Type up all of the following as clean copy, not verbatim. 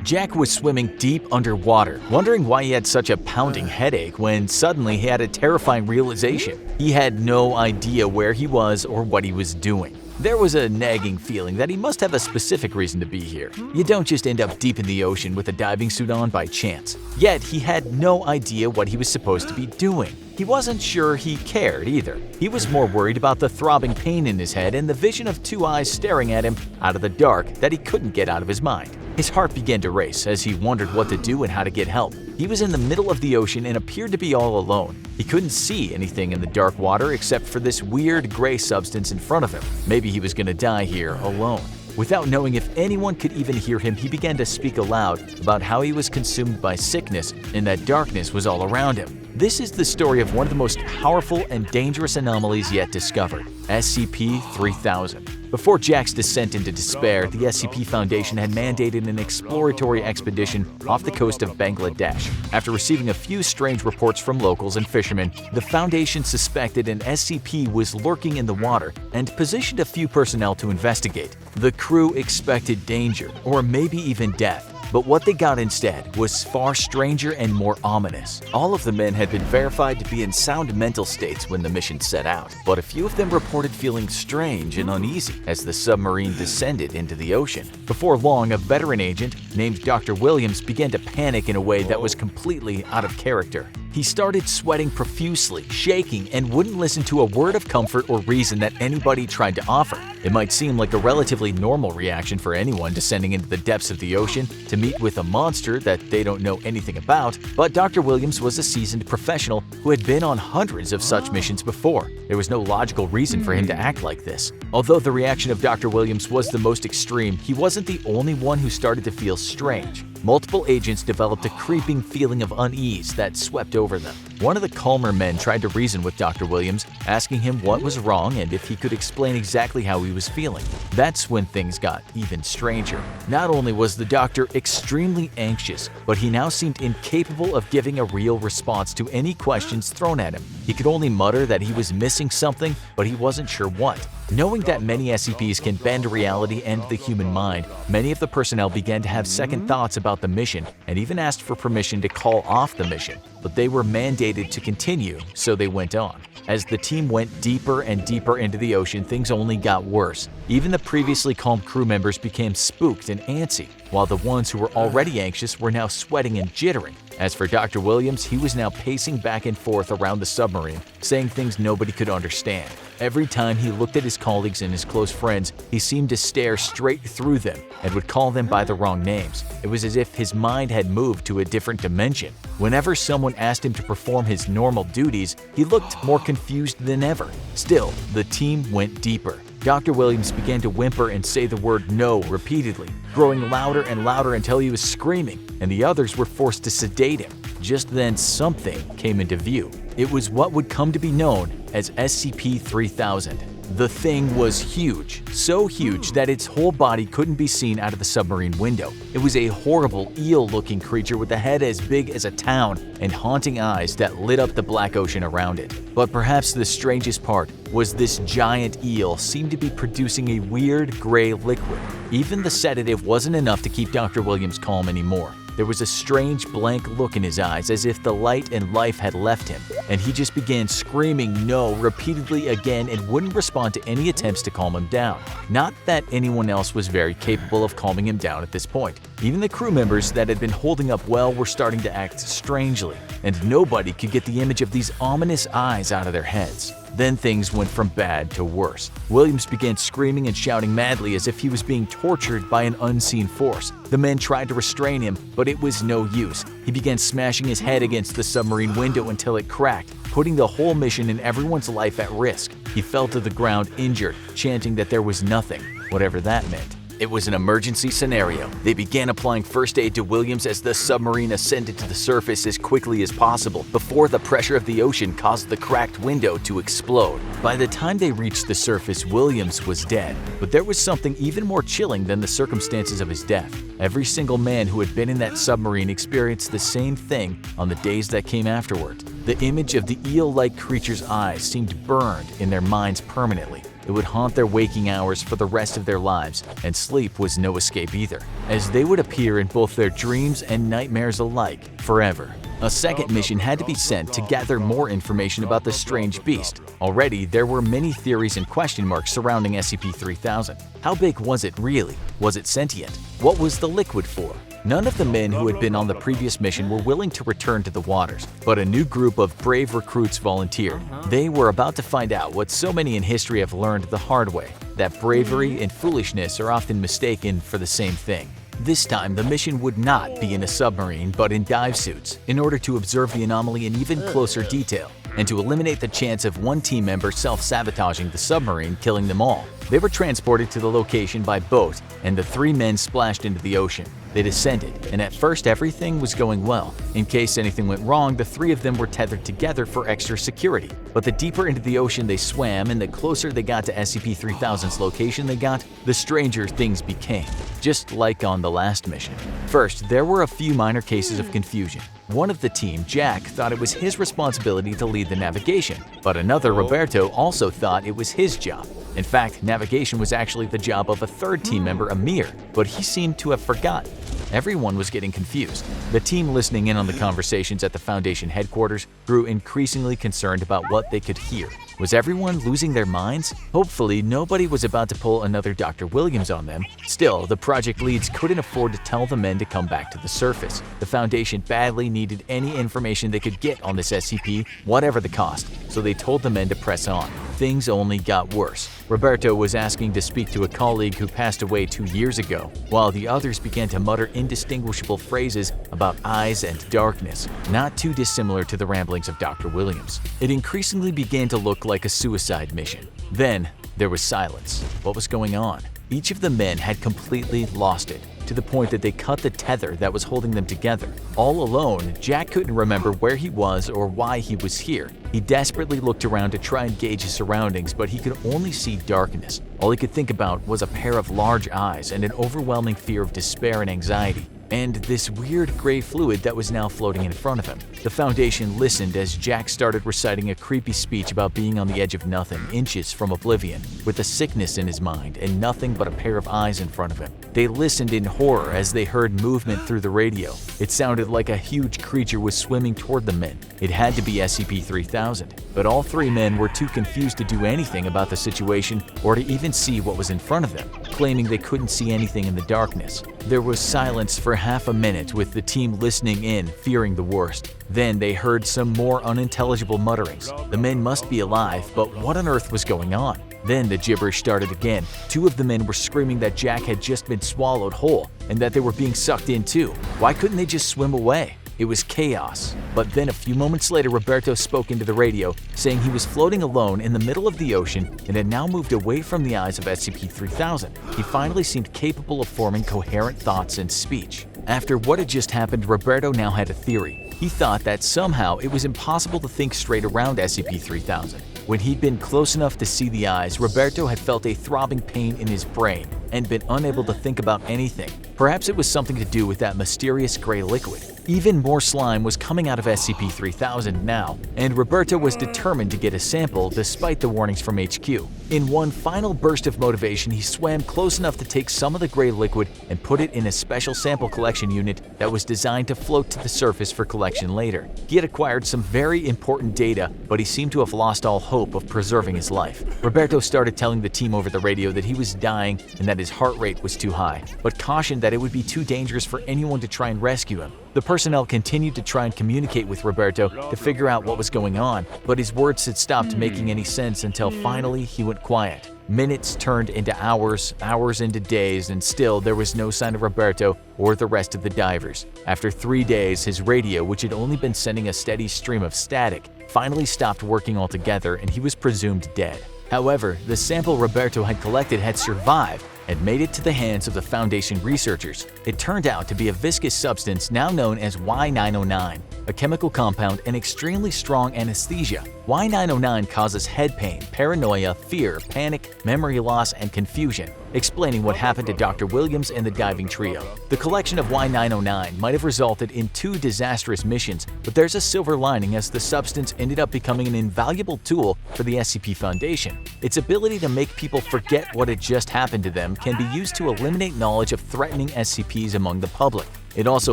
Jack was swimming deep underwater, wondering why he had such a pounding headache when suddenly he had a terrifying realization. He had no idea where he was or what he was doing. There was a nagging feeling that he must have a specific reason to be here. You don't just end up deep in the ocean with a diving suit on by chance. Yet he had no idea what he was supposed to be doing. He wasn't sure he cared either. He was more worried about the throbbing pain in his head and the vision of two eyes staring at him out of the dark that he couldn't get out of his mind. His heart began to race as he wondered what to do and how to get help. He was in the middle of the ocean and appeared to be all alone. He couldn't see anything in the dark water except for this weird gray substance in front of him. Maybe he was going to die here alone. Without knowing if anyone could even hear him, he began to speak aloud about how he was consumed by sickness and that darkness was all around him. This is the story of one of the most powerful and dangerous anomalies yet discovered, SCP-3000. Before Jack's descent into despair, the SCP Foundation had mandated an exploratory expedition off the coast of Bangladesh. After receiving a few strange reports from locals and fishermen, the Foundation suspected an SCP was lurking in the water and positioned a few personnel to investigate. The crew expected danger, or maybe even death. But what they got instead was far stranger and more ominous. All of the men had been verified to be in sound mental states when the mission set out, but a few of them reported feeling strange and uneasy as the submarine descended into the ocean. Before long, a veteran agent named Dr. Williams began to panic in a way that was completely out of character. He started sweating profusely, shaking, and wouldn't listen to a word of comfort or reason that anybody tried to offer. It might seem like a relatively normal reaction for anyone descending into the depths of the ocean to meet with a monster that they don't know anything about, but Dr. Williams was a seasoned professional who had been on hundreds of such missions before. There was no logical reason for him to act like this. Although the reaction of Dr. Williams was the most extreme, he wasn't the only one who started to feel strange. Multiple agents developed a creeping feeling of unease that swept over them. One of the calmer men tried to reason with Dr. Williams, asking him what was wrong and if he could explain exactly how he was feeling. That's when things got even stranger. Not only was the doctor extremely anxious, but he now seemed incapable of giving a real response to any questions thrown at him. He could only mutter that he was missing something, but he wasn't sure what. Knowing that many SCPs can bend reality and the human mind, many of the personnel began to have second thoughts about the mission and even asked for permission to call off the mission. But they were mandated to continue, so they went on. As the team went deeper and deeper into the ocean, things only got worse. Even the previously calm crew members became spooked and antsy, while the ones who were already anxious were now sweating and jittering. As for Dr. Williams, he was now pacing back and forth around the submarine, saying things nobody could understand. Every time he looked at his colleagues and his close friends, he seemed to stare straight through them and would call them by the wrong names. It was as if his mind had moved to a different dimension. Whenever someone asked him to perform his normal duties, he looked more confused than ever. Still, the team went deeper. Dr. Williams began to whimper and say the word "no" repeatedly, growing louder and louder until he was screaming, and the others were forced to sedate him. Just then, something came into view. It was what would come to be known as SCP-3000. The thing was huge, so huge that its whole body couldn't be seen out of the submarine window. It was a horrible eel-looking creature with a head as big as a town and haunting eyes that lit up the black ocean around it. But perhaps the strangest part was this giant eel seemed to be producing a weird gray liquid. Even the sedative wasn't enough to keep Dr. Williams calm anymore. There was a strange blank look in his eyes as if the light and life had left him, and he just began screaming "no" repeatedly again and wouldn't respond to any attempts to calm him down. Not that anyone else was very capable of calming him down at this point. Even the crew members that had been holding up well were starting to act strangely, and nobody could get the image of these ominous eyes out of their heads. Then things went from bad to worse. Williams began screaming and shouting madly as if he was being tortured by an unseen force. The men tried to restrain him, but it was no use. He began smashing his head against the submarine window until it cracked, putting the whole mission and everyone's life at risk. He fell to the ground injured, chanting that there was nothing, whatever that meant. It was an emergency scenario. They began applying first aid to Williams as the submarine ascended to the surface as quickly as possible before the pressure of the ocean caused the cracked window to explode. By the time they reached the surface, Williams was dead. But there was something even more chilling than the circumstances of his death. Every single man who had been in that submarine experienced the same thing on the days that came afterward. The image of the eel-like creature's eyes seemed burned in their minds permanently. It would haunt their waking hours for the rest of their lives, and sleep was no escape either, as they would appear in both their dreams and nightmares alike forever. A second mission had to be sent to gather more information about the strange beast. Already, there were many theories and question marks surrounding SCP-3000. How big was it really? Was it sentient? What was the liquid for? None of the men who had been on the previous mission were willing to return to the waters, but a new group of brave recruits volunteered. They were about to find out what so many in history have learned the hard way, that bravery and foolishness are often mistaken for the same thing. This time, the mission would not be in a submarine, but in dive suits, in order to observe the anomaly in even closer detail, and to eliminate the chance of one team member self-sabotaging the submarine, killing them all. They were transported to the location by boat, and the 3 men splashed into the ocean. They descended, and at first everything was going well. In case anything went wrong, the 3 of them were tethered together for extra security. But the deeper into the ocean they swam, and the closer they got to SCP-3000's location they got, the stranger things became, just like on the last mission. First, there were a few minor cases of confusion. One of the team, Jack, thought it was his responsibility to lead the navigation, but another, Roberto, also thought it was his job. In fact, navigation was actually the job of a third team member, Amir, but he seemed to have forgotten. Everyone was getting confused. The team listening in on the conversations at the Foundation headquarters grew increasingly concerned about what they could hear. Was everyone losing their minds? Hopefully, nobody was about to pull another Dr. Williams on them. Still, the project leads couldn't afford to tell the men to come back to the surface. The Foundation badly needed any information they could get on this SCP, whatever the cost, so they told the men to press on. Things only got worse. Roberto was asking to speak to a colleague who passed away 2 years ago, while the others began to mutter indistinguishable phrases about eyes and darkness, not too dissimilar to the ramblings of Dr. Williams. It increasingly began to look like a suicide mission. Then, there was silence. What was going on? Each of the men had completely lost it, to the point that they cut the tether that was holding them together. All alone, Jack couldn't remember where he was or why he was here. He desperately looked around to try and gauge his surroundings, but he could only see darkness. All he could think about was a pair of large eyes and an overwhelming fear of despair and anxiety, and this weird gray fluid that was now floating in front of him. The Foundation listened as Jack started reciting a creepy speech about being on the edge of nothing, inches from oblivion, with a sickness in his mind and nothing but a pair of eyes in front of him. They listened in horror as they heard movement through the radio. It sounded like a huge creature was swimming toward the men. It had to be SCP-3000, but all 3 men were too confused to do anything about the situation or to even see what was in front of them, claiming they couldn't see anything in the darkness. There was silence for half a minute, with the team listening in, fearing the worst. Then they heard some more unintelligible mutterings. The men must be alive, but what on earth was going on? Then the gibberish started again. 2 of the men were screaming that Jack had just been swallowed whole and that they were being sucked in too. Why couldn't they just swim away? It was chaos. But then a few moments later, Roberto spoke into the radio, saying he was floating alone in the middle of the ocean and had now moved away from the eyes of SCP-3000. He finally seemed capable of forming coherent thoughts and speech. After what had just happened, Roberto now had a theory. He thought that somehow it was impossible to think straight around SCP-3000. When he'd been close enough to see the eyes, Roberto had felt a throbbing pain in his brain and been unable to think about anything. Perhaps it was something to do with that mysterious gray liquid. Even more slime was coming out of SCP-3000 now, and Roberto was determined to get a sample despite the warnings from HQ. In one final burst of motivation, he swam close enough to take some of the gray liquid and put it in a special sample collection unit that was designed to float to the surface for collection later. He had acquired some very important data, but he seemed to have lost all hope of preserving his life. Roberto started telling the team over the radio that he was dying and that his heart rate was too high, but cautioned that it would be too dangerous for anyone to try and rescue him. The personnel continued to try and communicate with Roberto to figure out what was going on, but his words had stopped making any sense until finally he went quiet. Minutes turned into hours, hours into days, and still there was no sign of Roberto or the rest of the divers. After 3 days, his radio, which had only been sending a steady stream of static, finally stopped working altogether and he was presumed dead. However, the sample Roberto had collected had survived and made it to the hands of the Foundation researchers. It turned out to be a viscous substance now known as Y909, a chemical compound and extremely strong anesthesia. Y909 causes head pain, paranoia, fear, panic, memory loss, and confusion. explaining what happened to Dr. Williams and the diving trio. The collection of Y-909 might have resulted in 2 disastrous missions, but there's a silver lining as the substance ended up becoming an invaluable tool for the SCP Foundation. Its ability to make people forget what had just happened to them can be used to eliminate knowledge of threatening SCPs among the public. It also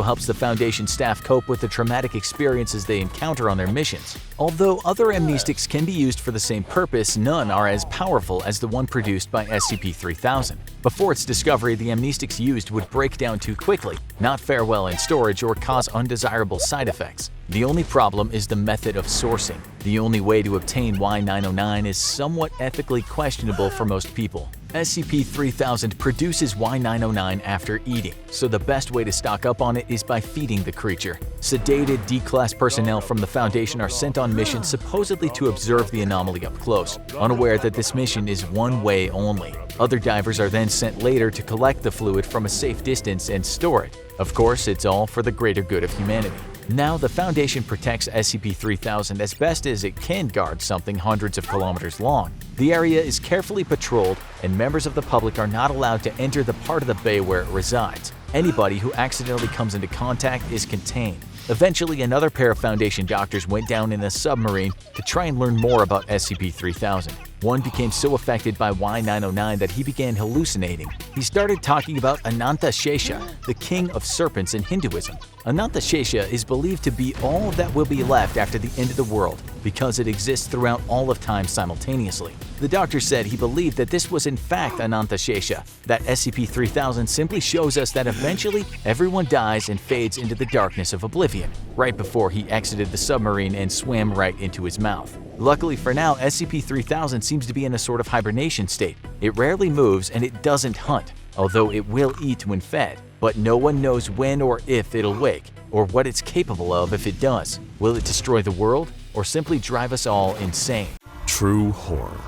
helps the Foundation staff cope with the traumatic experiences they encounter on their missions. Although other amnestics can be used for the same purpose, none are as powerful as the one produced by SCP-3000. Before its discovery, the amnestics used would break down too quickly, not fare well in storage, or cause undesirable side effects. The only problem is the method of sourcing. The only way to obtain Y-909 is somewhat ethically questionable for most people. SCP-3000 produces Y-909 after eating, so the best way to stock up on it is by feeding the creature. Sedated D-Class personnel from the Foundation are sent on missions supposedly to observe the anomaly up close, unaware that this mission is one way only. Other divers are then sent later to collect the fluid from a safe distance and store it. Of course, it's all for the greater good of humanity. Now, the Foundation protects SCP-3000 as best as it can guard something hundreds of kilometers long. The area is carefully patrolled, and members of the public are not allowed to enter the part of the bay where it resides. Anybody who accidentally comes into contact is contained. Eventually, another pair of Foundation doctors went down in a submarine to try and learn more about SCP-3000. One became so affected by Y-909 that he began hallucinating. He started talking about Anantashesha, the king of serpents in Hinduism. Anantashesha is believed to be all that will be left after the end of the world because it exists throughout all of time simultaneously. The doctor said he believed that this was in fact Anantashesha, that SCP-3000 simply shows us that eventually everyone dies and fades into the darkness of oblivion, right before he exited the submarine and swam right into his mouth. Luckily for now, SCP-3000 seems to be in a sort of hibernation state. It rarely moves and it doesn't hunt, although it will eat when fed. But no one knows when or if it'll wake, or what it's capable of if it does. Will it destroy the world, or simply drive us all insane? True horror.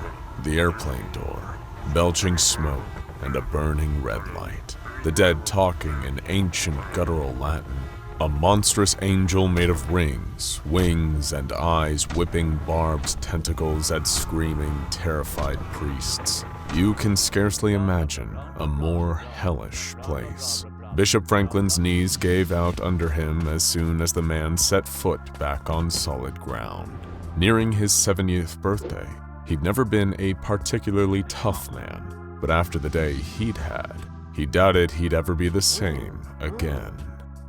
The airplane door, belching smoke, and a burning red light. The dead talking in ancient guttural Latin. A monstrous angel made of rings, wings, and eyes whipping barbed tentacles at screaming, terrified priests. You can scarcely imagine a more hellish place. Bishop Franklin's knees gave out under him as soon as the man set foot back on solid ground. Nearing his 70th birthday, he'd never been a particularly tough man, but after the day he'd had, he doubted he'd ever be the same again.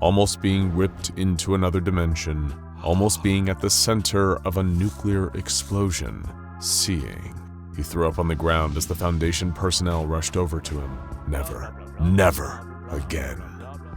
Almost being ripped into another dimension, almost being at the center of a nuclear explosion, seeing. He threw up on the ground as the Foundation personnel rushed over to him. Never, never again.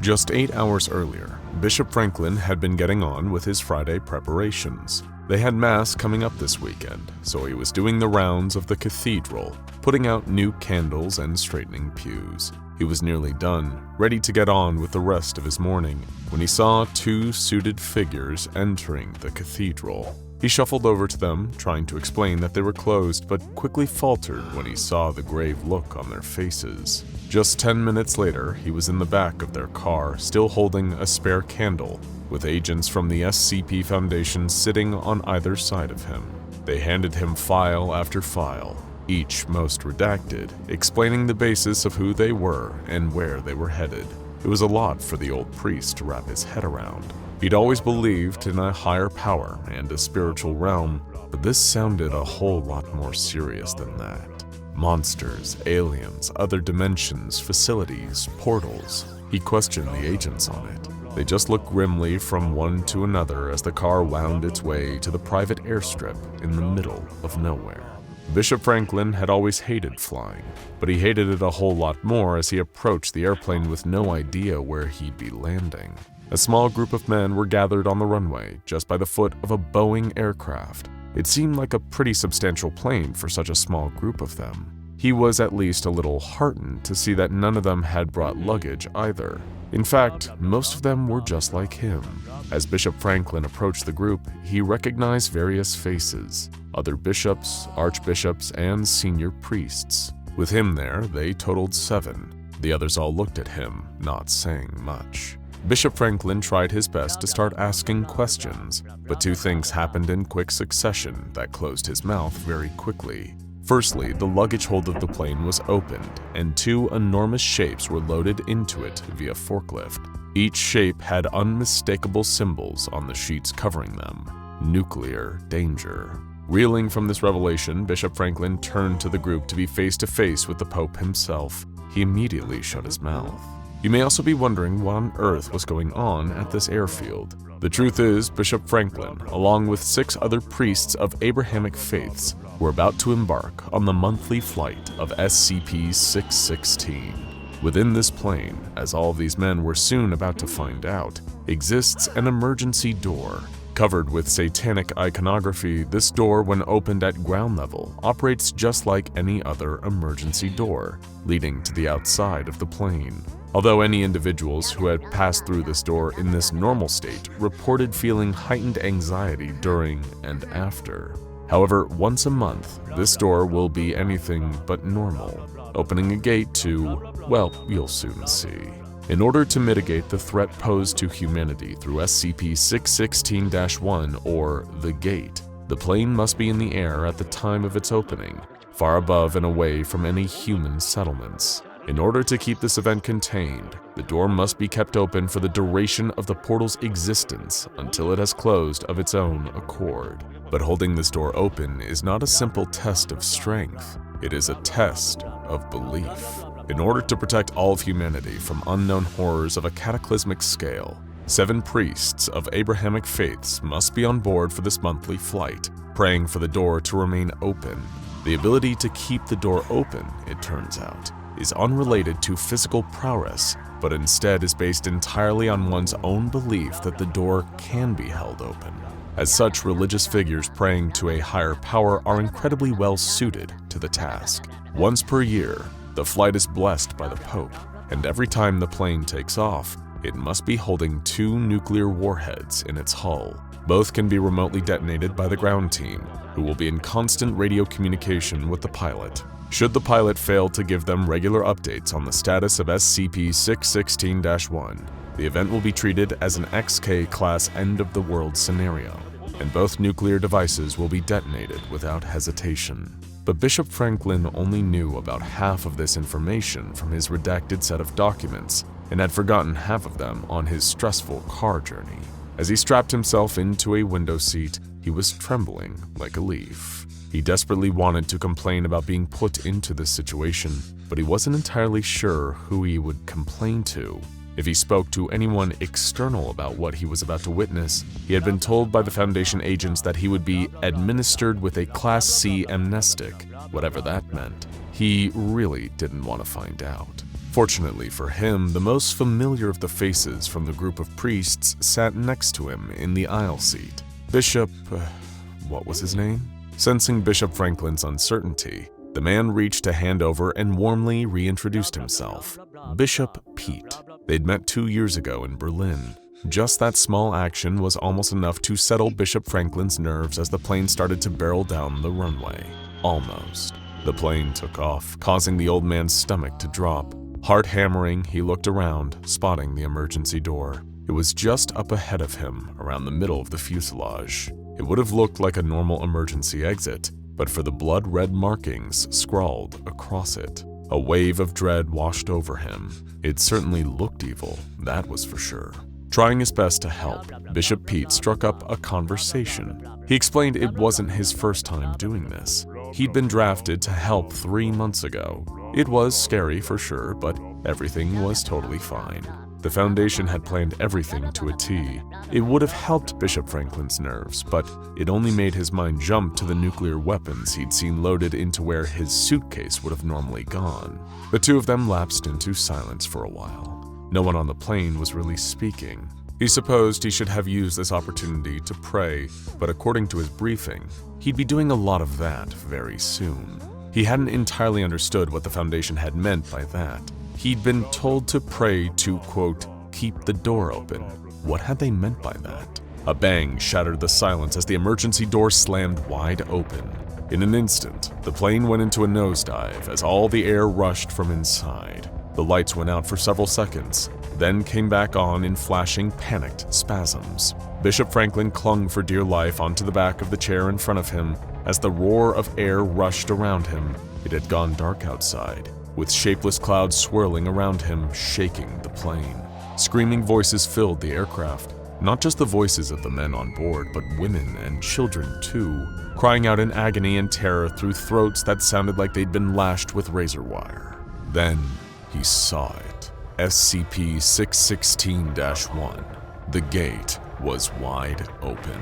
Just 8 hours earlier, Bishop Franklin had been getting on with his Friday preparations. They had Mass coming up this weekend, so he was doing the rounds of the cathedral, putting out new candles and straightening pews. He was nearly done, ready to get on with the rest of his morning, when he saw 2 suited figures entering the cathedral. He shuffled over to them, trying to explain that they were closed, but quickly faltered when he saw the grave look on their faces. Just 10 minutes later, he was in the back of their car, still holding a spare candle, with agents from the SCP Foundation sitting on either side of him. They handed him file after file, each most redacted, explaining the basis of who they were and where they were headed. It was a lot for the old priest to wrap his head around. He'd always believed in a higher power and a spiritual realm, but this sounded a whole lot more serious than that. Monsters, aliens, other dimensions, facilities, portals. He questioned the agents on it. They just looked grimly from one to another as the car wound its way to the private airstrip in the middle of nowhere. Bishop Franklin had always hated flying, but he hated it a whole lot more as he approached the airplane with no idea where he'd be landing. A small group of men were gathered on the runway just by the foot of a Boeing aircraft. It seemed like a pretty substantial plane for such a small group of them. He was at least a little heartened to see that none of them had brought luggage either. In fact, most of them were just like him. As Bishop Franklin approached the group, he recognized various faces, other bishops, archbishops, and senior priests. With him there, they totaled 7. The others all looked at him, not saying much. Bishop Franklin tried his best to start asking questions, but 2 things happened in quick succession that closed his mouth very quickly. Firstly, the luggage hold of the plane was opened, and two enormous shapes were loaded into it via forklift. Each shape had unmistakable symbols on the sheets covering them. Nuclear danger. Reeling from this revelation, Bishop Franklin turned to the group to be face to face with the Pope himself. He immediately shut his mouth. You may also be wondering what on earth was going on at this airfield. The truth is, Bishop Franklin, along with 6 other priests of Abrahamic faiths, were about to embark on the monthly flight of SCP-616. Within this plane, as all of these men were soon about to find out, exists an emergency door. Covered with satanic iconography, this door, when opened at ground level, operates just like any other emergency door, leading to the outside of the plane. Although any individuals who had passed through this door in this normal state reported feeling heightened anxiety during and after. However, once a month, this door will be anything but normal, opening a gate to, well, you'll soon see. In order to mitigate the threat posed to humanity through SCP-616-1, or the Gate, the plane must be in the air at the time of its opening, far above and away from any human settlements. In order to keep this event contained, the door must be kept open for the duration of the portal's existence until it has closed of its own accord. But holding this door open is not a simple test of strength, it is a test of belief. In order to protect all of humanity from unknown horrors of a cataclysmic scale, 7 priests of Abrahamic faiths must be on board for this monthly flight, praying for the door to remain open. The ability to keep the door open, it turns out, is unrelated to physical prowess, but instead is based entirely on one's own belief that the door can be held open. As such, religious figures praying to a higher power are incredibly well suited to the task. Once per year, the flight is blessed by the Pope, and every time the plane takes off, it must be holding 2 nuclear warheads in its hull. Both can be remotely detonated by the ground team, who will be in constant radio communication with the pilot. Should the pilot fail to give them regular updates on the status of SCP-616-1, the event will be treated as an XK-class end-of-the-world scenario, and both nuclear devices will be detonated without hesitation. But Bishop Franklin only knew about half of this information from his redacted set of documents, and had forgotten half of them on his stressful car journey. As he strapped himself into a window seat, he was trembling like a leaf. He desperately wanted to complain about being put into this situation, but he wasn't entirely sure who he would complain to. If he spoke to anyone external about what he was about to witness, he had been told by the Foundation agents that he would be administered with a Class C amnestic, whatever that meant. He really didn't want to find out. Fortunately for him, the most familiar of the faces from the group of priests sat next to him in the aisle seat. Bishop... what was his name? Sensing Bishop Franklin's uncertainty, the man reached a hand over and warmly reintroduced himself. Bishop Pete. They'd met 2 years ago in Berlin. Just that small action was almost enough to settle Bishop Franklin's nerves as the plane started to barrel down the runway. Almost. The plane took off, causing the old man's stomach to drop. Heart hammering, he looked around, spotting the emergency door. It was just up ahead of him, around the middle of the fuselage. It would have looked like a normal emergency exit, but for the blood-red markings scrawled across it. A wave of dread washed over him. It certainly looked evil, that was for sure. Trying his best to help, Bishop Pete struck up a conversation. He explained it wasn't his first time doing this. He'd been drafted to help 3 months ago. It was scary for sure, but everything was totally fine. The Foundation had planned everything to a T. It would have helped Bishop Franklin's nerves, but it only made his mind jump to the nuclear weapons he'd seen loaded into where his suitcase would have normally gone. The two of them lapsed into silence for a while. No one on the plane was really speaking. He supposed he should have used this opportunity to pray, but according to his briefing, he'd be doing a lot of that very soon. He hadn't entirely understood what the Foundation had meant by that. He'd been told to pray to, quote, keep the door open. What had they meant by that? A bang shattered the silence as the emergency door slammed wide open. In an instant, the plane went into a nosedive as all the air rushed from inside. The lights went out for several seconds, then came back on in flashing, panicked spasms. Bishop Franklin clung for dear life onto the back of the chair in front of him as the roar of air rushed around him. It had gone dark outside, with shapeless clouds swirling around him, shaking the plane. Screaming voices filled the aircraft, not just the voices of the men on board, but women and children too, crying out in agony and terror through throats that sounded like they'd been lashed with razor wire. Then he saw it. SCP-616-1. The gate was wide open.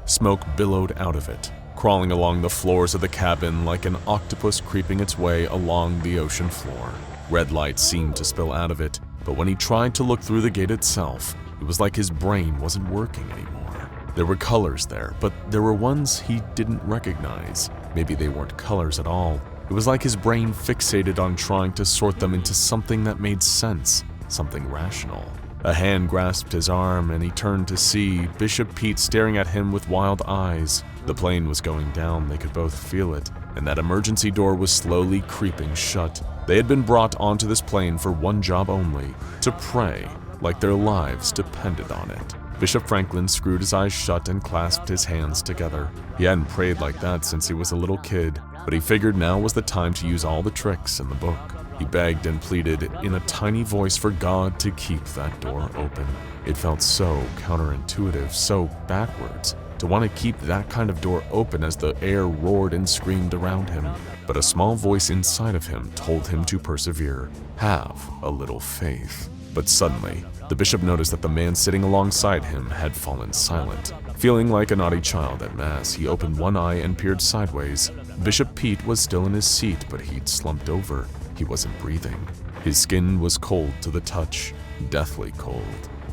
Smoke billowed out of it, crawling along the floors of the cabin like an octopus creeping its way along the ocean floor. Red light seemed to spill out of it, but when he tried to look through the gate itself, it was like his brain wasn't working anymore. There were colors there, but there were ones he didn't recognize. Maybe they weren't colors at all. It was like his brain fixated on trying to sort them into something that made sense, something rational. A hand grasped his arm and he turned to see Bishop Pete staring at him with wild eyes. The plane was going down, they could both feel it, and that emergency door was slowly creeping shut. They had been brought onto this plane for one job only, to pray, like their lives depended on it. Bishop Franklin screwed his eyes shut and clasped his hands together. He hadn't prayed like that since he was a little kid, but he figured now was the time to use all the tricks in the book. He begged and pleaded in a tiny voice for God to keep that door open. It felt so counterintuitive, so backwards, to want to keep that kind of door open as the air roared and screamed around him. But a small voice inside of him told him to persevere, have a little faith. But suddenly, the bishop noticed that the man sitting alongside him had fallen silent. Feeling like a naughty child at mass, he opened one eye and peered sideways. Bishop Pete was still in his seat, but he'd slumped over. He wasn't breathing. His skin was cold to the touch, deathly cold.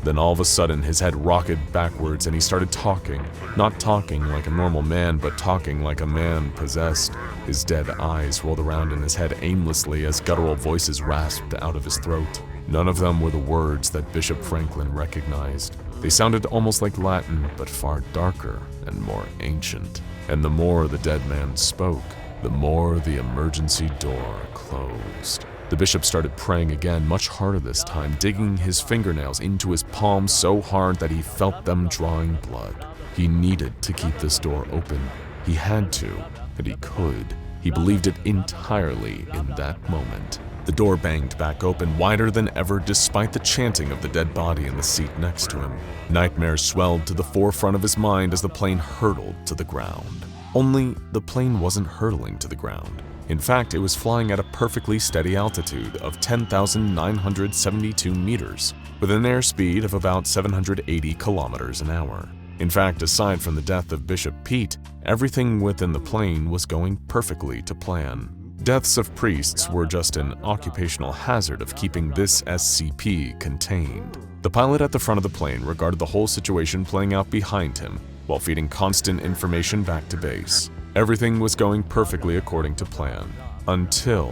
Then all of a sudden, his head rocketed backwards and he started talking. Not talking like a normal man, but talking like a man possessed. His dead eyes rolled around in his head aimlessly as guttural voices rasped out of his throat. None of them were the words that Bishop Franklin recognized. They sounded almost like Latin, but far darker and more ancient. And the more the dead man spoke, the more the emergency door closed. The bishop started praying again, much harder this time, digging his fingernails into his palms so hard that he felt them drawing blood. He needed to keep this door open. He had to, and he could. He believed it entirely in that moment. The door banged back open, wider than ever despite the chanting of the dead body in the seat next to him. Nightmares swelled to the forefront of his mind as the plane hurtled to the ground. Only the plane wasn't hurtling to the ground. In fact, it was flying at a perfectly steady altitude of 10,972 meters, with an airspeed of about 780 kilometers an hour. In fact, aside from the death of Bishop Pete, everything within the plane was going perfectly to plan. Deaths of priests were just an occupational hazard of keeping this SCP contained. The pilot at the front of the plane regarded the whole situation playing out behind him while feeding constant information back to base. Everything was going perfectly according to plan, until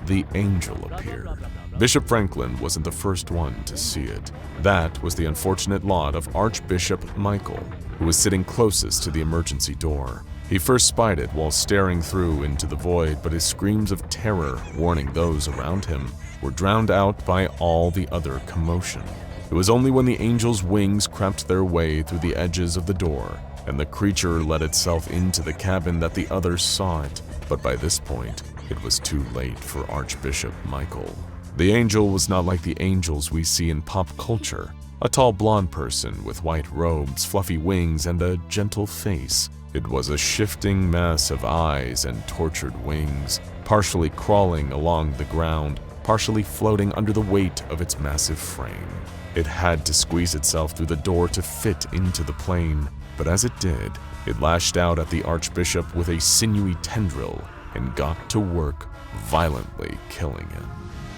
the angel appeared. Bishop Franklin wasn't the first one to see it. That was the unfortunate lot of Archbishop Michael, who was sitting closest to the emergency door. He first spied it while staring through into the void, but his screams of terror, warning those around him, were drowned out by all the other commotion. It was only when the angel's wings crept their way through the edges of the door and the creature let itself into the cabin that the others saw it, but by this point, it was too late for Archbishop Michael. The angel was not like the angels we see in pop culture, a tall blonde person with white robes, fluffy wings, and a gentle face. It was a shifting mess of eyes and tortured wings, partially crawling along the ground, partially floating under the weight of its massive frame. It had to squeeze itself through the door to fit into the plane, but as it did, it lashed out at the Archbishop with a sinewy tendril and got to work, violently killing him.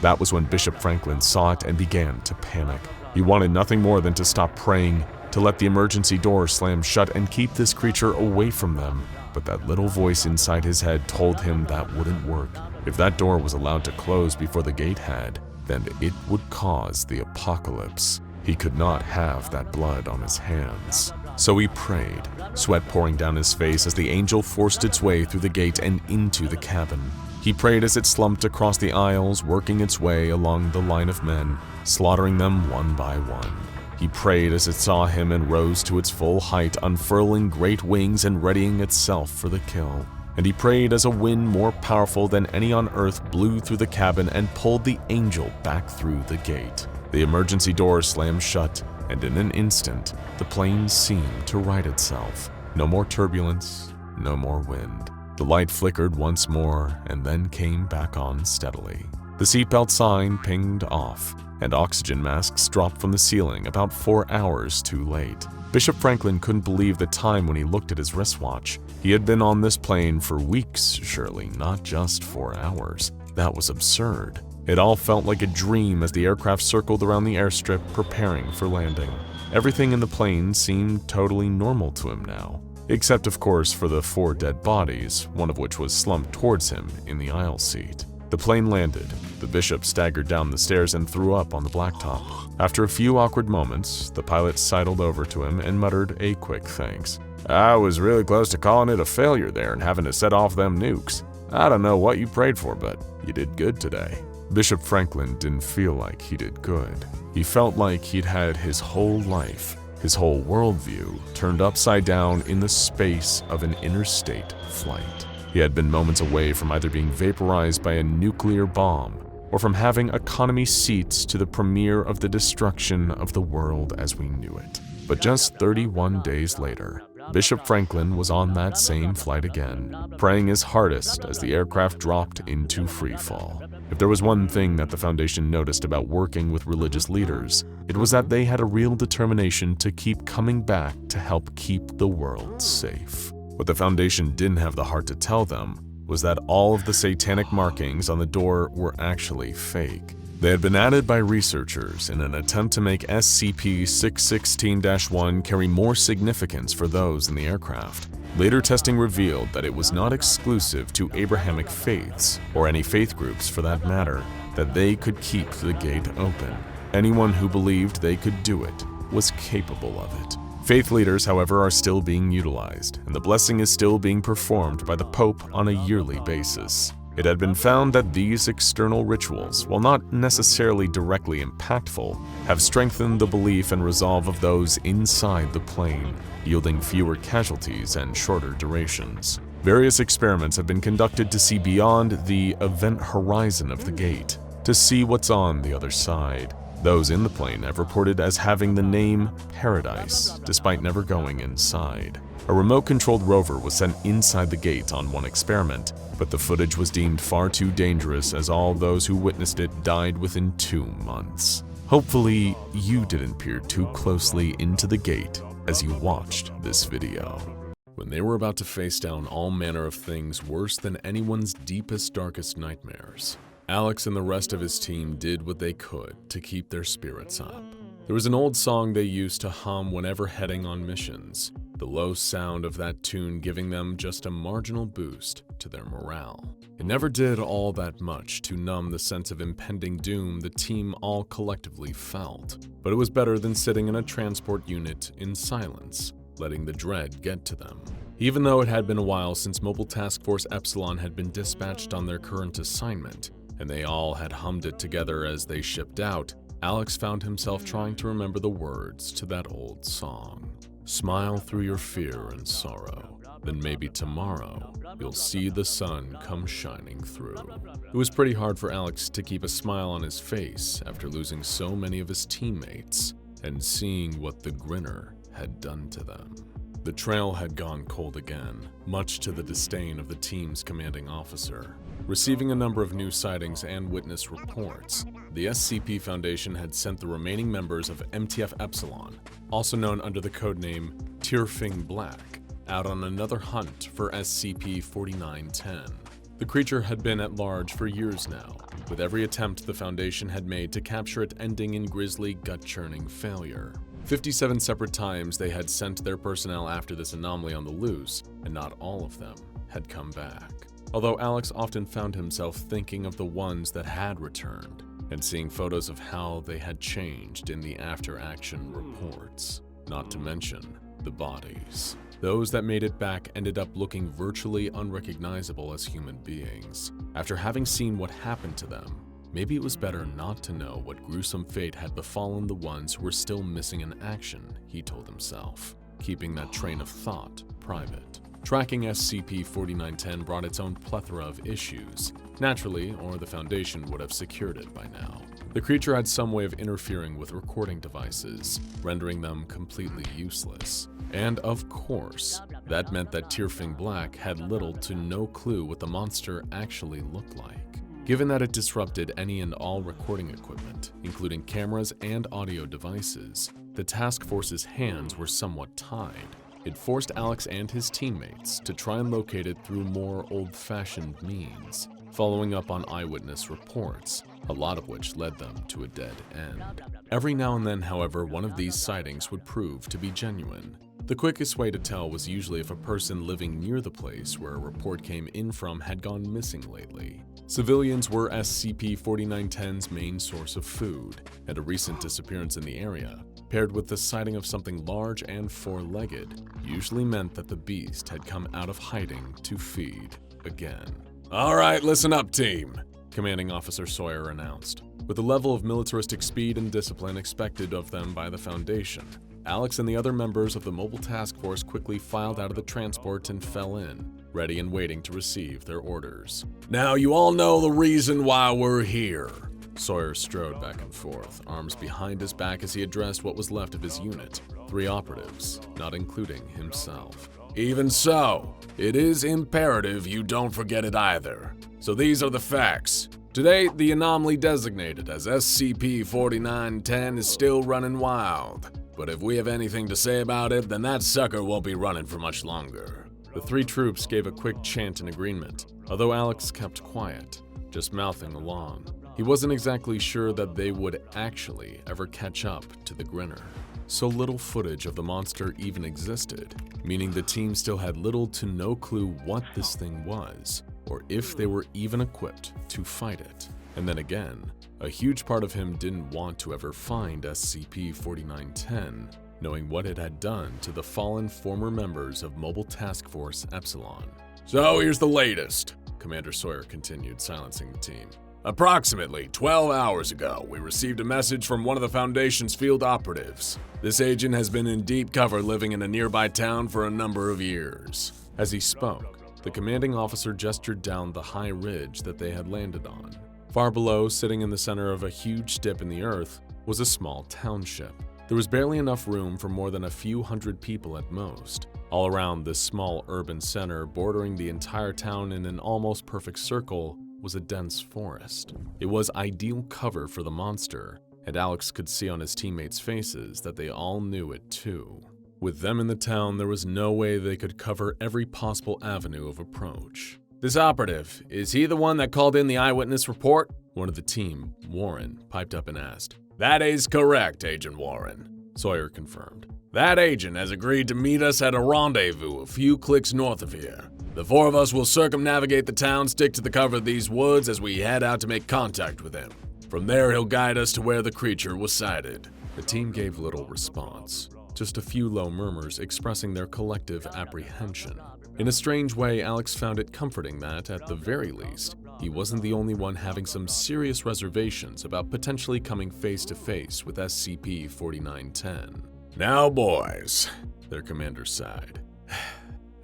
That was when Bishop Franklin saw it and began to panic. He wanted nothing more than to stop praying, to let the emergency door slam shut and keep this creature away from them. But that little voice inside his head told him that wouldn't work. If that door was allowed to close before the gate had, then it would cause the apocalypse. He could not have that blood on his hands. So he prayed, sweat pouring down his face as the angel forced its way through the gate and into the cabin. He prayed as it slumped across the aisles, working its way along the line of men, slaughtering them one by one. He prayed as it saw him and rose to its full height, unfurling great wings and readying itself for the kill. And he prayed as a wind more powerful than any on Earth blew through the cabin and pulled the angel back through the gate. The emergency door slammed shut, and in an instant, the plane seemed to right itself. No more turbulence, no more wind. The light flickered once more and then came back on steadily. The seatbelt sign pinged off, and oxygen masks dropped from the ceiling about 4 hours too late. Bishop Franklin couldn't believe the time when he looked at his wristwatch. He had been on this plane for weeks, surely, not just 4 hours. That was absurd. It all felt like a dream as the aircraft circled around the airstrip, preparing for landing. Everything in the plane seemed totally normal to him now, except of course for the 4 dead bodies, one of which was slumped towards him in the aisle seat. The plane landed. The bishop staggered down the stairs and threw up on the blacktop. After a few awkward moments, the pilot sidled over to him and muttered a quick thanks. "I was really close to calling it a failure there and having to set off them nukes. I don't know what you prayed for, but you did good today." Bishop Franklin didn't feel like he did good. He felt like he'd had his whole life, his whole worldview, turned upside down in the space of an interstate flight. He had been moments away from either being vaporized by a nuclear bomb or from having economy seats to the premiere of the destruction of the world as we knew it. But just 31 days later, Bishop Franklin was on that same flight again, praying his hardest as the aircraft dropped into freefall. If there was one thing that the Foundation noticed about working with religious leaders, it was that they had a real determination to keep coming back to help keep the world safe. What the Foundation didn't have the heart to tell them was that all of the satanic markings on the door were actually fake. They had been added by researchers in an attempt to make SCP-616-1 carry more significance for those in the aircraft. Later testing revealed that it was not exclusive to Abrahamic faiths, or any faith groups for that matter, that they could keep the gate open. Anyone who believed they could do it was capable of it. Faith leaders, however, are still being utilized, and the blessing is still being performed by the Pope on a yearly basis. It had been found that these external rituals, while not necessarily directly impactful, have strengthened the belief and resolve of those inside the plane, yielding fewer casualties and shorter durations. Various experiments have been conducted to see beyond the event horizon of the gate, to see what's on the other side. Those in the plane have reported as having the name Paradise, despite never going inside. A remote-controlled rover was sent inside the gate on one experiment, but the footage was deemed far too dangerous as all those who witnessed it died within 2 months. Hopefully, you didn't peer too closely into the gate as you watched this video. When they were about to face down all manner of things worse than anyone's deepest, darkest nightmares, Alex and the rest of his team did what they could to keep their spirits up. There was an old song they used to hum whenever heading on missions, the low sound of that tune giving them just a marginal boost to their morale. It never did all that much to numb the sense of impending doom the team all collectively felt, but it was better than sitting in a transport unit in silence, letting the dread get to them. Even though it had been a while since Mobile Task Force Epsilon had been dispatched on their current assignment, and they all had hummed it together as they shipped out, Alex found himself trying to remember the words to that old song. Smile through your fear and sorrow, then maybe tomorrow you'll see the sun come shining through. It was pretty hard for Alex to keep a smile on his face after losing so many of his teammates and seeing what the Grinner had done to them. The trail had gone cold again, much to the disdain of the team's commanding officer. Receiving a number of new sightings and witness reports, the SCP Foundation had sent the remaining members of MTF Epsilon, also known under the codename Tierfing Black, out on another hunt for SCP-4910. The creature had been at large for years now, with every attempt the Foundation had made to capture it ending in grisly, gut-churning failure. 57 separate times they had sent their personnel after this anomaly on the loose, and not all of them had come back. Although Alex often found himself thinking of the ones that had returned, and seeing photos of how they had changed in the after-action reports. Not to mention the bodies. Those that made it back ended up looking virtually unrecognizable as human beings. After having seen what happened to them, maybe it was better not to know what gruesome fate had befallen the ones who were still missing in action, he told himself, keeping that train of thought private. Tracking SCP-4910 brought its own plethora of issues, naturally, or the Foundation would have secured it by now. The creature had some way of interfering with recording devices, rendering them completely useless. And of course, that meant that Tearfing Black had little to no clue what the monster actually looked like. Given that it disrupted any and all recording equipment, including cameras and audio devices, the task force's hands were somewhat tied. It forced Alex and his teammates to try and locate it through more old-fashioned means, following up on eyewitness reports, a lot of which led them to a dead end. Every now and then, however, one of these sightings would prove to be genuine. The quickest way to tell was usually if a person living near the place where a report came in from had gone missing lately. Civilians were SCP-4910's main source of food, and a recent disappearance in the area, paired with the sighting of something large and four-legged, usually meant that the beast had come out of hiding to feed again. "All right, listen up, team," Commanding Officer Sawyer announced. With the level of militaristic speed and discipline expected of them by the Foundation, Alex and the other members of the Mobile Task Force quickly filed out of the transport and fell in, ready and waiting to receive their orders. "Now, you all know the reason why we're here." Sawyer strode back and forth, arms behind his back as he addressed what was left of his unit, 3 operatives, not including himself. "Even so, it is imperative you don't forget it either. So these are the facts. Today, the anomaly designated as SCP-4910 is still running wild. But if we have anything to say about it, then that sucker won't be running for much longer." The 3 troops gave a quick chant in agreement, although Alex kept quiet, just mouthing along. He wasn't exactly sure that they would actually ever catch up to the Grinner. So little footage of the monster even existed, meaning the team still had little to no clue what this thing was, or if they were even equipped to fight it. And then again, a huge part of him didn't want to ever find SCP-4910, knowing what it had done to the fallen former members of Mobile Task Force Epsilon. "So here's the latest," Commander Sawyer continued, silencing the team. "Approximately 12 hours ago, we received a message from one of the Foundation's field operatives. This agent has been in deep cover living in a nearby town for a number of years." As he spoke, the commanding officer gestured down the high ridge that they had landed on. Far below, sitting in the center of a huge dip in the earth, was a small township. There was barely enough room for more than a few hundred people at most. All around this small urban center, bordering the entire town in an almost perfect circle, was a dense forest. It was ideal cover for the monster, and Alex could see on his teammates' faces that they all knew it too. With them in the town, there was no way they could cover every possible avenue of approach. "This operative, is he the one that called in the eyewitness report?" One of the team, Warren, piped up and asked. "That is correct, Agent Warren," Sawyer confirmed. "That agent has agreed to meet us at a rendezvous a few clicks north of here. The 4 of us will circumnavigate the town, stick to the cover of these woods as we head out to make contact with him. From there, he'll guide us to where the creature was sighted." The team gave little response, just a few low murmurs expressing their collective apprehension. In a strange way, Alex found it comforting that, at the very least, he wasn't the only one having some serious reservations about potentially coming face to face with SCP-4910. "Now, boys," their commander sighed.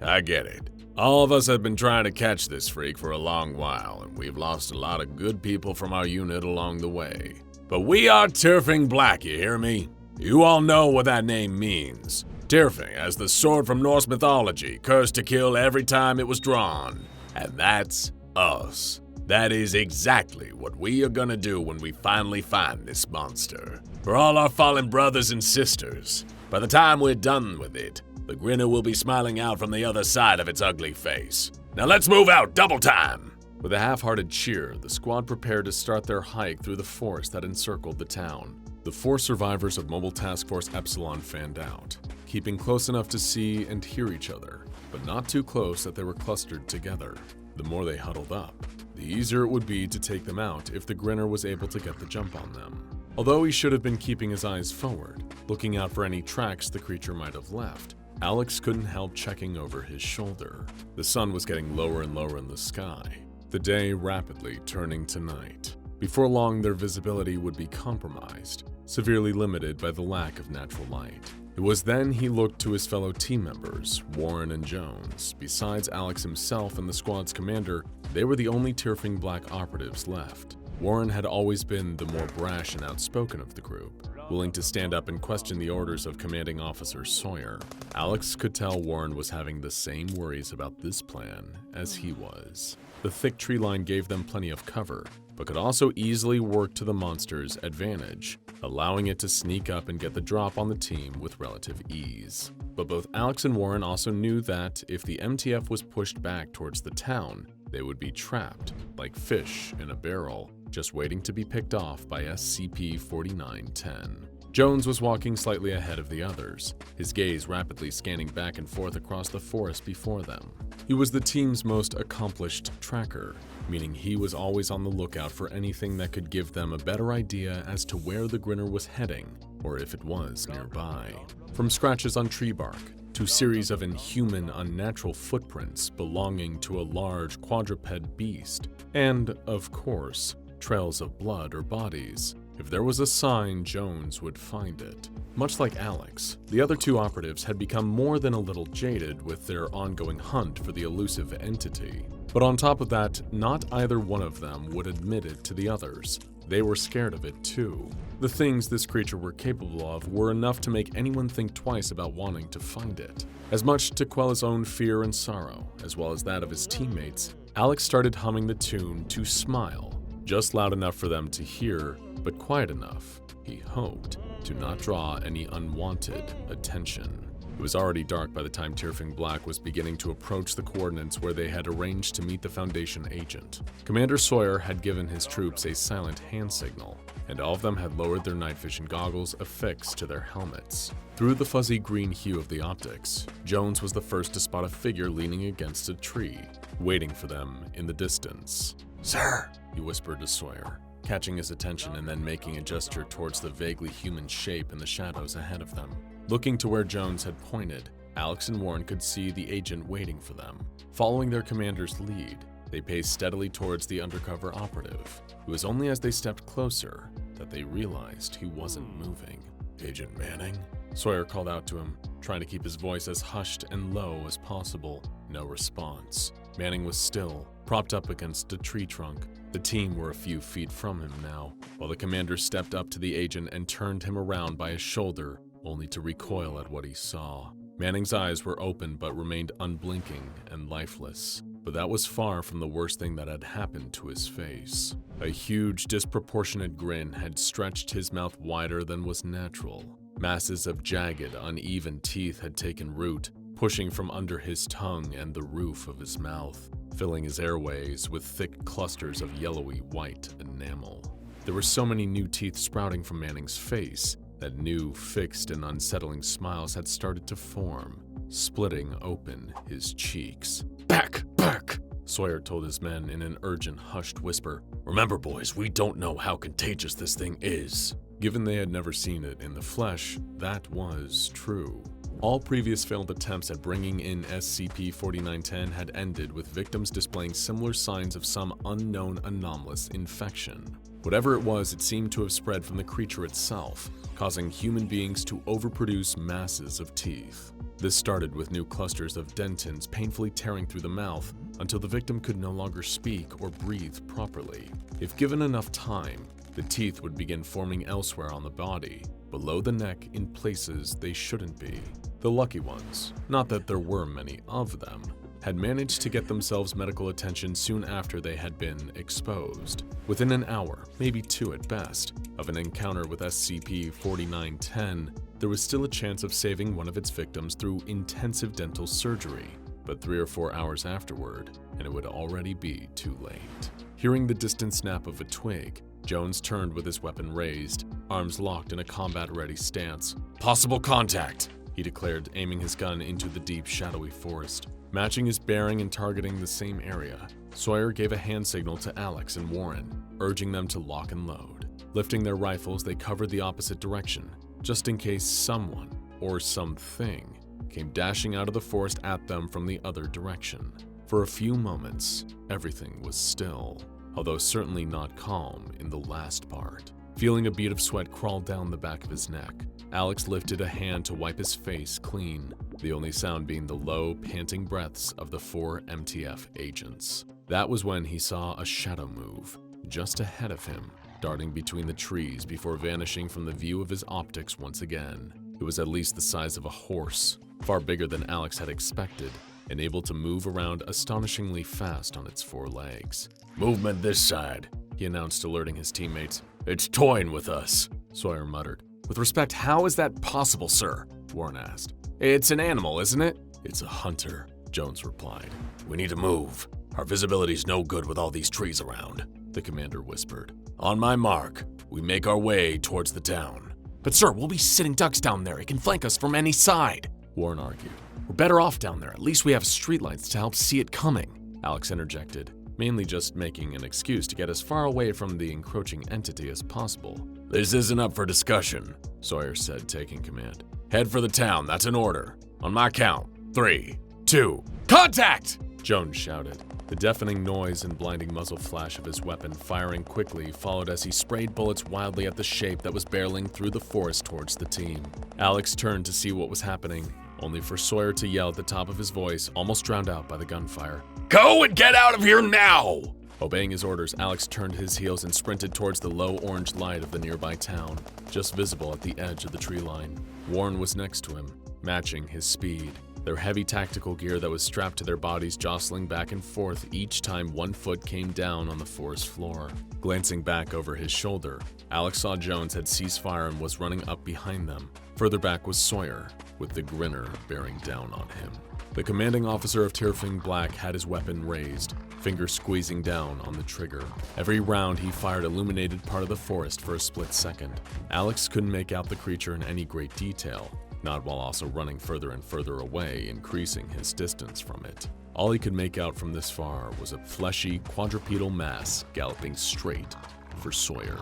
"I get it. All of us have been trying to catch this freak for a long while, and we've lost a lot of good people from our unit along the way. But we are Tearfing Black, you hear me? You all know what that name means. Tearfing, as the sword from Norse mythology, cursed to kill every time it was drawn. And that's us. That is exactly what we are gonna do when we finally find this monster. For all our fallen brothers and sisters, by the time we're done with it, the Grinner will be smiling out from the other side of its ugly face. Now let's move out, double time!" With a half-hearted cheer, the squad prepared to start their hike through the forest that encircled the town. The 4 survivors of Mobile Task Force Epsilon fanned out, keeping close enough to see and hear each other, but not too close that they were clustered together. The more they huddled up, the easier it would be to take them out if the Grinner was able to get the jump on them. Although he should have been keeping his eyes forward, looking out for any tracks the creature might have left, Alex couldn't help checking over his shoulder. The sun was getting lower and lower in the sky, the day rapidly turning to night. Before long, their visibility would be compromised, severely limited by the lack of natural light. It was then he looked to his fellow team members, Warren and Jones. Besides Alex himself and the squad's commander, they were the only Tearfing Black operatives left. Warren had always been the more brash and outspoken of the group, willing to stand up and question the orders of Commanding Officer Sawyer. Alex could tell Warren was having the same worries about this plan as he was. The thick tree line gave them plenty of cover, but could also easily work to the monster's advantage, allowing it to sneak up and get the drop on the team with relative ease. But both Alex and Warren also knew that if the MTF was pushed back towards the town, they would be trapped, like fish in a barrel, just waiting to be picked off by SCP-4910. Jones was walking slightly ahead of the others, his gaze rapidly scanning back and forth across the forest before them. He was the team's most accomplished tracker, meaning he was always on the lookout for anything that could give them a better idea as to where the Grinner was heading, or if it was nearby. From scratches on tree bark, to series of inhuman, unnatural footprints belonging to a large quadruped beast, and, of course, trails of blood or bodies. If there was a sign, Jones would find it. Much like Alex, the other two operatives had become more than a little jaded with their ongoing hunt for the elusive entity. But on top of that, not either one of them would admit it to the others. They were scared of it too. The things this creature were capable of were enough to make anyone think twice about wanting to find it. As much to quell his own fear and sorrow, as well as that of his teammates, Alex started humming the tune to Smile, just loud enough for them to hear, but quiet enough, he hoped, to not draw any unwanted attention. It was already dark by the time Tearfing Black was beginning to approach the coordinates where they had arranged to meet the Foundation agent. Commander Sawyer had given his troops a silent hand signal, and all of them had lowered their night vision goggles affixed to their helmets. Through the fuzzy green hue of the optics, Jones was the first to spot a figure leaning against a tree, waiting for them in the distance. "Sir," he whispered to Sawyer, catching his attention and then making a gesture towards the vaguely human shape in the shadows ahead of them. Looking to where Jones had pointed, Alex and Warren could see the agent waiting for them. Following their commander's lead, they paced steadily towards the undercover operative. It was only as they stepped closer that they realized he wasn't moving. "Agent Manning?" Sawyer called out to him, trying to keep his voice as hushed and low as possible. No response. Manning was still, propped up against a tree trunk. The team were a few feet from him now, while the commander stepped up to the agent and turned him around by his shoulder, only to recoil at what he saw. Manning's eyes were open but remained unblinking and lifeless. But that was far from the worst thing that had happened to his face. A huge, disproportionate grin had stretched his mouth wider than was natural. Masses of jagged, uneven teeth had taken root, pushing from under his tongue and the roof of his mouth, filling his airways with thick clusters of yellowy white enamel. There were so many new teeth sprouting from Manning's face that new, fixed and unsettling smiles had started to form, splitting open his cheeks. "Back! Back!" Sawyer told his men in an urgent, hushed whisper. "Remember, boys, we don't know how contagious this thing is." Given they had never seen it in the flesh, that was true. All previous failed attempts at bringing in SCP-4910 had ended with victims displaying similar signs of some unknown anomalous infection. Whatever it was, it seemed to have spread from the creature itself, causing human beings to overproduce masses of teeth. This started with new clusters of dentins painfully tearing through the mouth until the victim could no longer speak or breathe properly. If given enough time, the teeth would begin forming elsewhere on the body, below the neck in places they shouldn't be. The lucky ones, not that there were many of them, had managed to get themselves medical attention soon after they had been exposed. Within an hour, maybe two at best, of an encounter with SCP-4910, there was still a chance of saving one of its victims through intensive dental surgery, but 3 or 4 hours afterward, and it would already be too late. Hearing the distant snap of a twig, Jones turned with his weapon raised, arms locked in a combat-ready stance. "Possible contact," he declared, aiming his gun into the deep, shadowy forest. Matching his bearing and targeting the same area, Sawyer gave a hand signal to Alex and Warren, urging them to lock and load. Lifting their rifles, they covered the opposite direction, just in case someone, or something, came dashing out of the forest at them from the other direction. For a few moments, everything was still. although certainly not calm in the last part. Feeling a bead of sweat crawl down the back of his neck, Alex lifted a hand to wipe his face clean, the only sound being the low, panting breaths of the 4 MTF agents. That was when he saw a shadow move, just ahead of him, darting between the trees before vanishing from the view of his optics once again. It was at least the size of a horse, far bigger than Alex had expected, and able to move around astonishingly fast on its 4 legs. "Movement this side," he announced, alerting his teammates. "It's toying with us," Sawyer muttered. "With respect, how is that possible, sir?" Warren asked. "It's an animal, isn't it?" "It's a hunter," Jones replied. "We need to move. Our visibility's no good with all these trees around," the commander whispered. "On my mark, we make our way towards the town." "But sir, we'll be sitting ducks down there. It can flank us from any side," Warren argued. "We're better off down there. At least we have streetlights to help see it coming," Alex interjected, mainly just making an excuse to get as far away from the encroaching entity as possible. "This isn't up for discussion," Sawyer said, taking command. "Head for the town, that's an order. On my count, 3, 2, "Contact!" Jones shouted. The deafening noise and blinding muzzle flash of his weapon firing quickly followed as he sprayed bullets wildly at the shape that was barreling through the forest towards the team. Alex turned to see what was happening, only for Sawyer to yell at the top of his voice, almost drowned out by the gunfire. "Go and get out of here now!" Obeying his orders, Alex turned his heels and sprinted towards the low orange light of the nearby town, just visible at the edge of the tree line. Warren was next to him, matching his speed, their heavy tactical gear that was strapped to their bodies jostling back and forth each time one foot came down on the forest floor. Glancing back over his shoulder, Alex saw Jones had ceased fire and was running up behind them. Further back was Sawyer, with the Grinner bearing down on him. The commanding officer of Terrifying Black had his weapon raised, fingers squeezing down on the trigger. Every round he fired illuminated part of the forest for a split second. Alex couldn't make out the creature in any great detail, not while also running further and further away, increasing his distance from it. All he could make out from this far was a fleshy, quadrupedal mass galloping straight for Sawyer.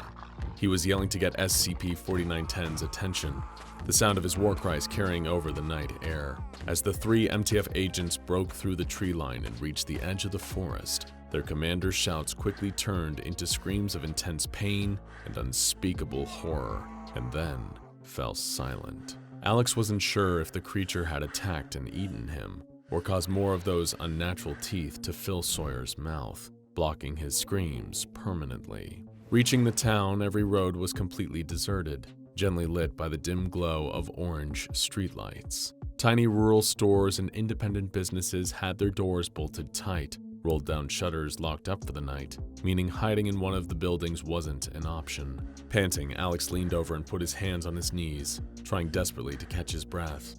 He was yelling to get SCP-4910's attention, the sound of his war cries carrying over the night air. As the 3 MTF agents broke through the tree line and reached the edge of the forest, their commander's shouts quickly turned into screams of intense pain and unspeakable horror, and then fell silent. Alex wasn't sure if the creature had attacked and eaten him, or caused more of those unnatural teeth to fill Sawyer's mouth, blocking his screams permanently. Reaching the town, every road was completely deserted, gently lit by the dim glow of orange streetlights. Tiny rural stores and independent businesses had their doors bolted tight, rolled down shutters locked up for the night, meaning hiding in one of the buildings wasn't an option. Panting, Alex leaned over and put his hands on his knees, trying desperately to catch his breath.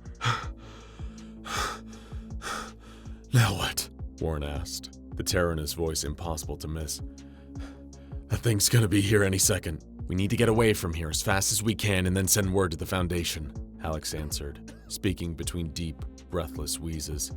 "Now what?" Warren asked, the terror in his voice impossible to miss. "That thing's gonna be here any second." "We need to get away from here as fast as we can and then send word to the Foundation," Alex answered, speaking between deep, breathless wheezes.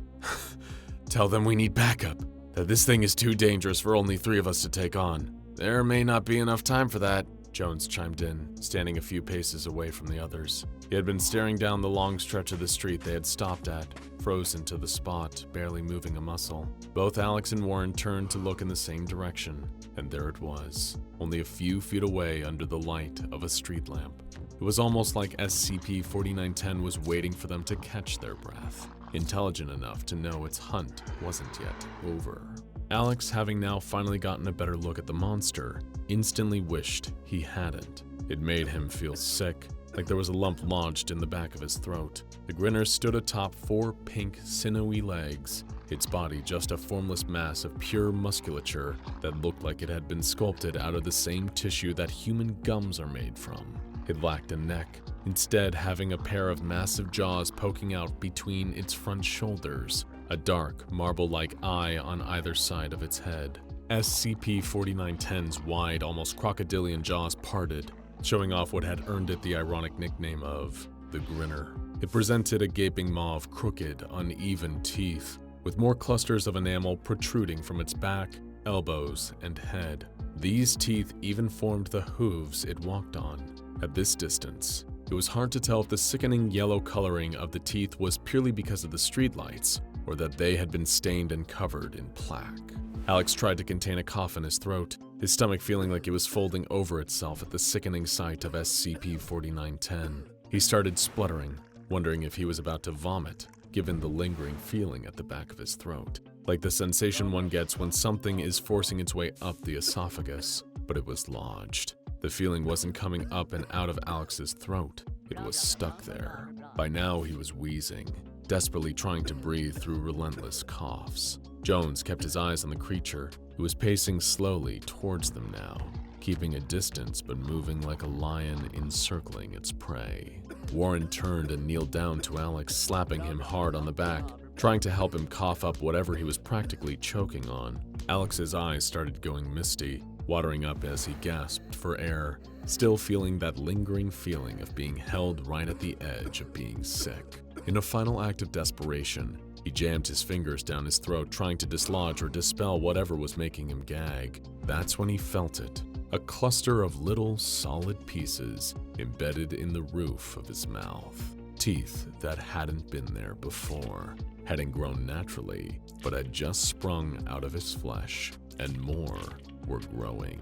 "Tell them we need backup, that this thing is too dangerous for only 3 of us to take on." "There may not be enough time for that," Jones chimed in, standing a few paces away from the others. He had been staring down the long stretch of the street they had stopped at, frozen to the spot, barely moving a muscle. Both Alex and Warren turned to look in the same direction, and there it was, only a few feet away under the light of a street lamp. It was almost like SCP-4910 was waiting for them to catch their breath, intelligent enough to know its hunt wasn't yet over. Alex, having now finally gotten a better look at the monster, instantly wished he hadn't. It made him feel sick, like there was a lump lodged in the back of his throat. The Grinner stood atop 4 pink, sinewy legs, its body just a formless mass of pure musculature that looked like it had been sculpted out of the same tissue that human gums are made from. It lacked a neck, instead having a pair of massive jaws poking out between its front shoulders, a dark, marble-like eye on either side of its head. SCP-4910's wide, almost crocodilian jaws parted, showing off what had earned it the ironic nickname of the Grinner. It presented a gaping maw of crooked, uneven teeth, with more clusters of enamel protruding from its back, elbows, and head. These teeth even formed the hooves it walked on. At this distance, it was hard to tell if the sickening yellow coloring of the teeth was purely because of the streetlights, or that they had been stained and covered in plaque. Alex tried to contain a cough in his throat, his stomach feeling like it was folding over itself at the sickening sight of SCP-4910. He started spluttering, wondering if he was about to vomit, given the lingering feeling at the back of his throat, like the sensation one gets when something is forcing its way up the esophagus, but it was lodged. The feeling wasn't coming up and out of Alex's throat, it was stuck there. By now he was wheezing, desperately trying to breathe through relentless coughs. Jones kept his eyes on the creature, who was pacing slowly towards them now, keeping a distance but moving like a lion encircling its prey. Warren turned and kneeled down to Alex, slapping him hard on the back, trying to help him cough up whatever he was practically choking on. Alex's eyes started going misty, watering up as he gasped for air, still feeling that lingering feeling of being held right at the edge of being sick. In a final act of desperation, he jammed his fingers down his throat, trying to dislodge or dispel whatever was making him gag. That's when he felt it, a cluster of little solid pieces embedded in the roof of his mouth. Teeth that hadn't been there before, hadn't grown naturally, but had just sprung out of his flesh, and more were growing.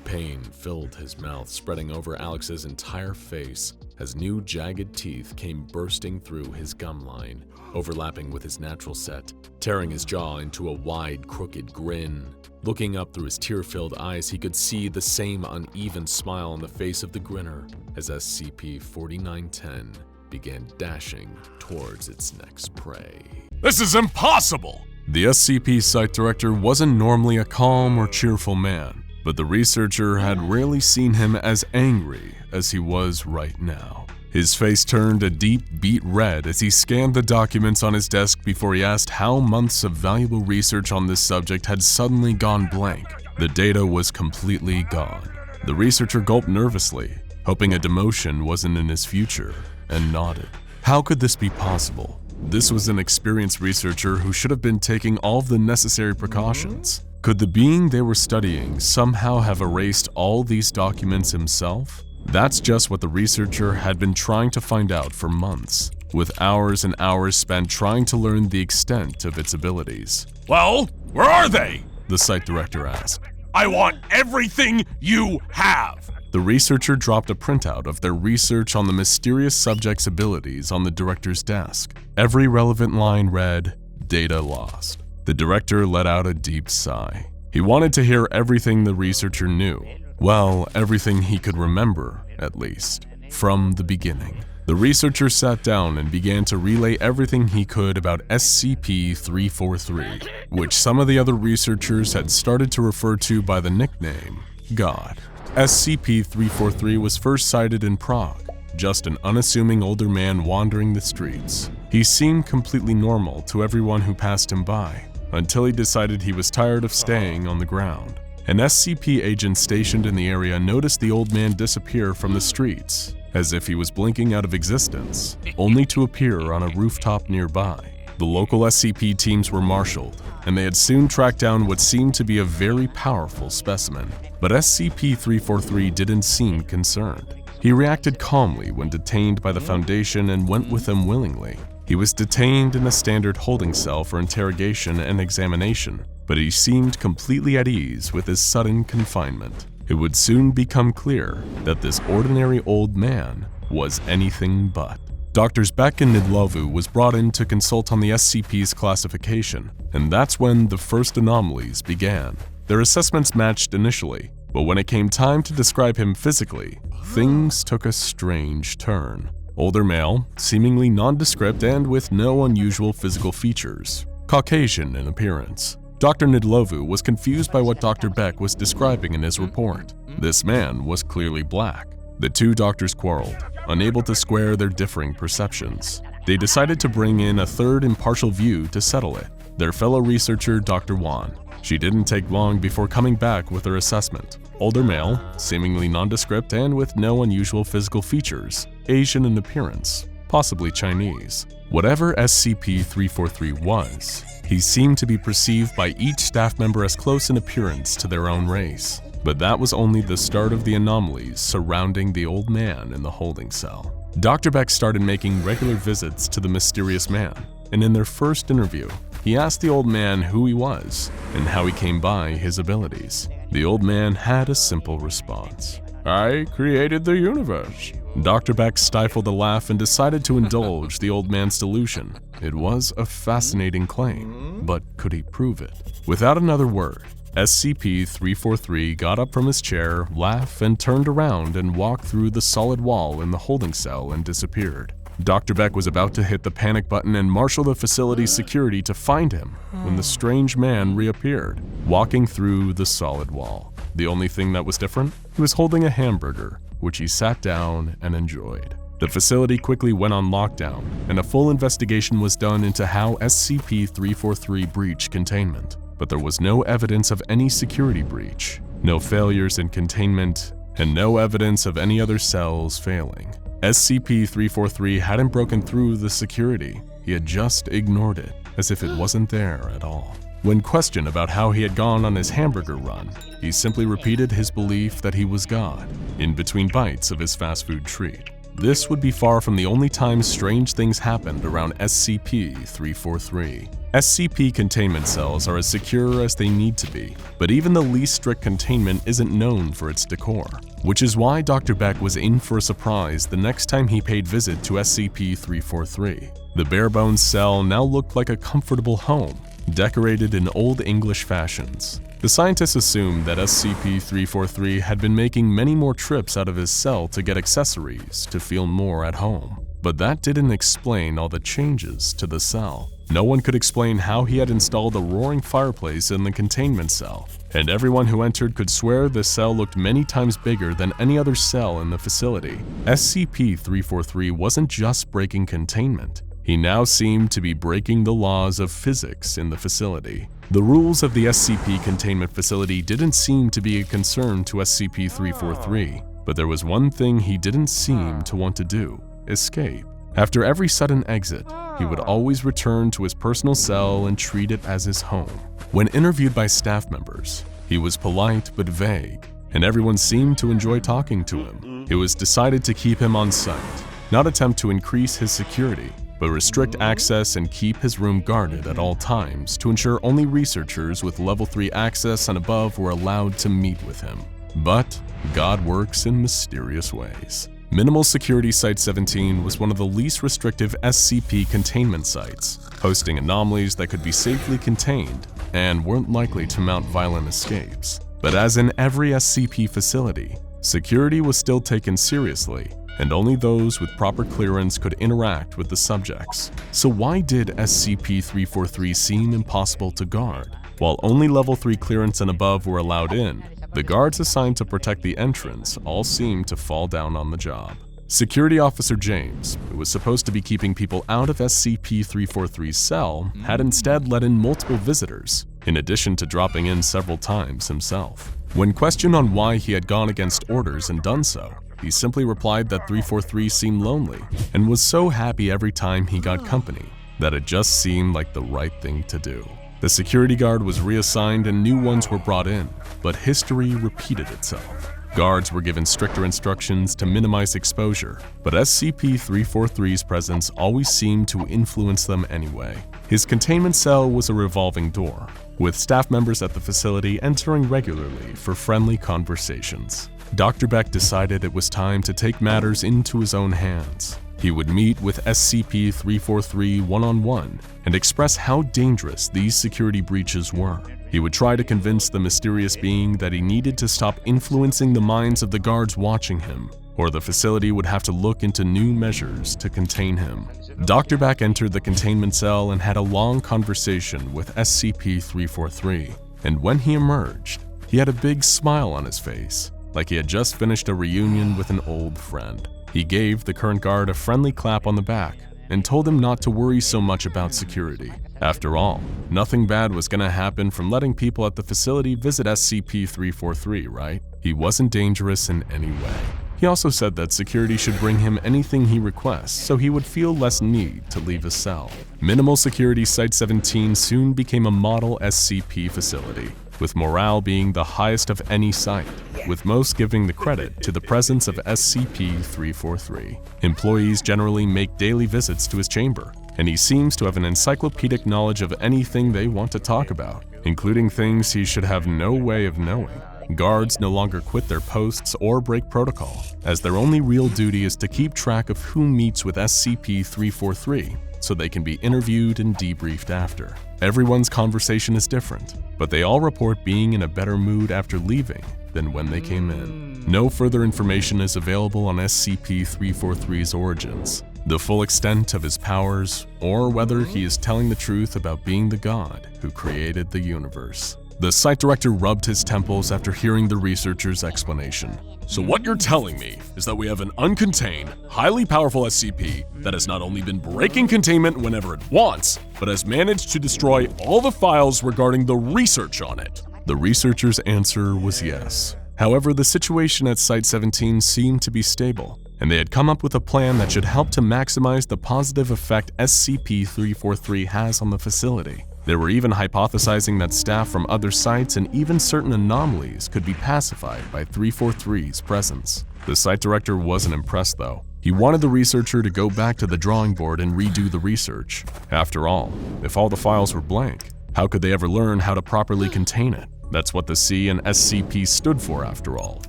Pain filled his mouth, spreading over Alex's entire face as new jagged teeth came bursting through his gum line, overlapping with his natural set, tearing his jaw into a wide, crooked grin. Looking up through his tear-filled eyes, he could see the same uneven smile on the face of the Grinner as SCP-4910 began dashing towards its next prey. This is impossible! The SCP site director wasn't normally a calm or cheerful man, but the researcher had rarely seen him as angry as he was right now. His face turned a deep beet red as he scanned the documents on his desk before he asked how months of valuable research on this subject had suddenly gone blank. The data was completely gone. The researcher gulped nervously, hoping a demotion wasn't in his future, and nodded. How could this be possible? This was an experienced researcher who should have been taking all of the necessary precautions. Could the being they were studying somehow have erased all these documents himself? That's just what the researcher had been trying to find out for months, with hours and hours spent trying to learn the extent of its abilities. Well, where are they? The site director asked. I want everything you have! The researcher dropped a printout of their research on the mysterious subject's abilities on the director's desk. Every relevant line read, "Data lost." The director let out a deep sigh. He wanted to hear everything the researcher knew. Well, everything he could remember, at least, from the beginning. The researcher sat down and began to relay everything he could about SCP-343, which some of the other researchers had started to refer to by the nickname God. SCP-343 was first sighted in Prague, just an unassuming older man wandering the streets. He seemed completely normal to everyone who passed him by, until he decided he was tired of staying on the ground. An SCP agent stationed in the area noticed the old man disappear from the streets, as if he was blinking out of existence, only to appear on a rooftop nearby. The local SCP teams were marshaled, and they had soon tracked down what seemed to be a very powerful specimen. But SCP-343 didn't seem concerned. He reacted calmly when detained by the Foundation and went with them willingly. He was detained in a standard holding cell for interrogation and examination, but he seemed completely at ease with his sudden confinement. It would soon become clear that this ordinary old man was anything but. Drs. Beck and Nidlovu was brought in to consult on the SCP's classification, and that's when the first anomalies began. Their assessments matched initially, but when it came time to describe him physically, things took a strange turn. Older male, seemingly nondescript and with no unusual physical features. Caucasian in appearance. Dr. Nidlovu was confused by what Dr. Beck was describing in his report. This man was clearly black. The two doctors quarreled, unable to square their differing perceptions. They decided to bring in a third impartial view to settle it, their fellow researcher Dr. Wan. She didn't take long before coming back with her assessment. Older male, seemingly nondescript and with no unusual physical features, Asian in appearance, possibly Chinese. Whatever SCP-343 was, he seemed to be perceived by each staff member as close in appearance to their own race. But that was only the start of the anomalies surrounding the old man in the holding cell. Dr. Beck started making regular visits to the mysterious man, and in their first interview, he asked the old man who he was and how he came by his abilities. The old man had a simple response. I created the universe. Dr. Beck stifled a laugh and decided to indulge the old man's delusion. It was a fascinating claim, but could he prove it? Without another word, SCP-343 got up from his chair, laughed, and turned around and walked through the solid wall in the holding cell and disappeared. Dr. Beck was about to hit the panic button and marshal the facility's security to find him when the strange man reappeared, walking through the solid wall. The only thing that was different? He was holding a hamburger, which he sat down and enjoyed. The facility quickly went on lockdown, and a full investigation was done into how SCP-343 breached containment. But there was no evidence of any security breach, no failures in containment, and no evidence of any other cells failing. SCP-343 hadn't broken through the security, he had just ignored it, as if it wasn't there at all. When questioned about how he had gone on his hamburger run, he simply repeated his belief that he was God, in between bites of his fast food treat. This would be far from the only time strange things happened around SCP-343. SCP containment cells are as secure as they need to be, but even the least strict containment isn't known for its decor, which is why Dr. Beck was in for a surprise the next time he paid visit to SCP-343. The bare-bones cell now looked like a comfortable home, decorated in Old English fashions. The scientists assumed that SCP-343 had been making many more trips out of his cell to get accessories to feel more at home. But that didn't explain all the changes to the cell. No one could explain how he had installed a roaring fireplace in the containment cell, and everyone who entered could swear the cell looked many times bigger than any other cell in the facility. SCP-343 wasn't just breaking containment. He now seemed to be breaking the laws of physics in the facility. The rules of the SCP containment facility didn't seem to be a concern to SCP-343, but there was one thing he didn't seem to want to do: escape. After every sudden exit, he would always return to his personal cell and treat it as his home. When interviewed by staff members, he was polite but vague, and everyone seemed to enjoy talking to him. It was decided to keep him on site, not attempt to increase his security, but restrict access and keep his room guarded at all times to ensure only researchers with level 3 access and above were allowed to meet with him. But God works in mysterious ways. Minimal Security Site-17 was one of the least restrictive SCP containment sites, hosting anomalies that could be safely contained and weren't likely to mount violent escapes. But as in every SCP facility, security was still taken seriously, and only those with proper clearance could interact with the subjects. So why did SCP-343 seem impossible to guard? While only level 3 clearance and above were allowed in, the guards assigned to protect the entrance all seemed to fall down on the job. Security Officer James, who was supposed to be keeping people out of SCP-343's cell, had instead let in multiple visitors, in addition to dropping in several times himself. When questioned on why he had gone against orders and done so, he simply replied that 343 seemed lonely and was so happy every time he got company that it just seemed like the right thing to do. The security guard was reassigned and new ones were brought in, but history repeated itself. Guards were given stricter instructions to minimize exposure, but SCP-343's presence always seemed to influence them anyway. His containment cell was a revolving door, with staff members at the facility entering regularly for friendly conversations. Dr. Beck decided it was time to take matters into his own hands. He would meet with SCP-343 one-on-one and express how dangerous these security breaches were. He would try to convince the mysterious being that he needed to stop influencing the minds of the guards watching him, or the facility would have to look into new measures to contain him. Dr. Beck entered the containment cell and had a long conversation with SCP-343, and when he emerged, he had a big smile on his face, like he had just finished a reunion with an old friend. He gave the current guard a friendly clap on the back and told him not to worry so much about security. After all, nothing bad was gonna happen from letting people at the facility visit SCP-343, right? He wasn't dangerous in any way. He also said that security should bring him anything he requests so he would feel less need to leave his cell. Minimal Security Site-17 soon became a model SCP facility, with morale being the highest of any site, with most giving the credit to the presence of SCP-343. Employees generally make daily visits to his chamber, and he seems to have an encyclopedic knowledge of anything they want to talk about, including things he should have no way of knowing. Guards no longer quit their posts or break protocol, as their only real duty is to keep track of who meets with SCP-343, so they can be interviewed and debriefed after. Everyone's conversation is different, but they all report being in a better mood after leaving than when they came in. No further information is available on SCP-343's origins, the full extent of his powers, or whether he is telling the truth about being the god who created the universe. The site director rubbed his temples after hearing the researcher's explanation. So what you're telling me is that we have an uncontained, highly powerful SCP that has not only been breaking containment whenever it wants, but has managed to destroy all the files regarding the research on it. The researcher's answer was yes. However, the situation at Site-17 seemed to be stable, and they had come up with a plan that should help to maximize the positive effect SCP-343 has on the facility. They were even hypothesizing that staff from other sites and even certain anomalies could be pacified by 343's presence. The site director wasn't impressed though. He wanted the researcher to go back to the drawing board and redo the research. After all, if all the files were blank, how could they ever learn how to properly contain it? That's what the C in SCP stood for after all,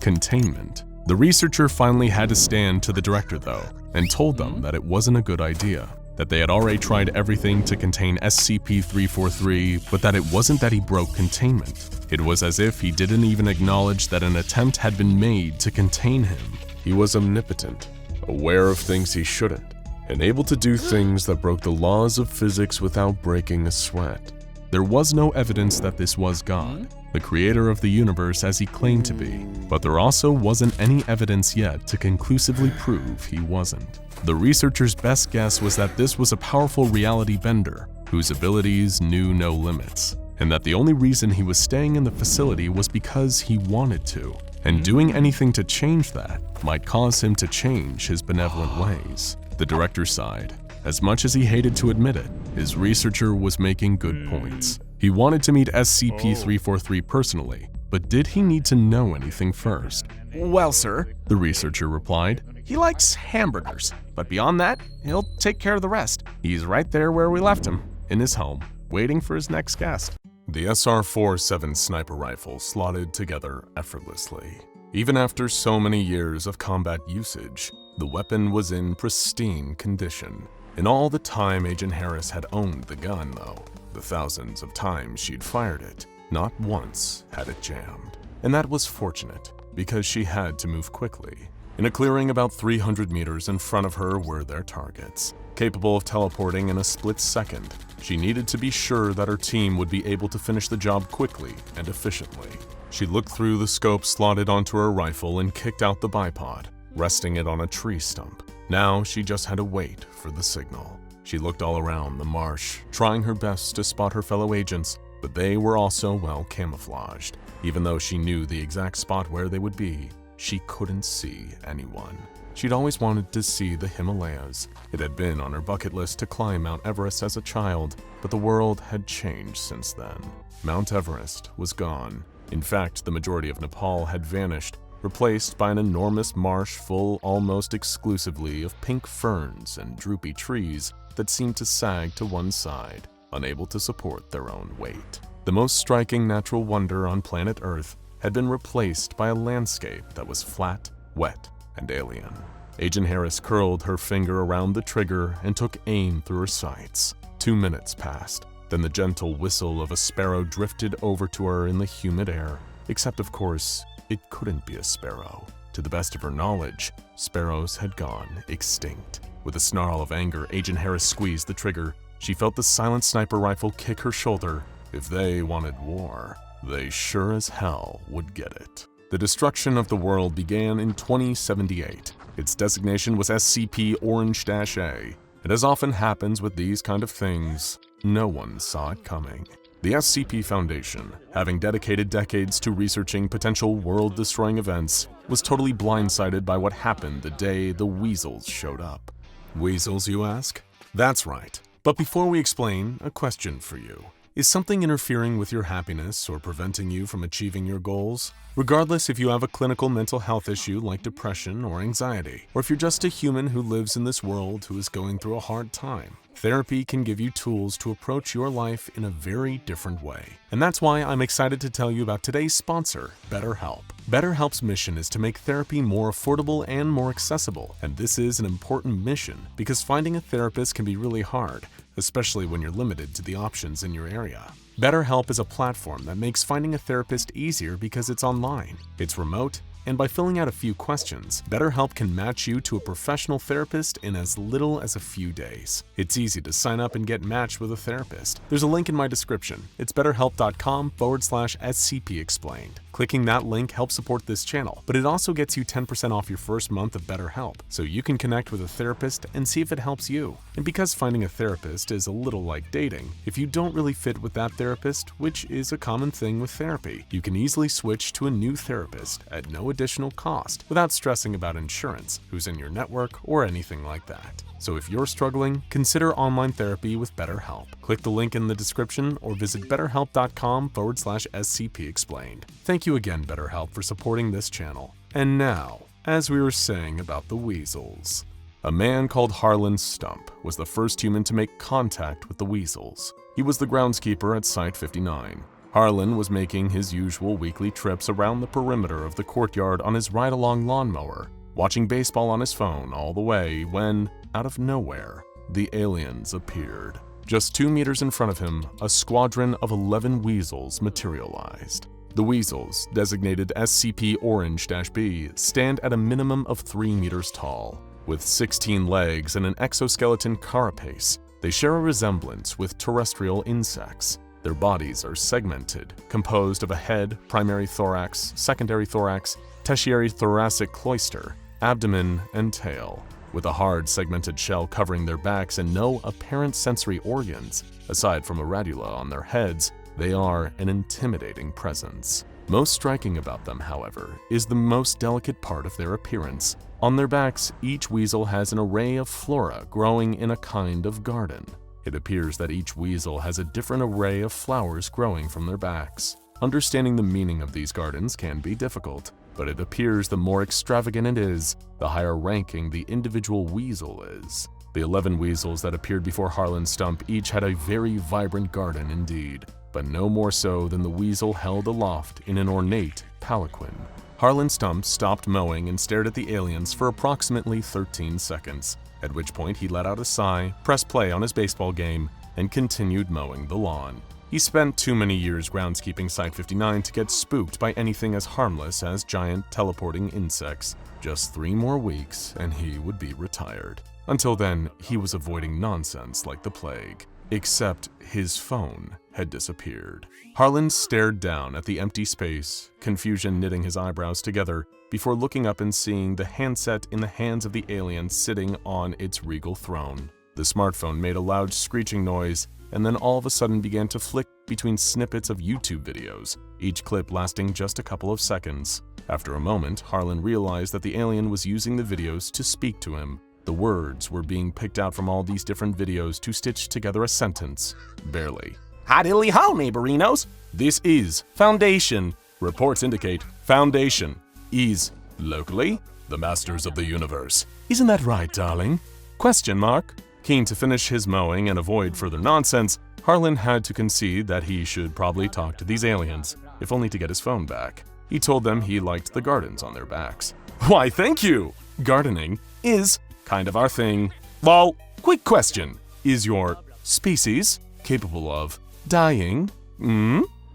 containment. The researcher finally had to stand to the director though, and told them that it wasn't a good idea. That they had already tried everything to contain SCP-343, but that it wasn't that he broke containment. It was as if he didn't even acknowledge that an attempt had been made to contain him. He was omnipotent, aware of things he shouldn't, and able to do things that broke the laws of physics without breaking a sweat. There was no evidence that this was God, the creator of the universe as he claimed to be, but there also wasn't any evidence yet to conclusively prove he wasn't. The researcher's best guess was that this was a powerful reality bender whose abilities knew no limits, and that the only reason he was staying in the facility was because he wanted to, and doing anything to change that might cause him to change his benevolent ways. The director sighed. As much as he hated to admit it, his researcher was making good points. He wanted to meet SCP-343 personally, but did he need to know anything first? Well, sir, The researcher replied. he likes hamburgers, but beyond that, he'll take care of the rest. He's right there where we left him, In his home, waiting for his next guest. The SR-47 sniper rifle slotted together effortlessly. Even after so many years of combat usage, the weapon was in pristine condition. In all the time Agent Harris had owned the gun, though, the thousands of times she'd fired it, not once had it jammed. And that was fortunate, because she had to move quickly. In a clearing about 300 meters in front of her were their targets. Capable of teleporting in a split second, she needed to be sure that her team would be able to finish the job quickly and efficiently. She looked through the scope slotted onto her rifle and kicked out the bipod, resting it on a tree stump. Now she just had to wait for the signal. She looked all around the marsh, trying her best to spot her fellow agents, but they were also well camouflaged. Even though she knew the exact spot where they would be, she couldn't see anyone. She'd always wanted to see the Himalayas. It had been on her bucket list to climb Mount Everest as a child, but the world had changed since then. Mount Everest was gone. In fact, the majority of Nepal had vanished, replaced by an enormous marsh full almost exclusively of pink ferns and droopy trees that seemed to sag to one side, unable to support their own weight. The most striking natural wonder on planet Earth had been replaced by a landscape that was flat, wet, and alien. Agent Harris curled her finger around the trigger and took aim through her sights. 2 minutes passed. Then the gentle whistle of a sparrow drifted over to her in the humid air. Except, of course, it couldn't be a sparrow. To the best of her knowledge, sparrows had gone extinct. With a snarl of anger, Agent Harris squeezed the trigger. She felt the silent sniper rifle kick her shoulder. If they wanted war, they sure as hell would get it. The destruction of the world began in 2078. Its designation was SCP-Orange-A. And as often happens with these kind of things, no one saw it coming. The SCP Foundation, having dedicated decades to researching potential world-destroying events, was totally blindsided by what happened the day the weasels showed up. Weasels, you ask? That's right. But before we explain, a question for you. Is something interfering with your happiness or preventing you from achieving your goals? Regardless if you have a clinical mental health issue like depression or anxiety, or if you're just a human who lives in this world who is going through a hard time, therapy can give you tools to approach your life in a very different way. And that's why I'm excited to tell you about today's sponsor, BetterHelp. BetterHelp's mission is to make therapy more affordable and more accessible, and this is an important mission because finding a therapist can be really hard, especially when you're limited to the options in your area. BetterHelp is a platform that makes finding a therapist easier because it's online, it's remote, and by filling out a few questions, BetterHelp can match you to a professional therapist in as little as a few days. It's easy to sign up and get matched with a therapist. There's a link in my description. It's betterhelp.com/SCP explained. Clicking that link helps support this channel, but it also gets you 10% off your first month of BetterHelp, so you can connect with a therapist and see if it helps you. And because finding a therapist is a little like dating, if you don't really fit with that therapist, which is a common thing with therapy, you can easily switch to a new therapist at no additional cost without stressing about insurance, who's in your network, or anything like that. So if you're struggling, consider online therapy with BetterHelp. Click the link in the description or visit betterhelp.com/SCP explained. Thank you again, BetterHelp, for supporting this channel. And now, as we were saying about the weasels. A man called Harlan Stump was the first human to make contact with the weasels. He was the groundskeeper at Site 59. Harlan was making his usual weekly trips around the perimeter of the courtyard on his ride-along lawnmower, watching baseball on his phone all the way when, out of nowhere, the aliens appeared. Just 2 meters in front of him, a squadron of 11 weasels materialized. The weasels, designated SCP Orange-B, stand at a minimum of 3 meters tall. With 16 legs and an exoskeleton carapace, they share a resemblance with terrestrial insects. Their bodies are segmented, composed of a head, primary thorax, secondary thorax, tertiary thoracic cloister, abdomen, and tail. With a hard segmented shell covering their backs and no apparent sensory organs, aside from a radula on their heads, they are an intimidating presence. Most striking about them, however, is the most delicate part of their appearance. On their backs, each weasel has an array of flora growing in a kind of garden. It appears that each weasel has a different array of flowers growing from their backs. Understanding the meaning of these gardens can be difficult, but it appears the more extravagant it is, the higher ranking the individual weasel is. The 11 weasels that appeared before Harlan Stump each had a very vibrant garden indeed, but no more so than the weasel held aloft in an ornate palanquin. Harlan Stump stopped mowing and stared at the aliens for approximately 13 seconds, at which point he let out a sigh, pressed play on his baseball game, and continued mowing the lawn. He spent too many years groundskeeping Site 59 to get spooked by anything as harmless as giant teleporting insects. Just 3 more weeks and he would be retired. Until then, he was avoiding nonsense like the plague. Except his phone had disappeared. Harlan stared down at the empty space, confusion knitting his eyebrows together, before looking up and seeing the handset in the hands of the alien sitting on its regal throne. The smartphone made a loud screeching noise, and then all of a sudden began to flick between snippets of YouTube videos, each clip lasting just a couple of seconds. After a moment, Harlan realized that the alien was using the videos to speak to him. The words were being picked out from all these different videos to stitch together a sentence. Barely. Hi diddly ho, neighborinos! This is Foundation. Reports indicate Foundation is locally the masters of the universe. Isn't that right, darling? Question mark. Keen to finish his mowing and avoid further nonsense, Harlan had to concede that he should probably talk to these aliens, if only to get his phone back. He told them he liked the gardens on their backs. Why, thank you! Gardening is kind of our thing. Lol. Quick question. Is your species capable of dying?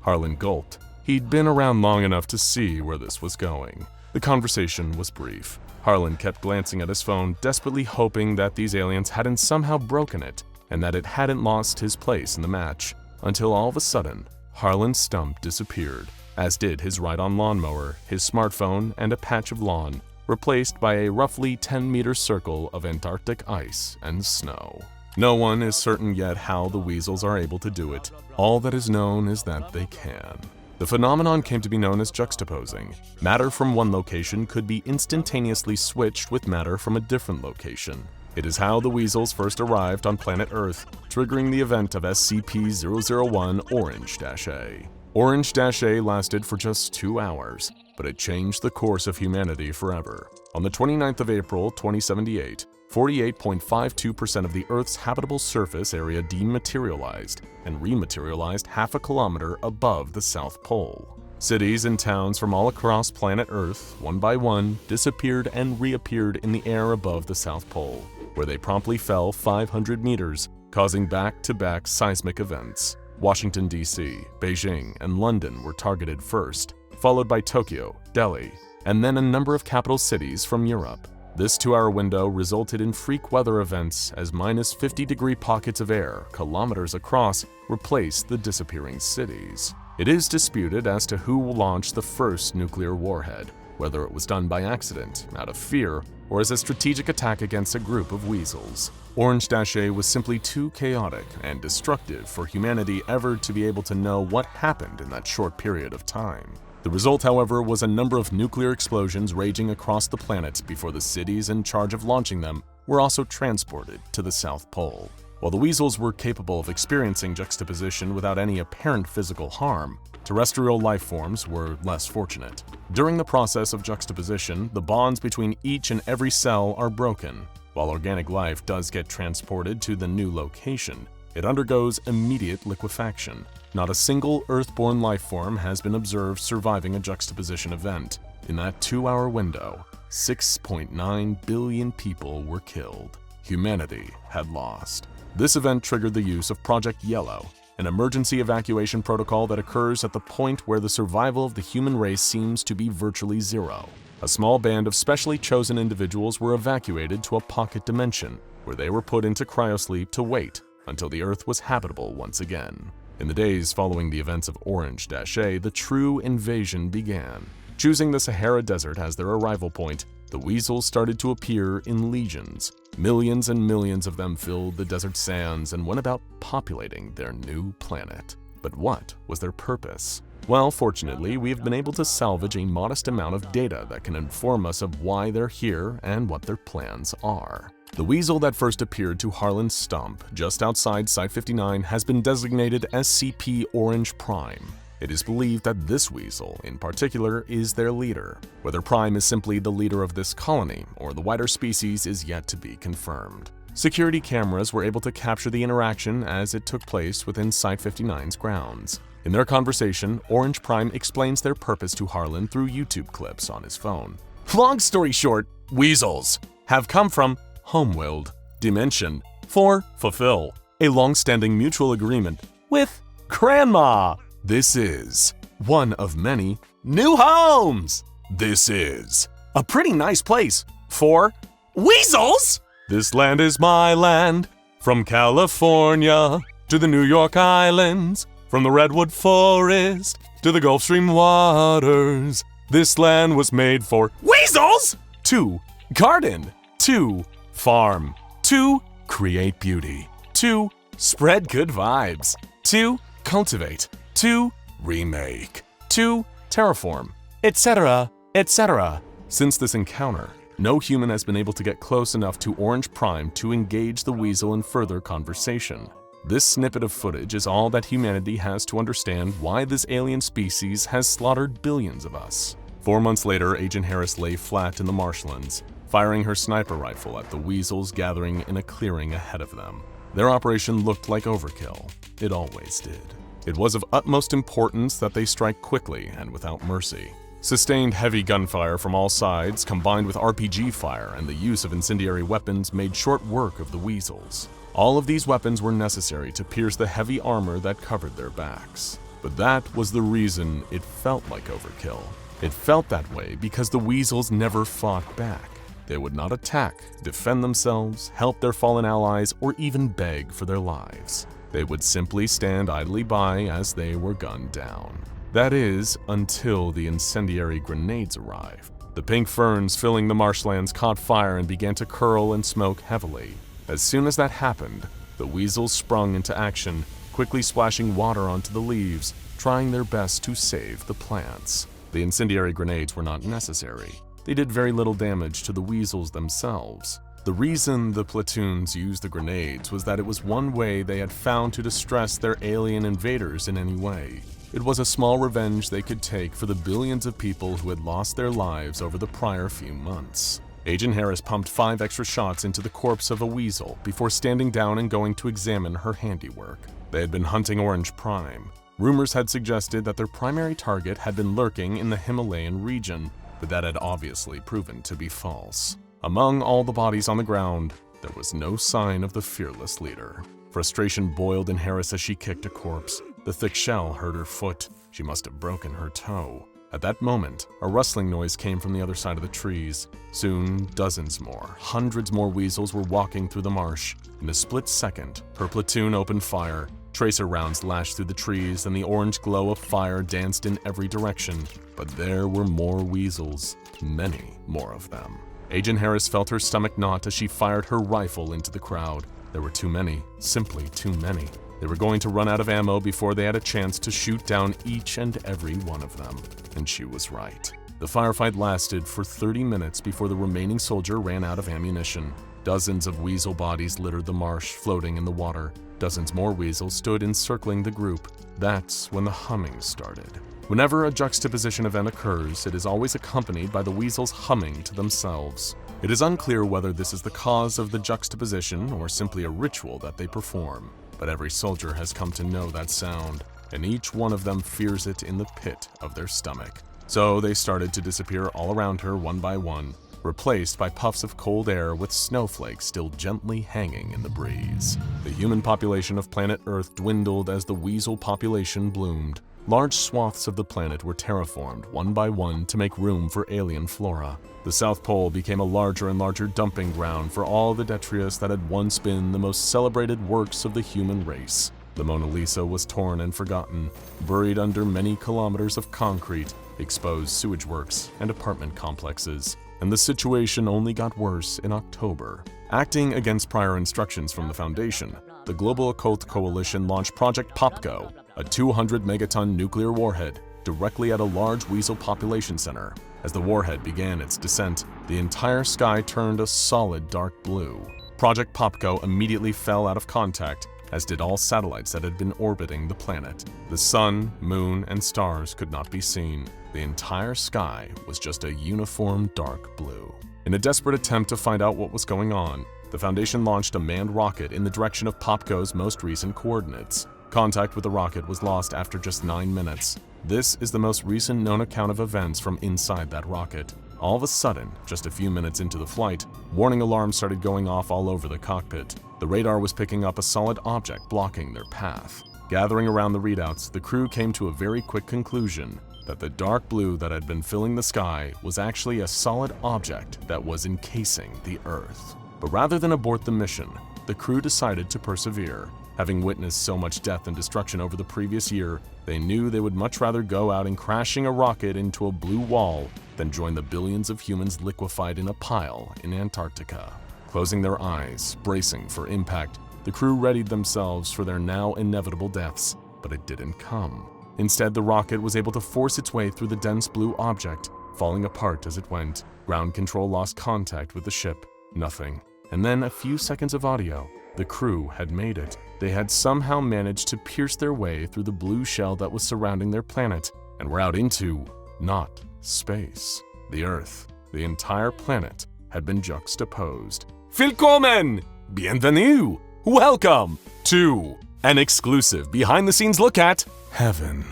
Harlan gulped. He'd been around long enough to see where this was going. The conversation was brief. Harlan kept glancing at his phone, desperately hoping that these aliens hadn't somehow broken it, and that it hadn't lost his place in the match, until all of a sudden, Harlan Stump disappeared, as did his ride-on lawnmower, his smartphone, and a patch of lawn, replaced by a roughly 10-meter circle of Antarctic ice and snow. No one is certain yet how the weasels are able to do it. All that is known is that they can. The phenomenon came to be known as juxtaposing. Matter from one location could be instantaneously switched with matter from a different location. It is how the weasels first arrived on planet Earth, triggering the event of SCP-001 Orange-A. Orange-A lasted for just 2 hours, but it changed the course of humanity forever. On the 29th of April, 2078, 48.52% of the Earth's habitable surface area dematerialized and rematerialized half a kilometer above the South Pole. Cities and towns from all across planet Earth, one by one, disappeared and reappeared in the air above the South Pole, where they promptly fell 500 meters, causing back-to-back seismic events. Washington, D.C., Beijing, and London were targeted first, followed by Tokyo, Delhi, and then a number of capital cities from Europe. This 2-hour window resulted in freak weather events as minus 50-degree pockets of air, kilometers across, replaced the disappearing cities. It is disputed as to who launched the first nuclear warhead, whether it was done by accident, out of fear, or as a strategic attack against a group of weasels. Orange-A was simply too chaotic and destructive for humanity ever to be able to know what happened in that short period of time. The result, however, was a number of nuclear explosions raging across the planet before the cities in charge of launching them were also transported to the South Pole. While the weasels were capable of experiencing juxtaposition without any apparent physical harm, terrestrial life forms were less fortunate. During the process of juxtaposition, the bonds between each and every cell are broken. While organic life does get transported to the new location, it undergoes immediate liquefaction. Not a single Earth-born life form has been observed surviving a juxtaposition event. In that 2-hour window, 6.9 billion people were killed. Humanity had lost. This event triggered the use of Project Yellow, an emergency evacuation protocol that occurs at the point where the survival of the human race seems to be virtually zero. A small band of specially chosen individuals were evacuated to a pocket dimension, where they were put into cryosleep to wait until the Earth was habitable once again. In the days following the events of Orange-A, the true invasion began. Choosing the Sahara Desert as their arrival point, the weasels started to appear in legions. Millions and millions of them filled the desert sands and went about populating their new planet. But what was their purpose? Well, fortunately, we have been able to salvage a modest amount of data that can inform us of why they're here and what their plans are. The weasel that first appeared to Harlan's Stump, just outside Site-59, has been designated SCP Orange Prime. It is believed that this weasel, in particular, is their leader. Whether Prime is simply the leader of this colony or the wider species is yet to be confirmed. Security cameras were able to capture the interaction as it took place within Site-59's grounds. In their conversation, Orange Prime explains their purpose to Harlan through YouTube clips on his phone. Long story short, weasels have come from Homeworld Dimension for fulfill a long-standing mutual agreement with Grandma. This is one of many new homes. This is a pretty nice place for weasels. This land is my land, from California to the New York Islands, from the Redwood Forest to the Gulf Stream waters. This land was made for weasels to garden, to farm, to create beauty, to spread good vibes, to cultivate, to remake, to terraform, etc., etc. Since this encounter, no human has been able to get close enough to Orange Prime to engage the weasel in further conversation. This snippet of footage is all that humanity has to understand why this alien species has slaughtered billions of us. 4 months later, Agent Harris lay flat in the marshlands, firing her sniper rifle at the weasels gathering in a clearing ahead of them. Their operation looked like overkill. It always did. It was of utmost importance that they strike quickly and without mercy. Sustained heavy gunfire from all sides, combined with RPG fire and the use of incendiary weapons, made short work of the weasels. All of these weapons were necessary to pierce the heavy armor that covered their backs. But that was the reason it felt like overkill. It felt that way because the weasels never fought back. They would not attack, defend themselves, help their fallen allies, or even beg for their lives. They would simply stand idly by as they were gunned down. That is, until the incendiary grenades arrived. The pink ferns filling the marshlands caught fire and began to curl and smoke heavily. As soon as that happened, the weasels sprung into action, quickly splashing water onto the leaves, trying their best to save the plants. The incendiary grenades were not necessary. They did very little damage to the weasels themselves. The reason the platoons used the grenades was that it was one way they had found to distress their alien invaders in any way. It was a small revenge they could take for the billions of people who had lost their lives over the prior few months. Agent Harris pumped 5 extra shots into the corpse of a weasel before standing down and going to examine her handiwork. They had been hunting Orange Prime. Rumors had suggested that their primary target had been lurking in the Himalayan region, but that had obviously proven to be false. Among all the bodies on the ground, there was no sign of the fearless leader. Frustration boiled in Harris as she kicked a corpse. The thick shell hurt her foot. She must have broken her toe. At that moment, a rustling noise came from the other side of the trees. Soon, dozens more, hundreds more weasels were walking through the marsh. In a split second, her platoon opened fire. Tracer rounds lashed through the trees, and the orange glow of fire danced in every direction. But there were more weasels, many more of them. Agent Harris felt her stomach knot as she fired her rifle into the crowd. There were too many, simply too many. They were going to run out of ammo before they had a chance to shoot down each and every one of them. And she was right. The firefight lasted for 30 minutes before the remaining soldier ran out of ammunition. Dozens of weasel bodies littered the marsh, floating in the water. Dozens more weasels stood encircling the group. That's when the humming started. Whenever a juxtaposition event occurs, it is always accompanied by the weasels humming to themselves. It is unclear whether this is the cause of the juxtaposition or simply a ritual that they perform, but every soldier has come to know that sound, and each one of them fears it in the pit of their stomach. So they started to disappear all around her one by one, replaced by puffs of cold air with snowflakes still gently hanging in the breeze. The human population of planet Earth dwindled as the weasel population bloomed. Large swaths of the planet were terraformed one by one to make room for alien flora. The South Pole became a larger and larger dumping ground for all the detritus that had once been the most celebrated works of the human race. The Mona Lisa was torn and forgotten, buried under many kilometers of concrete, exposed sewage works, and apartment complexes. And the situation only got worse in October. Acting against prior instructions from the Foundation, the Global Occult Coalition launched Project Popco, a 200-megaton nuclear warhead, directly at a large weasel population center. As the warhead began its descent, the entire sky turned a solid dark blue. Project Popco immediately fell out of contact, as did all satellites that had been orbiting the planet. The sun, moon, and stars could not be seen. The entire sky was just a uniform dark blue. In a desperate attempt to find out what was going on, the Foundation launched a manned rocket in the direction of Popco's most recent coordinates. Contact with the rocket was lost after just 9 minutes. This is the most recent known account of events from inside that rocket. All of a sudden, just a few minutes into the flight, warning alarms started going off all over the cockpit. The radar was picking up a solid object blocking their path. Gathering around the readouts, the crew came to a very quick conclusion that the dark blue that had been filling the sky was actually a solid object that was encasing the Earth. But rather than abort the mission, the crew decided to persevere. Having witnessed so much death and destruction over the previous year, they knew they would much rather go out and crashing a rocket into a blue wall than join the billions of humans liquefied in a pile in Antarctica. Closing their eyes, bracing for impact, the crew readied themselves for their now inevitable deaths, but it didn't come. Instead, the rocket was able to force its way through the dense blue object, falling apart as it went. Ground control lost contact with the ship. Nothing. And then a few seconds of audio. The crew had made it. They had somehow managed to pierce their way through the blue shell that was surrounding their planet, and were out into, not space, the Earth. The entire planet had been juxtaposed. Willkommen! Bienvenue! Welcome to an exclusive behind-the-scenes look at Heaven.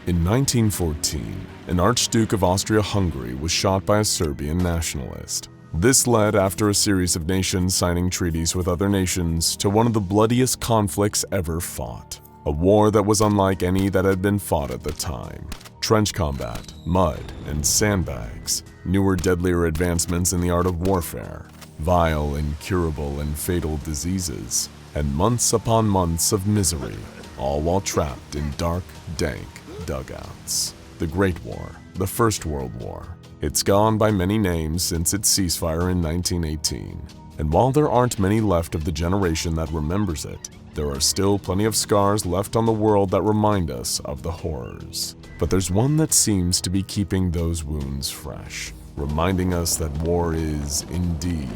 In 1914, an Archduke of Austria-Hungary was shot by a Serbian nationalist. This led, after a series of nations signing treaties with other nations, to one of the bloodiest conflicts ever fought. A war that was unlike any that had been fought at the time. Trench combat, mud, and sandbags. Newer, deadlier advancements in the art of warfare. Vile, incurable, and fatal diseases. And months upon months of misery, all while trapped in dark, dank dugouts. The Great War, the First World War. It's gone by many names since its ceasefire in 1918, and while there aren't many left of the generation that remembers it, there are still plenty of scars left on the world that remind us of the horrors. But there's one that seems to be keeping those wounds fresh, reminding us that war is, indeed,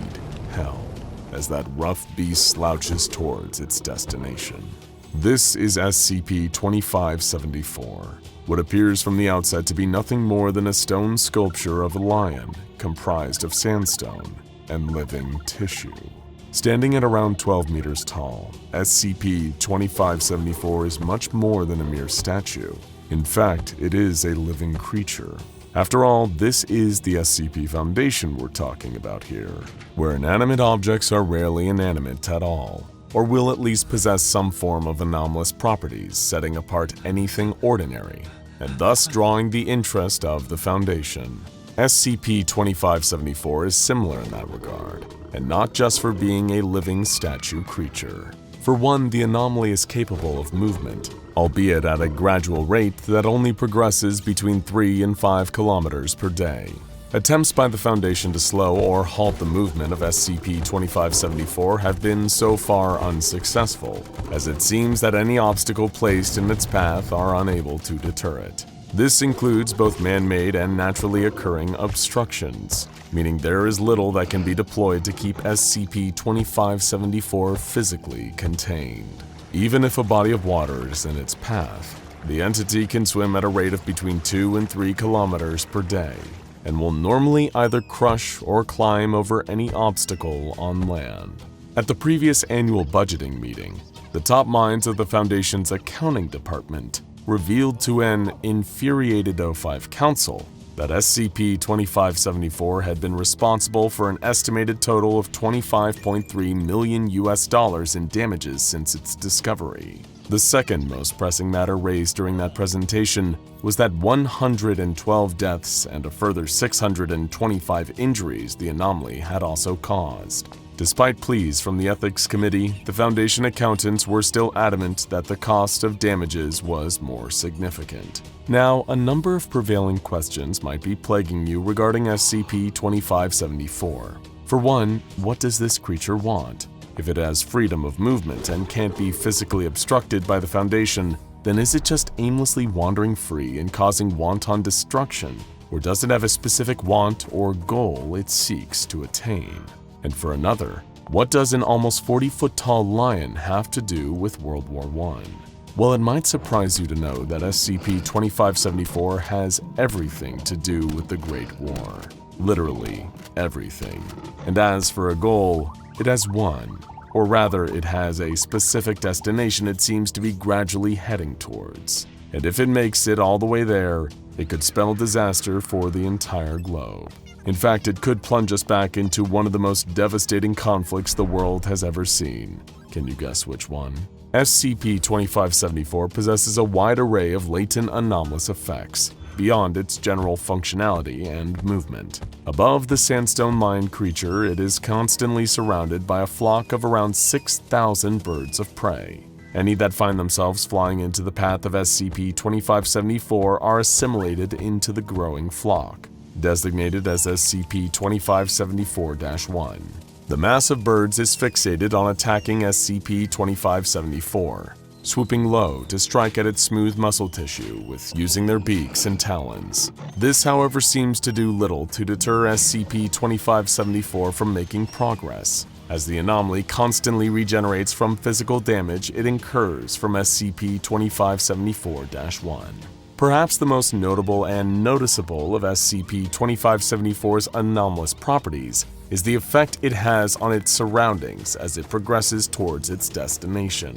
hell. as that rough beast slouches towards its destination. This is SCP-2574, what appears from the outset to be nothing more than a stone sculpture of a lion comprised of sandstone and living tissue. Standing at around 12 meters tall, SCP-2574 is much more than a mere statue. In fact, it is a living creature. After all, this is the SCP Foundation we're talking about here, where inanimate objects are rarely inanimate at all, or will at least possess some form of anomalous properties, setting apart anything ordinary, and thus drawing the interest of the Foundation. SCP-2574 is similar in that regard, and not just for being a living statue creature. For one, the anomaly is capable of movement, albeit at a gradual rate that only progresses between 3 and 5 kilometers per day. Attempts by the Foundation to slow or halt the movement of SCP-2574 have been so far unsuccessful, as it seems that any obstacle placed in its path are unable to deter it. This includes both man-made and naturally occurring obstructions, meaning there is little that can be deployed to keep SCP-2574 physically contained. Even if a body of water is in its path, the entity can swim at a rate of between 2 and 3 kilometers per day, and will normally either crush or climb over any obstacle on land. At the previous annual budgeting meeting, the top minds of the Foundation's accounting department revealed to an infuriated O5 council that SCP-2574 had been responsible for an estimated total of $25.3 million in damages since its discovery. The second most pressing matter raised during that presentation was that 112 deaths and a further 625 injuries the anomaly had also caused. Despite pleas from the Ethics Committee, the Foundation accountants were still adamant that the cost of damages was more significant. Now, a number of prevailing questions might be plaguing you regarding SCP-2574. For one, what does this creature want? If it has freedom of movement and can't be physically obstructed by the Foundation, then is it just aimlessly wandering free and causing wanton destruction? Or does it have a specific want or goal it seeks to attain? And for another, what does an almost 40-foot-tall lion have to do with World War I? Well, it might surprise you to know that SCP-2574 has everything to do with the Great War. Literally everything. And as for a goal, it has one, or rather it has a specific destination it seems to be gradually heading towards. And if it makes it all the way there, it could spell disaster for the entire globe. In fact, it could plunge us back into one of the most devastating conflicts the world has ever seen. Can you guess which one? SCP-2574 possesses a wide array of latent anomalous effects, beyond its general functionality and movement. Above the sandstone mine creature, it is constantly surrounded by a flock of around 6,000 birds of prey. Any that find themselves flying into the path of SCP-2574 are assimilated into the growing flock, designated as SCP-2574-1. The mass of birds is fixated on attacking SCP-2574, swooping low to strike at its smooth muscle tissue with using their beaks and talons. This, however, seems to do little to deter SCP-2574 from making progress, as the anomaly constantly regenerates from physical damage it incurs from SCP-2574-1. Perhaps the most notable and noticeable of SCP-2574's anomalous properties is the effect it has on its surroundings as it progresses towards its destination.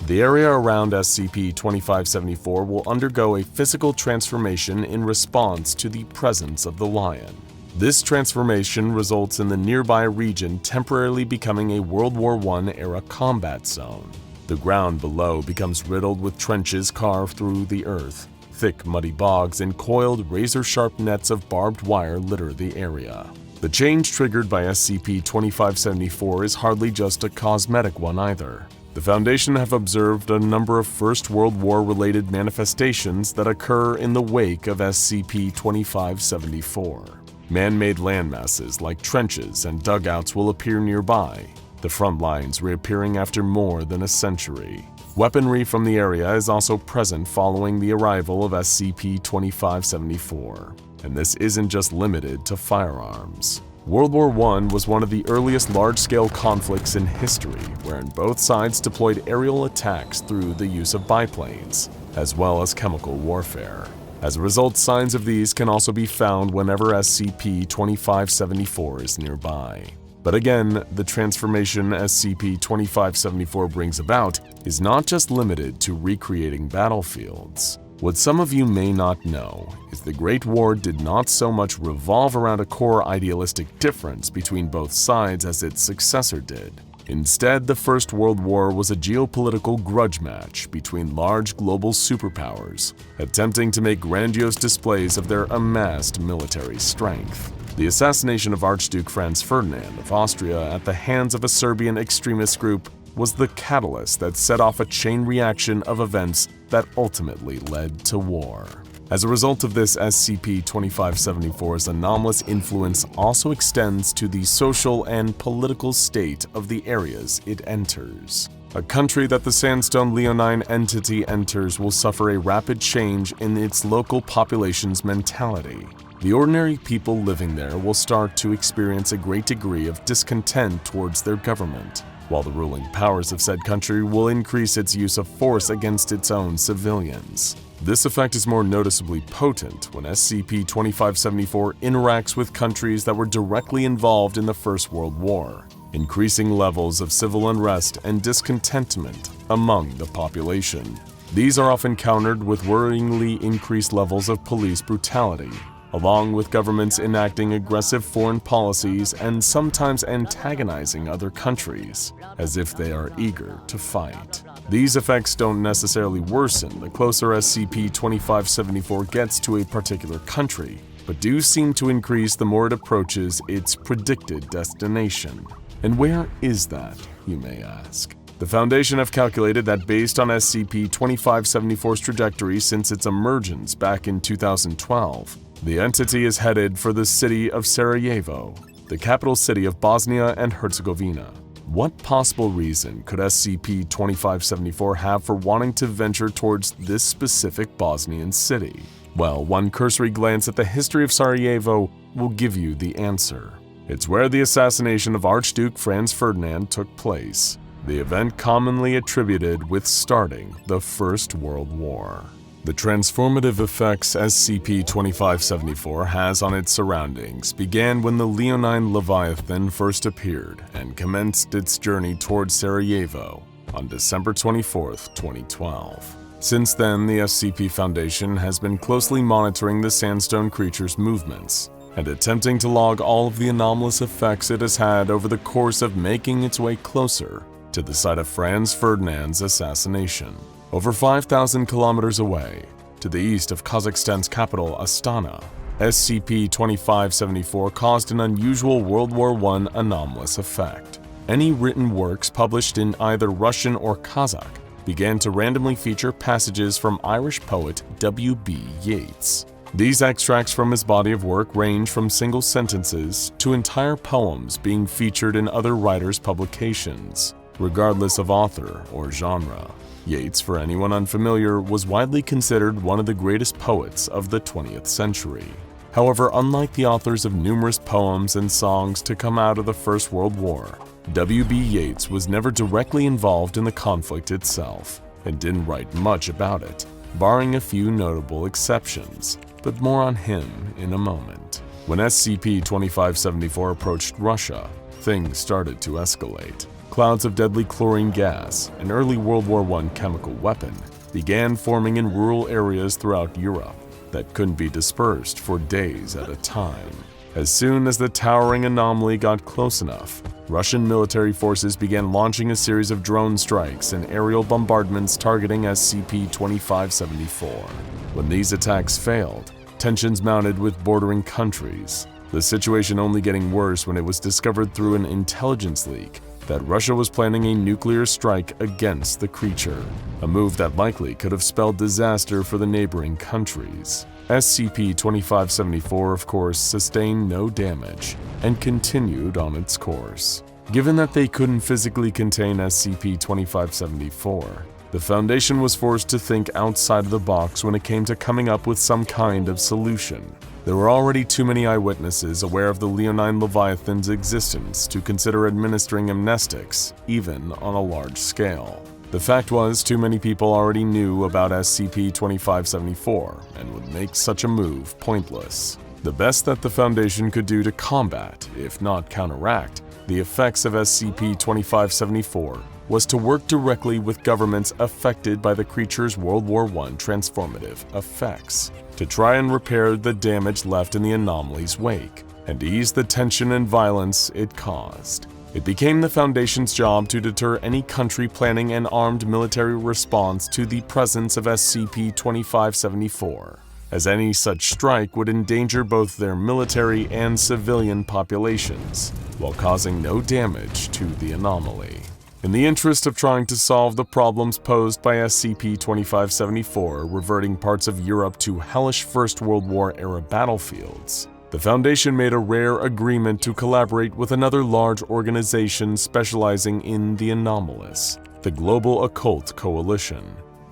The area around SCP-2574 will undergo a physical transformation in response to the presence of the lion. This transformation results in the nearby region temporarily becoming a World War I-era combat zone. The ground below becomes riddled with trenches carved through the earth. Thick, muddy bogs and coiled, razor-sharp nets of barbed wire litter the area. The change triggered by SCP-2574 is hardly just a cosmetic one either. The Foundation have observed a number of First World War-related manifestations that occur in the wake of SCP-2574. Man-made landmasses like trenches and dugouts will appear nearby, the front lines reappearing after more than a century. Weaponry from the area is also present following the arrival of SCP-2574, and this isn't just limited to firearms. World War I was one of the earliest large-scale conflicts in history, wherein both sides deployed aerial attacks through the use of biplanes, as well as chemical warfare. As a result, signs of these can also be found whenever SCP-2574 is nearby. But again, the transformation SCP-2574 brings about is not just limited to recreating battlefields. What some of you may not know is the Great War did not so much revolve around a core idealistic difference between both sides as its successor did. Instead, the First World War was a geopolitical grudge match between large global superpowers, attempting to make grandiose displays of their amassed military strength. The assassination of Archduke Franz Ferdinand of Austria at the hands of a Serbian extremist group was the catalyst that set off a chain reaction of events that ultimately led to war. As a result of this, SCP-2574's anomalous influence also extends to the social and political state of the areas it enters. A country that the Sandstone Leonine entity enters will suffer a rapid change in its local population's mentality. The ordinary people living there will start to experience a great degree of discontent towards their government, while the ruling powers of said country will increase its use of force against its own civilians. This effect is more noticeably potent when SCP-2574 interacts with countries that were directly involved in the First World War, increasing levels of civil unrest and discontentment among the population. These are often countered with worryingly increased levels of police brutality, along with governments enacting aggressive foreign policies and sometimes antagonizing other countries, as if they are eager to fight. These effects don't necessarily worsen the closer SCP-2574 gets to a particular country, but do seem to increase the more it approaches its predicted destination. And where is that, you may ask? The Foundation have calculated that based on SCP-2574's trajectory since its emergence back in 2012, the entity is headed for the city of Sarajevo, the capital city of Bosnia and Herzegovina. What possible reason could SCP-2574 have for wanting to venture towards this specific Bosnian city? Well, one cursory glance at the history of Sarajevo will give you the answer. It's where the assassination of Archduke Franz Ferdinand took place, the event commonly attributed with starting the First World War. The transformative effects SCP-2574 has on its surroundings began when the Leonine Leviathan first appeared and commenced its journey towards Sarajevo on December 24, 2012. Since then, the SCP Foundation has been closely monitoring the sandstone creature's movements and attempting to log all of the anomalous effects it has had over the course of making its way closer to the site of Franz Ferdinand's assassination. Over 5,000 kilometers away, to the east of Kazakhstan's capital Astana, SCP-2574 caused an unusual World War I anomalous effect. Any written works published in either Russian or Kazakh began to randomly feature passages from Irish poet W.B. Yeats. These extracts from his body of work range from single sentences to entire poems being featured in other writers' publications, regardless of author or genre. Yeats, for anyone unfamiliar, was widely considered one of the greatest poets of the 20th century. However, unlike the authors of numerous poems and songs to come out of the First World War, W.B. Yeats was never directly involved in the conflict itself and didn't write much about it, barring a few notable exceptions, but more on him in a moment. When SCP-2574 approached Russia, things started to escalate. Clouds of deadly chlorine gas, an early World War I chemical weapon, began forming in rural areas throughout Europe that couldn't be dispersed for days at a time. As soon as the towering anomaly got close enough, Russian military forces began launching a series of drone strikes and aerial bombardments targeting SCP-2574. When these attacks failed, tensions mounted with bordering countries, the situation only getting worse when it was discovered through an intelligence leak that Russia was planning a nuclear strike against the creature, a move that likely could have spelled disaster for the neighboring countries. SCP-2574, of course, sustained no damage and continued on its course. Given that they couldn't physically contain SCP-2574, the Foundation was forced to think outside of the box when it came to coming up with some kind of solution. There were already too many eyewitnesses aware of the Leonine Leviathan's existence to consider administering amnestics, even on a large scale. The fact was, too many people already knew about SCP-2574 and would make such a move pointless. The best that the Foundation could do to combat, if not counteract, the effects of SCP-2574 was to work directly with governments affected by the creature's World War I transformative effects, to try and repair the damage left in the anomaly's wake, and ease the tension and violence it caused. It became the Foundation's job to deter any country planning an armed military response to the presence of SCP-2574, as any such strike would endanger both their military and civilian populations, while causing no damage to the anomaly. In the interest of trying to solve the problems posed by SCP-2574 reverting parts of Europe to hellish First World War-era battlefields, the Foundation made a rare agreement to collaborate with another large organization specializing in the anomalous, the Global Occult Coalition.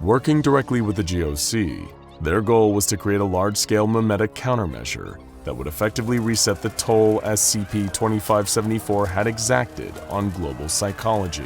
Working directly with the GOC, their goal was to create a large-scale memetic countermeasure that would effectively reset the toll SCP-2574 had exacted on global psychology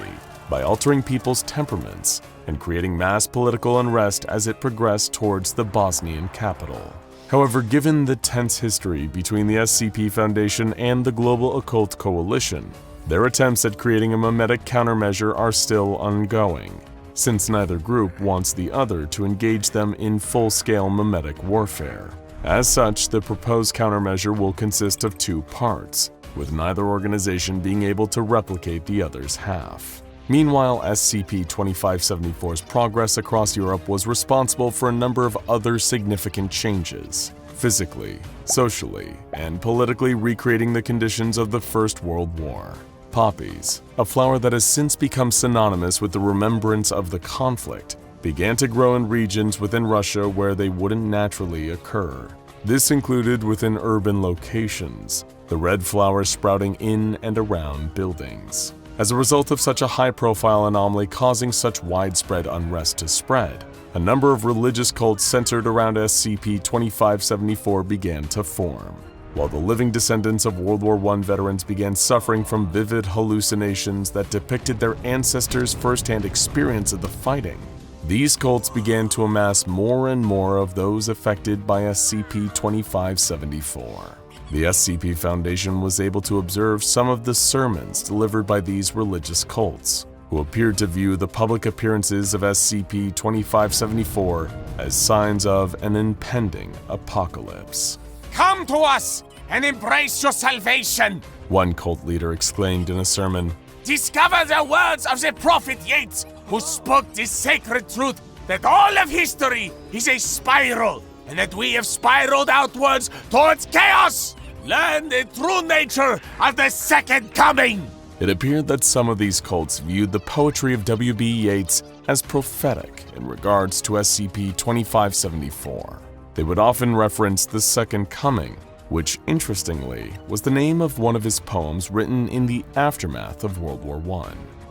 by altering people's temperaments and creating mass political unrest as it progressed towards the Bosnian capital. However, given the tense history between the SCP Foundation and the Global Occult Coalition, their attempts at creating a memetic countermeasure are still ongoing, since neither group wants the other to engage them in full-scale memetic warfare. As such, the proposed countermeasure will consist of two parts, with neither organization being able to replicate the other's half. Meanwhile, SCP-2574's progress across Europe was responsible for a number of other significant changes, physically, socially, and politically recreating the conditions of the First World War. Poppies, a flower that has since become synonymous with the remembrance of the conflict, began to grow in regions within Russia where they wouldn't naturally occur. This included within urban locations, the red flowers sprouting in and around buildings. As a result of such a high-profile anomaly causing such widespread unrest to spread, a number of religious cults centered around SCP-2574 began to form, while the living descendants of World War I veterans began suffering from vivid hallucinations that depicted their ancestors' first-hand experience of the fighting. These cults began to amass more and more of those affected by SCP-2574. The SCP Foundation was able to observe some of the sermons delivered by these religious cults, who appeared to view the public appearances of SCP-2574 as signs of an impending apocalypse. "Come to us and embrace your salvation," one cult leader exclaimed in a sermon. "Discover the words of the prophet Yeats, who spoke this sacred truth that all of history is a spiral, and that we have spiraled outwards towards chaos. Learn the true nature of the Second Coming." It appeared that some of these cults viewed the poetry of W.B. Yeats as prophetic in regards to SCP-2574. They would often reference the Second Coming, which, interestingly, was the name of one of his poems written in the aftermath of World War I.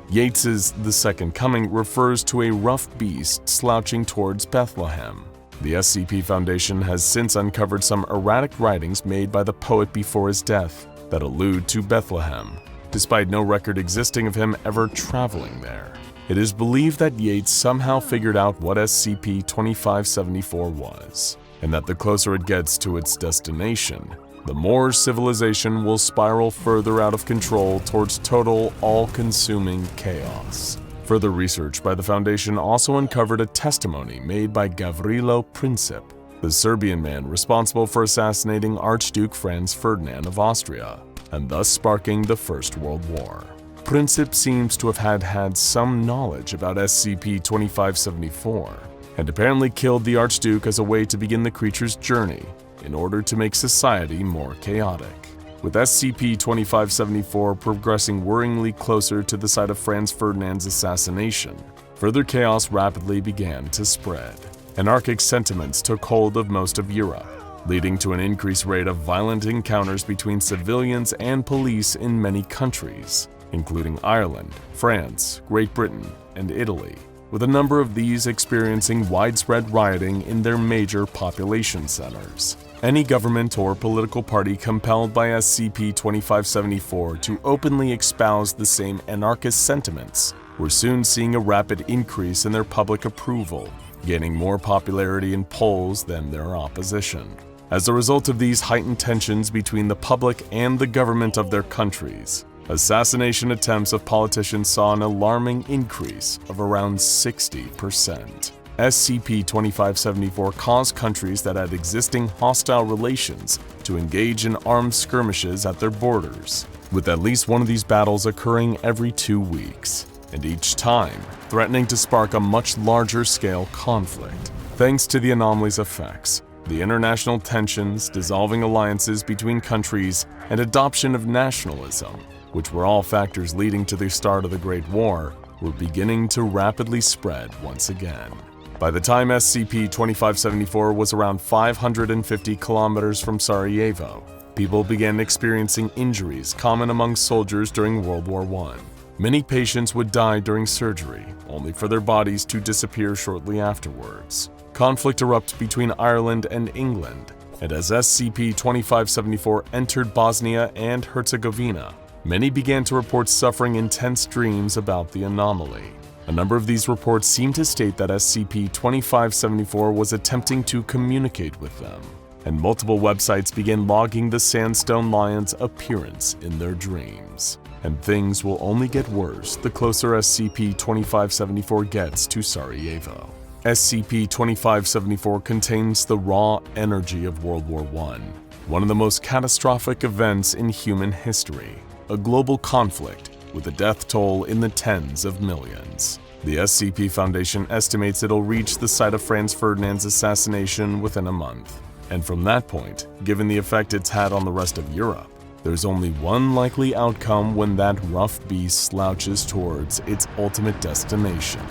Yeats's The Second Coming refers to a rough beast slouching towards Bethlehem. The SCP Foundation has since uncovered some erratic writings made by the poet before his death that allude to Bethlehem, despite no record existing of him ever traveling there. It is believed that Yeats somehow figured out what SCP-2574 was, and that the closer it gets to its destination, the more civilization will spiral further out of control towards total, all-consuming chaos. Further research by the Foundation also uncovered a testimony made by Gavrilo Princip, the Serbian man responsible for assassinating Archduke Franz Ferdinand of Austria, and thus sparking the First World War. Princip seems to have had some knowledge about SCP-2574, and apparently killed the Archduke as a way to begin the creature's journey in order to make society more chaotic. With SCP-2574 progressing worryingly closer to the site of Franz Ferdinand's assassination, further chaos rapidly began to spread. Anarchic sentiments took hold of most of Europe, leading to an increased rate of violent encounters between civilians and police in many countries, including Ireland, France, Great Britain, and Italy, with a number of these experiencing widespread rioting in their major population centers. Any government or political party compelled by SCP-2574 to openly espouse the same anarchist sentiments were soon seeing a rapid increase in their public approval, gaining more popularity in polls than their opposition. As a result of these heightened tensions between the public and the government of their countries, assassination attempts of politicians saw an alarming increase of around 60%. SCP-2574 caused countries that had existing hostile relations to engage in armed skirmishes at their borders, with at least one of these battles occurring every 2 weeks, and each time threatening to spark a much larger scale conflict. Thanks to the anomaly's effects, the international tensions, dissolving alliances between countries, and adoption of nationalism, which were all factors leading to the start of the Great War, were beginning to rapidly spread once again. By the time SCP-2574 was around 550 kilometers from Sarajevo, people began experiencing injuries common among soldiers during World War I. Many patients would die during surgery, only for their bodies to disappear shortly afterwards. Conflict erupted between Ireland and England, and as SCP-2574 entered Bosnia and Herzegovina, many began to report suffering intense dreams about the anomaly. A number of these reports seem to state that SCP-2574 was attempting to communicate with them, and multiple websites began logging the Sandstone Lion's appearance in their dreams. And things will only get worse the closer SCP-2574 gets to Sarajevo. SCP-2574 contains the raw energy of World War I, one of the most catastrophic events in human history, a global conflict with a death toll in the tens of millions. The SCP Foundation estimates it'll reach the site of Franz Ferdinand's assassination within a month. And from that point, given the effect it's had on the rest of Europe, there's only one likely outcome when that rough beast slouches towards its ultimate destination: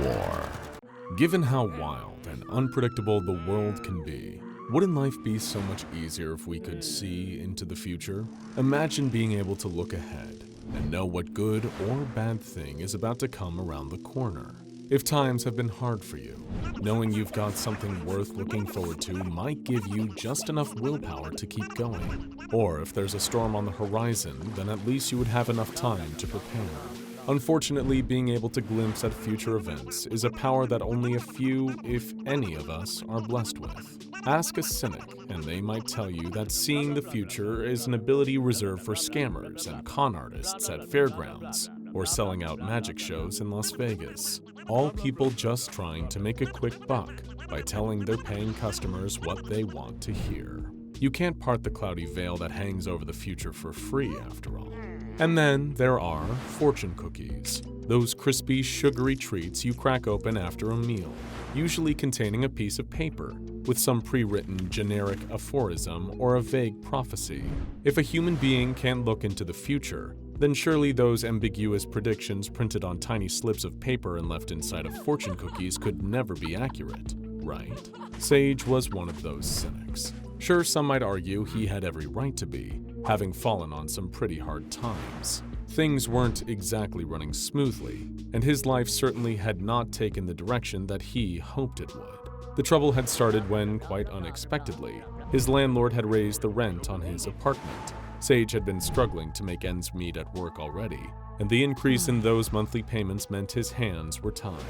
war. Given how wild and unpredictable the world can be, wouldn't life be so much easier if we could see into the future? Imagine being able to look ahead and know what good or bad thing is about to come around the corner. If times have been hard for you, knowing you've got something worth looking forward to might give you just enough willpower to keep going. Or if there's a storm on the horizon, then at least you would have enough time to prepare. Unfortunately, being able to glimpse at future events is a power that only a few, if any of us, are blessed with. Ask a cynic, and they might tell you that seeing the future is an ability reserved for scammers and con artists at fairgrounds, or selling out magic shows in Las Vegas. All people just trying to make a quick buck by telling their paying customers what they want to hear. You can't part the cloudy veil that hangs over the future for free, after all. And then there are fortune cookies, those crispy, sugary treats you crack open after a meal, usually containing a piece of paper with some pre-written generic aphorism or a vague prophecy. If a human being can't look into the future, then surely those ambiguous predictions printed on tiny slips of paper and left inside of fortune cookies could never be accurate, right? Sage was one of those cynics. Sure, some might argue he had every right to be, having fallen on some pretty hard times. Things weren't exactly running smoothly, and his life certainly had not taken the direction that he hoped it would. The trouble had started when, quite unexpectedly, his landlord had raised the rent on his apartment. Sage had been struggling to make ends meet at work already, and the increase in those monthly payments meant his hands were tied.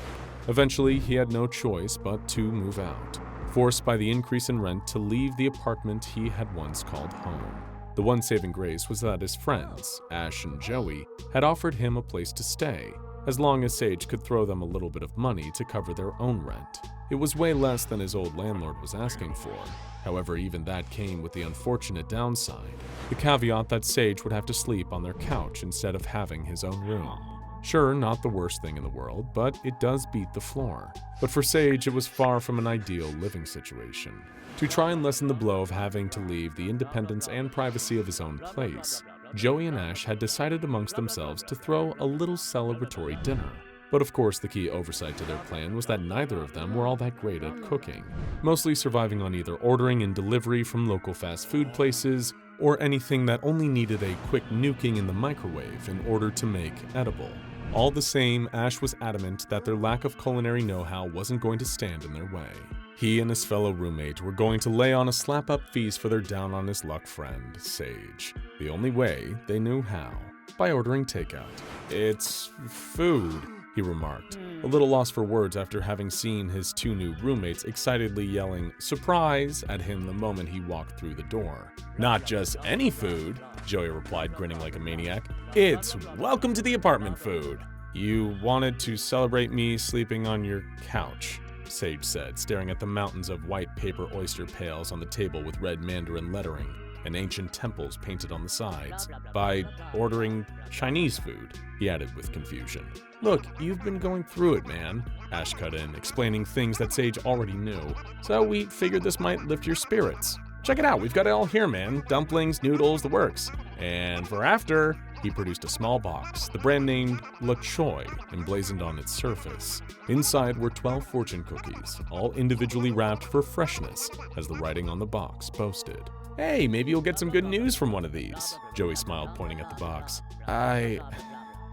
Eventually, he had no choice but to move out, forced by the increase in rent to leave the apartment he had once called home. The one saving grace was that his friends, Ash and Joey, had offered him a place to stay, as long as Sage could throw them a little bit of money to cover their own rent. It was way less than his old landlord was asking for. However, even that came with the unfortunate downside, the caveat that Sage would have to sleep on their couch instead of having his own room. Sure, not the worst thing in the world, but it does beat the floor. But for Sage, it was far from an ideal living situation. To try and lessen the blow of having to leave the independence and privacy of his own place, Joey and Ash had decided amongst themselves to throw a little celebratory dinner. But of course, the key oversight to their plan was that neither of them were all that great at cooking, mostly surviving on either ordering and delivery from local fast food places, or anything that only needed a quick nuking in the microwave in order to make edible. All the same, Ash was adamant that their lack of culinary know-how wasn't going to stand in their way. He and his fellow roommate were going to lay on a slap-up feast for their down-on-his-luck friend, Sage. The only way they knew how, by ordering takeout. "It's food," he remarked, a little lost for words after having seen his two new roommates excitedly yelling "surprise" at him the moment he walked through the door. "Not just any food," Joey replied, grinning like a maniac. "It's welcome to the apartment food." "You wanted to celebrate me sleeping on your couch," Sage said, staring at the mountains of white paper oyster pails on the table with red mandarin lettering and ancient temples painted on the sides, "by ordering Chinese food," he added with confusion. "Look, you've been going through it, man," Ash cut in, explaining things that Sage already knew, "so we figured this might lift your spirits. Check it out, we've got it all here, man. Dumplings, noodles, the works. And for after," he produced a small box, the brand named La Choy emblazoned on its surface. Inside were 12 fortune cookies, all individually wrapped for freshness, as the writing on the box boasted. "Hey, maybe you'll get some good news from one of these," Joey smiled, pointing at the box.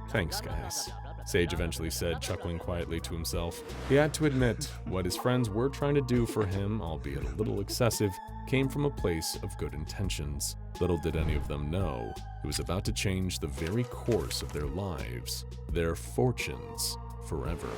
Thanks, guys," Sage eventually said, chuckling quietly to himself. He had to admit, what his friends were trying to do for him, albeit a little excessive, came from a place of good intentions. Little did any of them know, it was about to change the very course of their lives, their fortunes, forever.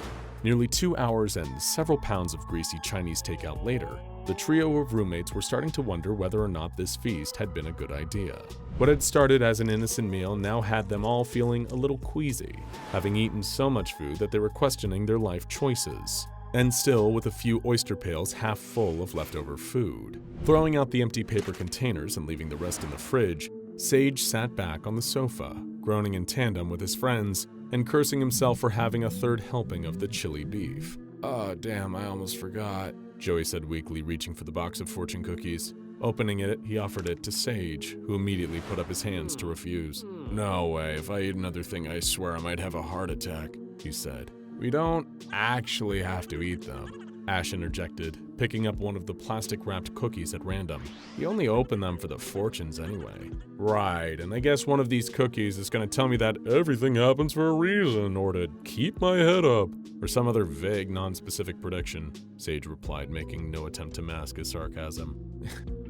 Nearly 2 hours and several pounds of greasy Chinese takeout later, the trio of roommates were starting to wonder whether or not this feast had been a good idea. What had started as an innocent meal now had them all feeling a little queasy, having eaten so much food that they were questioning their life choices. And still with a few oyster pails half full of leftover food. Throwing out the empty paper containers and leaving the rest in the fridge, Sage sat back on the sofa, groaning in tandem with his friends and cursing himself for having a third helping of the chili beef. "Oh, damn, I almost forgot," Joey said weakly, reaching for the box of fortune cookies. Opening it, he offered it to Sage, who immediately put up his hands to refuse. "No way, if I eat another thing, I swear I might have a heart attack," he said. "We don't actually have to eat them," Ash interjected, picking up one of the plastic-wrapped cookies at random. "You only open them for the fortunes anyway." "Right, and I guess one of these cookies is gonna tell me that everything happens for a reason, or to keep my head up, or some other vague, non-specific prediction," Sage replied, making no attempt to mask his sarcasm.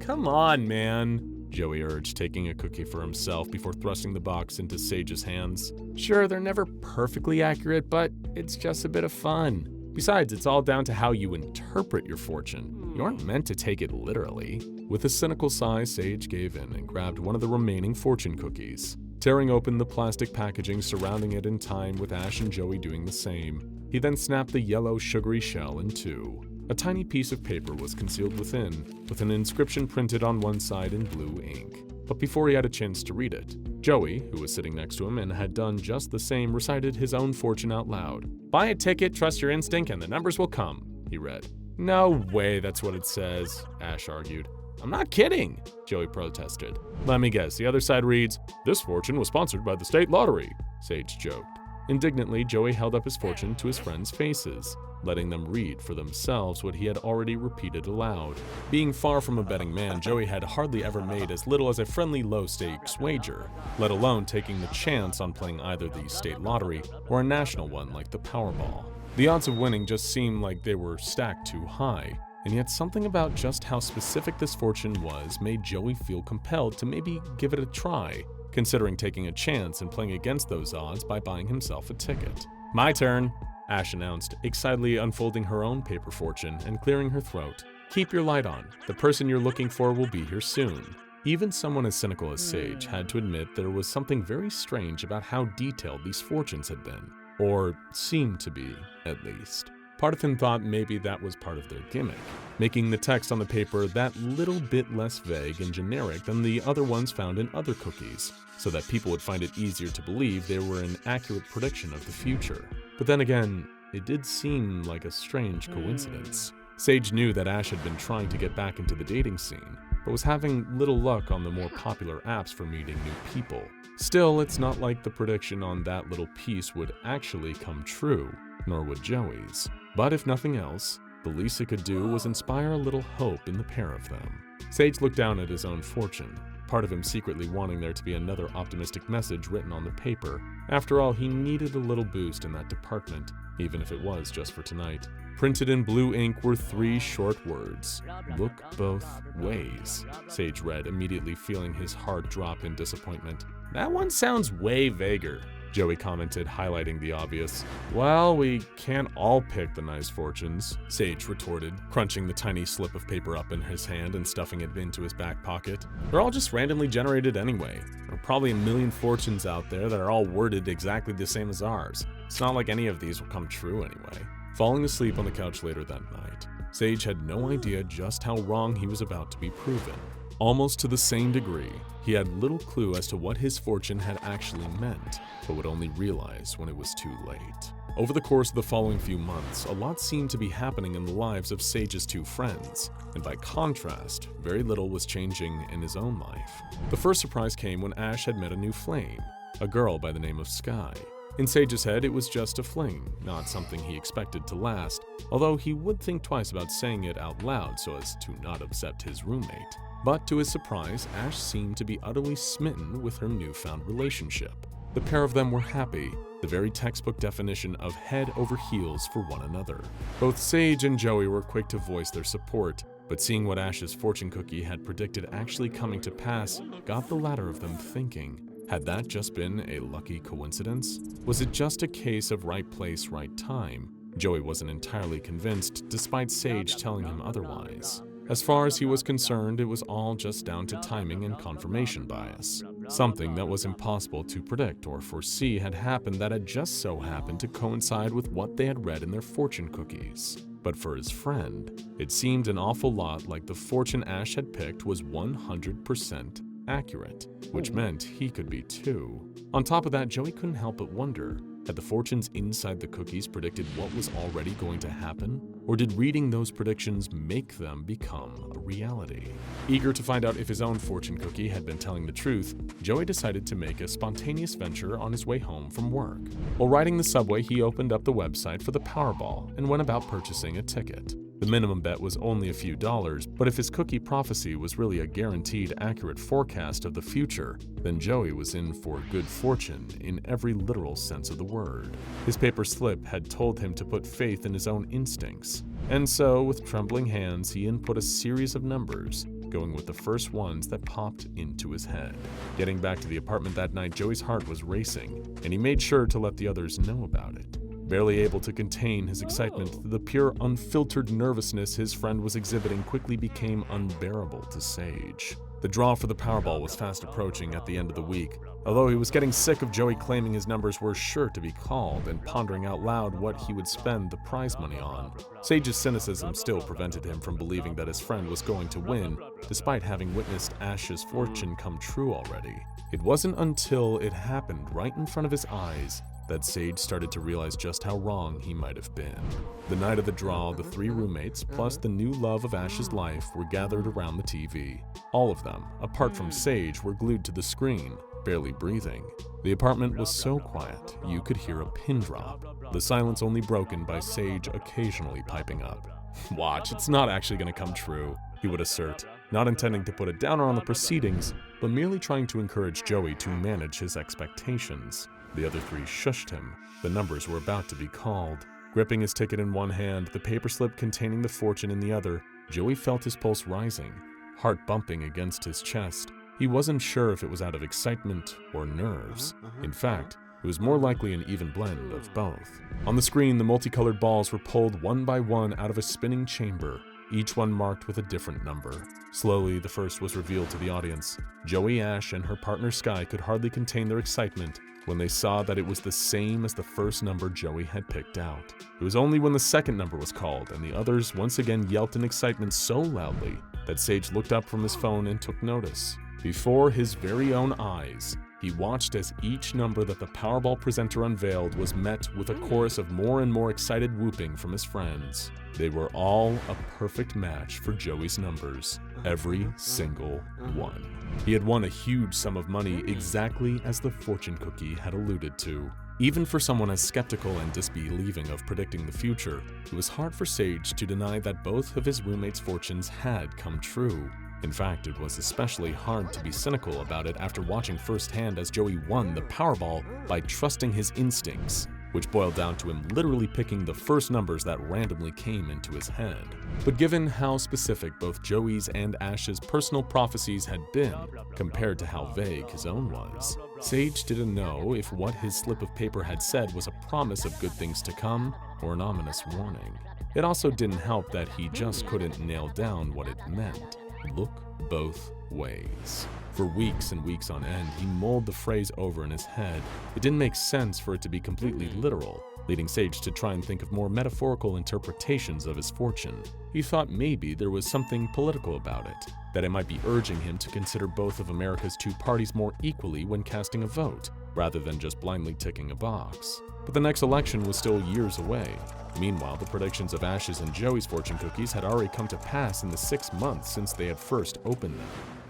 "Come on, man," Joey urged, taking a cookie for himself before thrusting the box into Sage's hands. "Sure, they're never perfectly accurate, but it's just a bit of fun. Besides, it's all down to how you interpret your fortune. You aren't meant to take it literally." With a cynical sigh, Sage gave in and grabbed one of the remaining fortune cookies, tearing open the plastic packaging surrounding it in time with Ash and Joey doing the same. He then snapped the yellow, sugary shell in two. A tiny piece of paper was concealed within, with an inscription printed on one side in blue ink. But before he had a chance to read it, Joey, who was sitting next to him and had done just the same, recited his own fortune out loud. "Buy a ticket, trust your instinct, and the numbers will come," he read. "No way that's what it says," Ash argued. "I'm not kidding," Joey protested. "Let me guess, the other side reads, 'This fortune was sponsored by the state lottery,'" Sage joked. Indignantly, Joey held up his fortune to his friends' faces, letting them read for themselves what he had already repeated aloud. Being far from a betting man, Joey had hardly ever made as little as a friendly low-stakes wager, let alone taking the chance on playing either the state lottery or a national one like the Powerball. The odds of winning just seemed like they were stacked too high, and yet something about just how specific this fortune was made Joey feel compelled to maybe give it a try, considering taking a chance and playing against those odds by buying himself a ticket. "My turn," Ash announced, excitedly unfolding her own paper fortune and clearing her throat. "Keep your light on. The person you're looking for will be here soon." Even someone as cynical as Sage had to admit there was something very strange about how detailed these fortunes had been. Or seemed to be, at least. Part of him thought maybe that was part of their gimmick, making the text on the paper that little bit less vague and generic than the other ones found in other cookies, so that people would find it easier to believe they were an accurate prediction of the future. But then again, it did seem like a strange coincidence. Sage knew that Ash had been trying to get back into the dating scene, but was having little luck on the more popular apps for meeting new people. Still, it's not like the prediction on that little piece would actually come true, nor would Joey's. But if nothing else, the least it could do was inspire a little hope in the pair of them. Sage looked down at his own fortune, part of him secretly wanting there to be another optimistic message written on the paper. After all, he needed a little boost in that department, even if it was just for tonight. Printed in blue ink were 3 short words. "Look both ways," Sage read, immediately feeling his heart drop in disappointment. "That one sounds way vaguer," Joey commented, highlighting the obvious. "Well, we can't all pick the nice fortunes," Sage retorted, crunching the tiny slip of paper up in his hand and stuffing it into his back pocket. "They're all just randomly generated anyway. There are probably a million fortunes out there that are all worded exactly the same as ours. It's not like any of these will come true anyway." Falling asleep on the couch later that night, Sage had no idea just how wrong he was about to be proven. Almost to the same degree, he had little clue as to what his fortune had actually meant, but would only realize when it was too late. Over the course of the following few months, a lot seemed to be happening in the lives of Sage's 2 friends, and by contrast, very little was changing in his own life. The first surprise came when Ash had met a new flame, a girl by the name of Sky. In Sage's head, it was just a fling, not something he expected to last, although he would think twice about saying it out loud so as to not upset his roommate. But to his surprise, Ash seemed to be utterly smitten with her newfound relationship. The pair of them were happy, the very textbook definition of head over heels for one another. Both Sage and Joey were quick to voice their support, but seeing what Ash's fortune cookie had predicted actually coming to pass got the latter of them thinking. Had that just been a lucky coincidence? Was it just a case of right place, right time? Joey wasn't entirely convinced, despite Sage telling him otherwise. As far as he was concerned, it was all just down to timing and confirmation bias. Something that was impossible to predict or foresee had happened that had just so happened to coincide with what they had read in their fortune cookies. But for his friend, it seemed an awful lot like the fortune Ash had picked was 100% accurate, which meant he could be too. On top of that, Joey couldn't help but wonder, had the fortunes inside the cookies predicted what was already going to happen? Or did reading those predictions make them become a reality? Eager to find out if his own fortune cookie had been telling the truth, Joey decided to make a spontaneous venture on his way home from work. While riding the subway, he opened up the website for the Powerball and went about purchasing a ticket. The minimum bet was only a few dollars, but if his cookie prophecy was really a guaranteed accurate forecast of the future, then Joey was in for good fortune in every literal sense of the word. His paper slip had told him to put faith in his own instincts, and so with trembling hands he input a series of numbers, going with the first ones that popped into his head. Getting back to the apartment that night, Joey's heart was racing, and he made sure to let the others know about it. Barely able to contain his excitement, the pure, unfiltered nervousness his friend was exhibiting quickly became unbearable to Sage. The draw for the Powerball was fast approaching at the end of the week, although he was getting sick of Joey claiming his numbers were sure to be called and pondering out loud what he would spend the prize money on. Sage's cynicism still prevented him from believing that his friend was going to win, despite having witnessed Ash's fortune come true already. It wasn't until it happened right in front of his eyes that Sage started to realize just how wrong he might have been. The night of the draw, the 3 roommates, plus the new love of Ash's life, were gathered around the TV. All of them, apart from Sage, were glued to the screen, barely breathing. The apartment was so quiet, you could hear a pin drop, the silence only broken by Sage occasionally piping up. "Watch, it's not actually going to come true," he would assert, not intending to put a downer on the proceedings, but merely trying to encourage Joey to manage his expectations. The other 3 shushed him. The numbers were about to be called. Gripping his ticket in one hand, the paper slip containing the fortune in the other, Joey felt his pulse rising, heart bumping against his chest. He wasn't sure if it was out of excitement or nerves. In fact, it was more likely an even blend of both. On the screen, the multicolored balls were pulled one by one out of a spinning chamber, each one marked with a different number. Slowly, the first was revealed to the audience. Joey, Ash, and her partner Sky could hardly contain their excitement when they saw that it was the same as the first number Joey had picked out. It was only when the second number was called and the others once again yelped in excitement so loudly that Sage looked up from his phone and took notice. Before his very own eyes, he watched as each number that the Powerball presenter unveiled was met with a chorus of more and more excited whooping from his friends. They were all a perfect match for Joey's numbers, every single one. He had won a huge sum of money exactly as the fortune cookie had alluded to. Even for someone as skeptical and disbelieving of predicting the future, it was hard for Sage to deny that both of his roommates' fortunes had come true. In fact, it was especially hard to be cynical about it after watching firsthand as Joey won the Powerball by trusting his instincts, which boiled down to him literally picking the first numbers that randomly came into his head. But given how specific both Joey's and Ash's personal prophecies had been, compared to how vague his own was, Sage didn't know if what his slip of paper had said was a promise of good things to come or an ominous warning. It also didn't help that he just couldn't nail down what it meant. Look both ways. For weeks and weeks on end, he mulled the phrase over in his head. It didn't make sense for it to be completely literal, leading Sage to try and think of more metaphorical interpretations of his fortune. He thought maybe there was something political about it, that it might be urging him to consider both of America's two parties more equally when casting a vote, rather than just blindly ticking a box. But the next election was still years away. Meanwhile, the predictions of Ash's and Joey's fortune cookies had already come to pass in the 6 months since they had first opened them.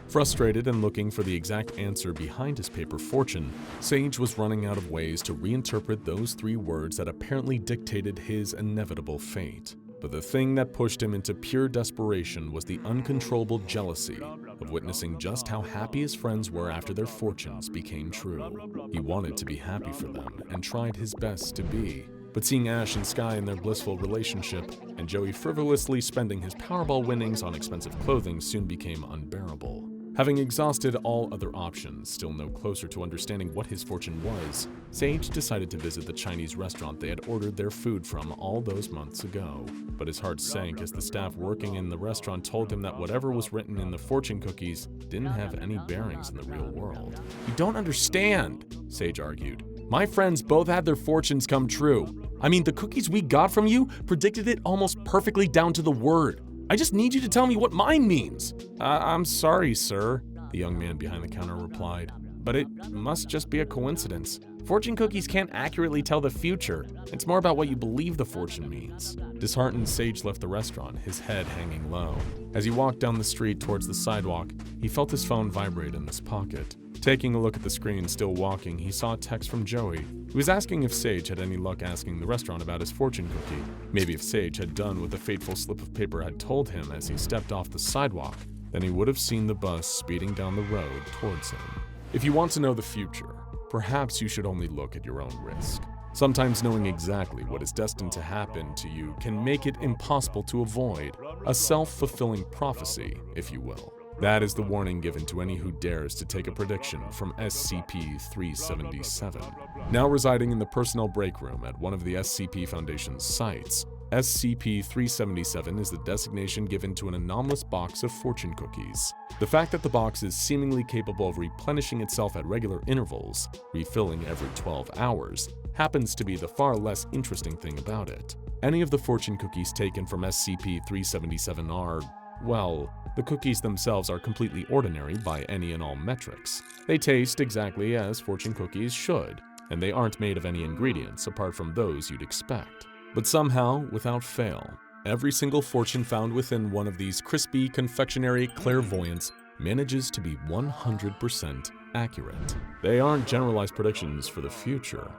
Frustrated and looking for the exact answer behind his paper fortune, Sage was running out of ways to reinterpret those 3 words that apparently dictated his inevitable fate. But the thing that pushed him into pure desperation was the uncontrollable jealousy of witnessing just how happy his friends were after their fortunes became true. He wanted to be happy for them and tried his best to be. But seeing Ash and Sky in their blissful relationship and Joey frivolously spending his Powerball winnings on expensive clothing soon became unbearable. Having exhausted all other options, still no closer to understanding what his fortune was, Sage decided to visit the Chinese restaurant they had ordered their food from all those months ago. But his heart sank as the staff working in the restaurant told him that whatever was written in the fortune cookies didn't have any bearings in the real world. "You don't understand," Sage argued. "My friends both had their fortunes come true. I mean, the cookies we got from you predicted it almost perfectly down to the word. I just need you to tell me what mine means." I'm sorry, sir," the young man behind the counter replied, "but it must just be a coincidence. Fortune cookies can't accurately tell the future. It's more about what you believe the fortune means." Disheartened, Sage left the restaurant, his head hanging low. As he walked down the street towards the sidewalk, he felt his phone vibrate in his pocket. Taking a look at the screen, still walking, he saw a text from Joey. He was asking if Sage had any luck asking the restaurant about his fortune cookie. Maybe if Sage had done what the fateful slip of paper had told him as he stepped off the sidewalk, then he would have seen the bus speeding down the road towards him. If you want to know the future, perhaps you should only look at your own risk. Sometimes knowing exactly what is destined to happen to you can make it impossible to avoid. A self-fulfilling prophecy, if you will. That is the warning given to any who dares to take a prediction from SCP-377. Now residing in the personnel break room at one of the SCP Foundation's sites, SCP-377 is the designation given to an anomalous box of fortune cookies. The fact that the box is seemingly capable of replenishing itself at regular intervals, refilling every 12 hours, happens to be the far less interesting thing about it. Any of the fortune cookies taken from SCP-377 are, well, the cookies themselves are completely ordinary by any and all metrics. They taste exactly as fortune cookies should, and they aren't made of any ingredients apart from those you'd expect. But somehow, without fail, every single fortune found within one of these crispy confectionery clairvoyants manages to be 100% accurate. They aren't generalized predictions for the future.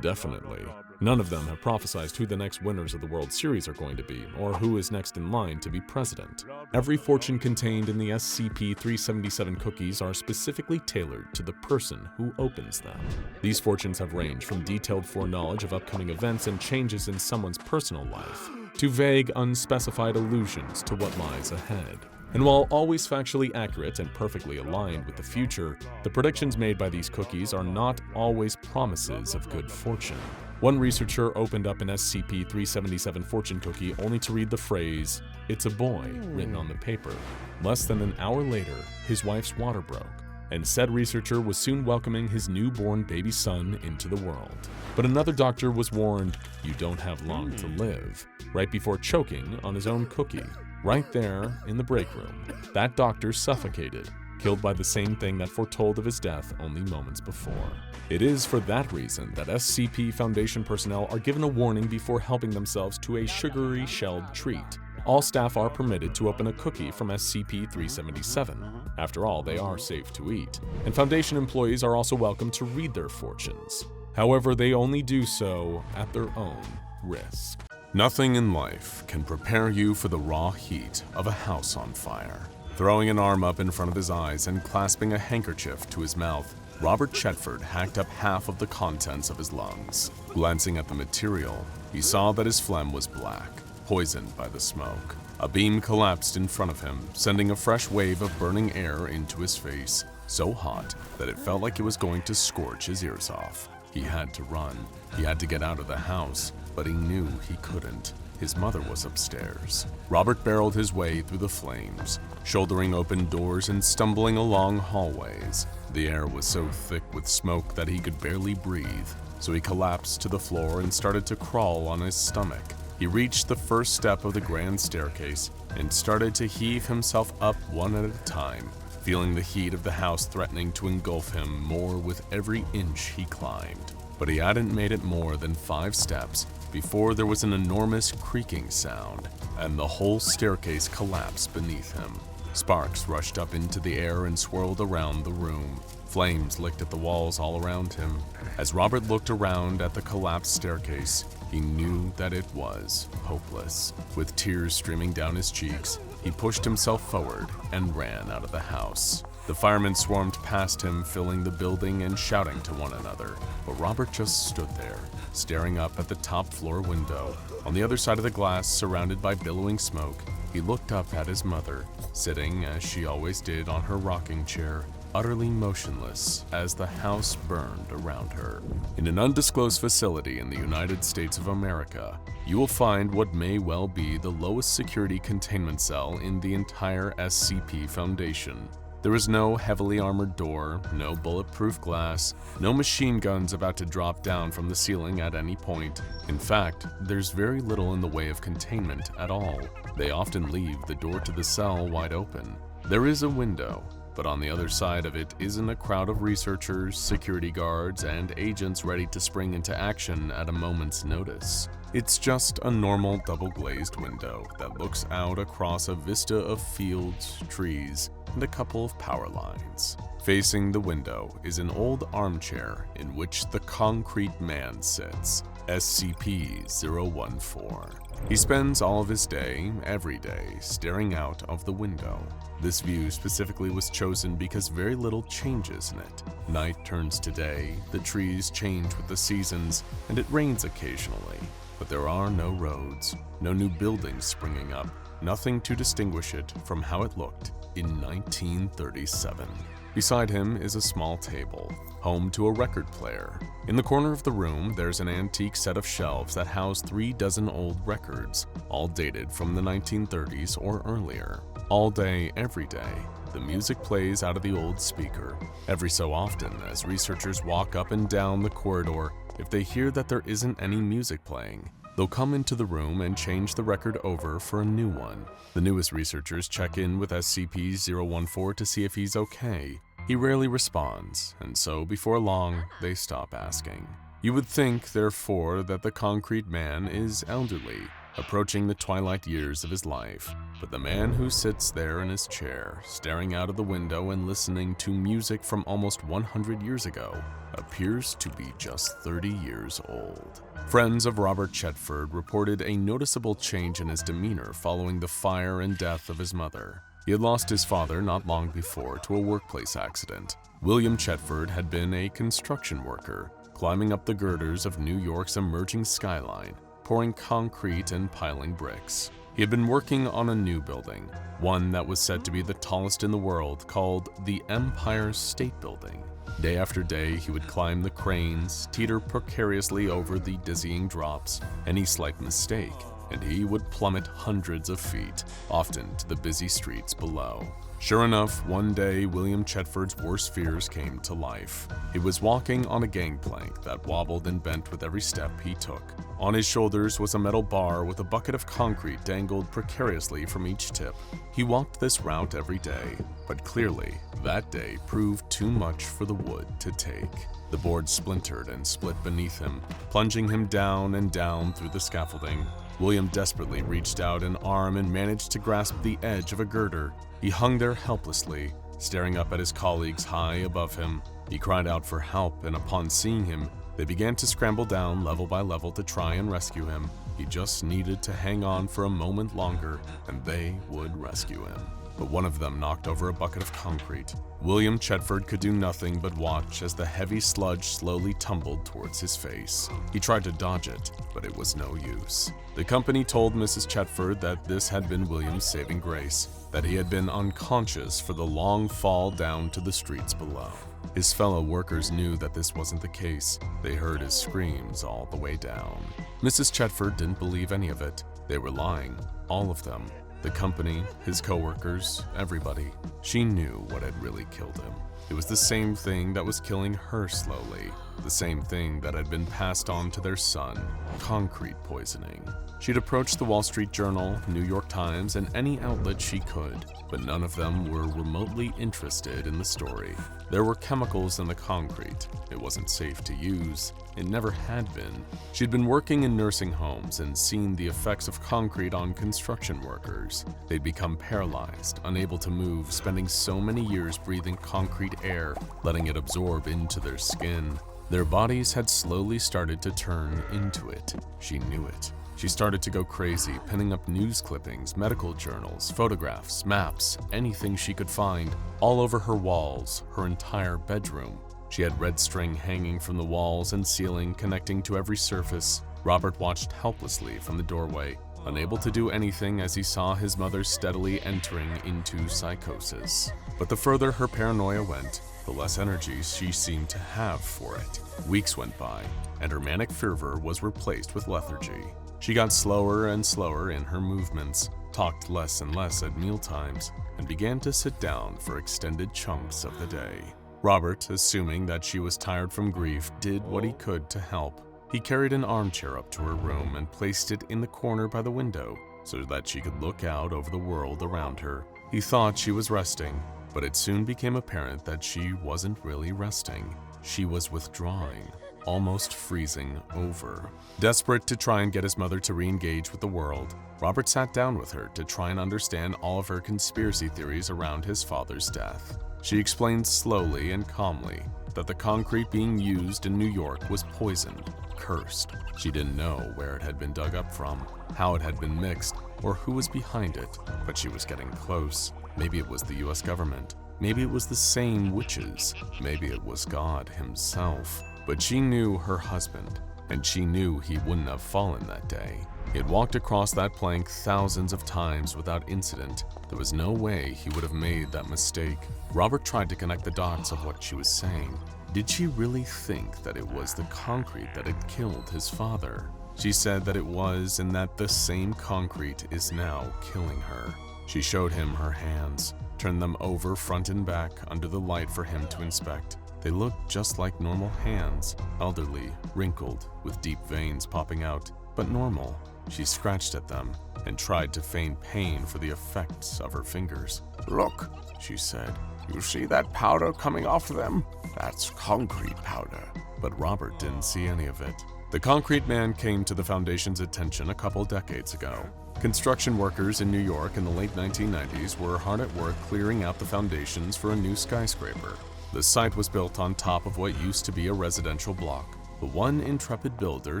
Definitely. None of them have prophesized who the next winners of the World Series are going to be, or who is next in line to be president. Every fortune contained in the SCP-377 cookies are specifically tailored to the person who opens them. These fortunes have ranged from detailed foreknowledge of upcoming events and changes in someone's personal life, to vague, unspecified allusions to what lies ahead. And while always factually accurate and perfectly aligned with the future, the predictions made by these cookies are not always promises of good fortune. One researcher opened up an SCP-377 fortune cookie only to read the phrase, "It's a boy," written on the paper. Less than an hour later, his wife's water broke, and said researcher was soon welcoming his newborn baby son into the world. But another doctor was warned, "You don't have long to live," right before choking on his own cookie. Right there in the break room, that doctor suffocated, killed by the same thing that foretold of his death only moments before. It is for that reason that SCP Foundation personnel are given a warning before helping themselves to a sugary shelled treat. All staff are permitted to open a cookie from SCP-377. After all, they are safe to eat. And Foundation employees are also welcome to read their fortunes. However, they only do so at their own risk. Nothing in life can prepare you for the raw heat of a house on fire. Throwing an arm up in front of his eyes and clasping a handkerchief to his mouth, Robert Chetford hacked up half of the contents of his lungs. Glancing at the material, he saw that his phlegm was black, poisoned by the smoke. A beam collapsed in front of him, sending a fresh wave of burning air into his face, so hot that it felt like it was going to scorch his ears off. He had to run. He had to get out of the house, but he knew he couldn't. His mother was upstairs. Robert barreled his way through the flames, shouldering open doors and stumbling along hallways. The air was so thick with smoke that he could barely breathe, so he collapsed to the floor and started to crawl on his stomach. He reached the first step of the grand staircase and started to heave himself up one at a time, feeling the heat of the house threatening to engulf him more with every inch he climbed. But he hadn't made it more than 5 steps before there was an enormous creaking sound, and the whole staircase collapsed beneath him. Sparks rushed up into the air and swirled around the room. Flames licked at the walls all around him. As Robert looked around at the collapsed staircase, he knew that it was hopeless. With tears streaming down his cheeks, he pushed himself forward and ran out of the house. The firemen swarmed past him, filling the building and shouting to one another, but Robert just stood there, staring up at the top floor window. On the other side of the glass, surrounded by billowing smoke, he looked up at his mother, sitting as she always did on her rocking chair, utterly motionless as the house burned around her. In an undisclosed facility in the United States of America, you will find what may well be the lowest security containment cell in the entire SCP Foundation. There is no heavily armored door, no bulletproof glass, no machine guns about to drop down from the ceiling at any point. In fact, there's very little in the way of containment at all. They often leave the door to the cell wide open. There is a window, but on the other side of it isn't a crowd of researchers, security guards, and agents ready to spring into action at a moment's notice. It's just a normal double-glazed window that looks out across a vista of fields, trees, and a couple of power lines. Facing the window is an old armchair in which the Concrete Man sits, SCP-014. He spends all of his day, every day, staring out of the window. This view specifically was chosen because very little changes in it. Night turns to day, the trees change with the seasons, and it rains occasionally. But there are no roads, no new buildings springing up, nothing to distinguish it from how it looked in 1937. Beside him is a small table, home to a record player. In the corner of the room, there's an antique set of shelves that house 3 dozen old records, all dated from the 1930s or earlier. All day, every day, the music plays out of the old speaker. Every so often, as researchers walk up and down the corridor, if they hear that there isn't any music playing, they'll come into the room and change the record over for a new one. The newest researchers check in with SCP-014 to see if he's okay. He rarely responds, and so before long, they stop asking. You would think, therefore, that the Concrete Man is elderly, approaching the twilight years of his life, but the man who sits there in his chair, staring out of the window and listening to music from almost 100 years ago, appears to be just 30 years old. Friends of Robert Chetford reported a noticeable change in his demeanor following the fire and death of his mother. He had lost his father not long before to a workplace accident. William Chetford had been a construction worker, climbing up the girders of New York's emerging skyline, pouring concrete and piling bricks. He had been working on a new building, one that was said to be the tallest in the world, called the Empire State Building. Day after day, he would climb the cranes, teeter precariously over the dizzying drops. Any slight mistake, and he would plummet hundreds of feet, often to the busy streets below. Sure enough, one day, William Chetford's worst fears came to life. He was walking on a gangplank that wobbled and bent with every step he took. On his shoulders was a metal bar with a bucket of concrete dangled precariously from each tip. He walked this route every day, but clearly, that day proved too much for the wood to take. The board splintered and split beneath him, plunging him down and down through the scaffolding. William desperately reached out an arm and managed to grasp the edge of a girder. He hung there helplessly, staring up at his colleagues high above him. He cried out for help, and upon seeing him, they began to scramble down level by level to try and rescue him. He just needed to hang on for a moment longer, and they would rescue him. but one of them knocked over a bucket of concrete. William Chetford could do nothing but watch as the heavy sludge slowly tumbled towards his face. He tried to dodge it, but it was no use. The company told Mrs. Chetford that this had been William's saving grace, that he had been unconscious for the long fall down to the streets below. His fellow workers knew that this wasn't the case. They heard his screams all the way down. Mrs. Chetford didn't believe any of it. They were lying, all of them. The company, his co-workers, everybody. She knew what had really killed him. It was the same thing that was killing her slowly, the same thing that had been passed on to their son, concrete poisoning. She'd approached the Wall Street Journal, New York Times, and any outlet she could, but none of them were remotely interested in the story. There were chemicals in the concrete. It wasn't safe to use. It never had been. She'd been working in nursing homes and seen the effects of concrete on construction workers. They'd become paralyzed, unable to move, spending so many years breathing concrete air, letting it absorb into their skin. Their bodies had slowly started to turn into it. She knew it. She started to go crazy, pinning up news clippings, medical journals, photographs, maps, anything she could find, all over her walls, her entire bedroom. She had red string hanging from the walls and ceiling, connecting to every surface. Robert watched helplessly from the doorway, unable to do anything as he saw his mother steadily entering into psychosis. But the further her paranoia went, the less energy she seemed to have for it. Weeks went by, and her manic fervor was replaced with lethargy. She got slower and slower in her movements, talked less and less at mealtimes, and began to sit down for extended chunks of the day. Robert, assuming that she was tired from grief, did what he could to help. He carried an armchair up to her room and placed it in the corner by the window so that she could look out over the world around her. He thought she was resting, but it soon became apparent that she wasn't really resting. She was withdrawing, almost freezing over. Desperate to try and get his mother to re-engage with the world, Robert sat down with her to try and understand all of her conspiracy theories around his father's death. She explained slowly and calmly that the concrete being used in New York was poisoned, cursed. She didn't know where it had been dug up from, how it had been mixed, or who was behind it, but she was getting close. Maybe it was the US government. Maybe it was the same witches. Maybe it was God himself. But she knew her husband, and she knew he wouldn't have fallen that day. He had walked across that plank thousands of times without incident. There was no way he would have made that mistake. Robert tried to connect the dots of what she was saying. Did she really think that it was the concrete that had killed his father? She said that it was, and that the same concrete is now killing her. She showed him her hands, turned them over front and back under the light for him to inspect. They looked just like normal hands, elderly, wrinkled, with deep veins popping out, but normal. She scratched at them and tried to feign pain for the effects of her fingers. Look, she said. You see that powder coming off them? That's concrete powder. But Robert didn't see any of it. The concrete man came to the Foundation's attention a couple decades ago. Construction workers in New York in the late 1990s were hard at work clearing out the foundations for a new skyscraper. The site was built on top of what used to be a residential block. But one intrepid builder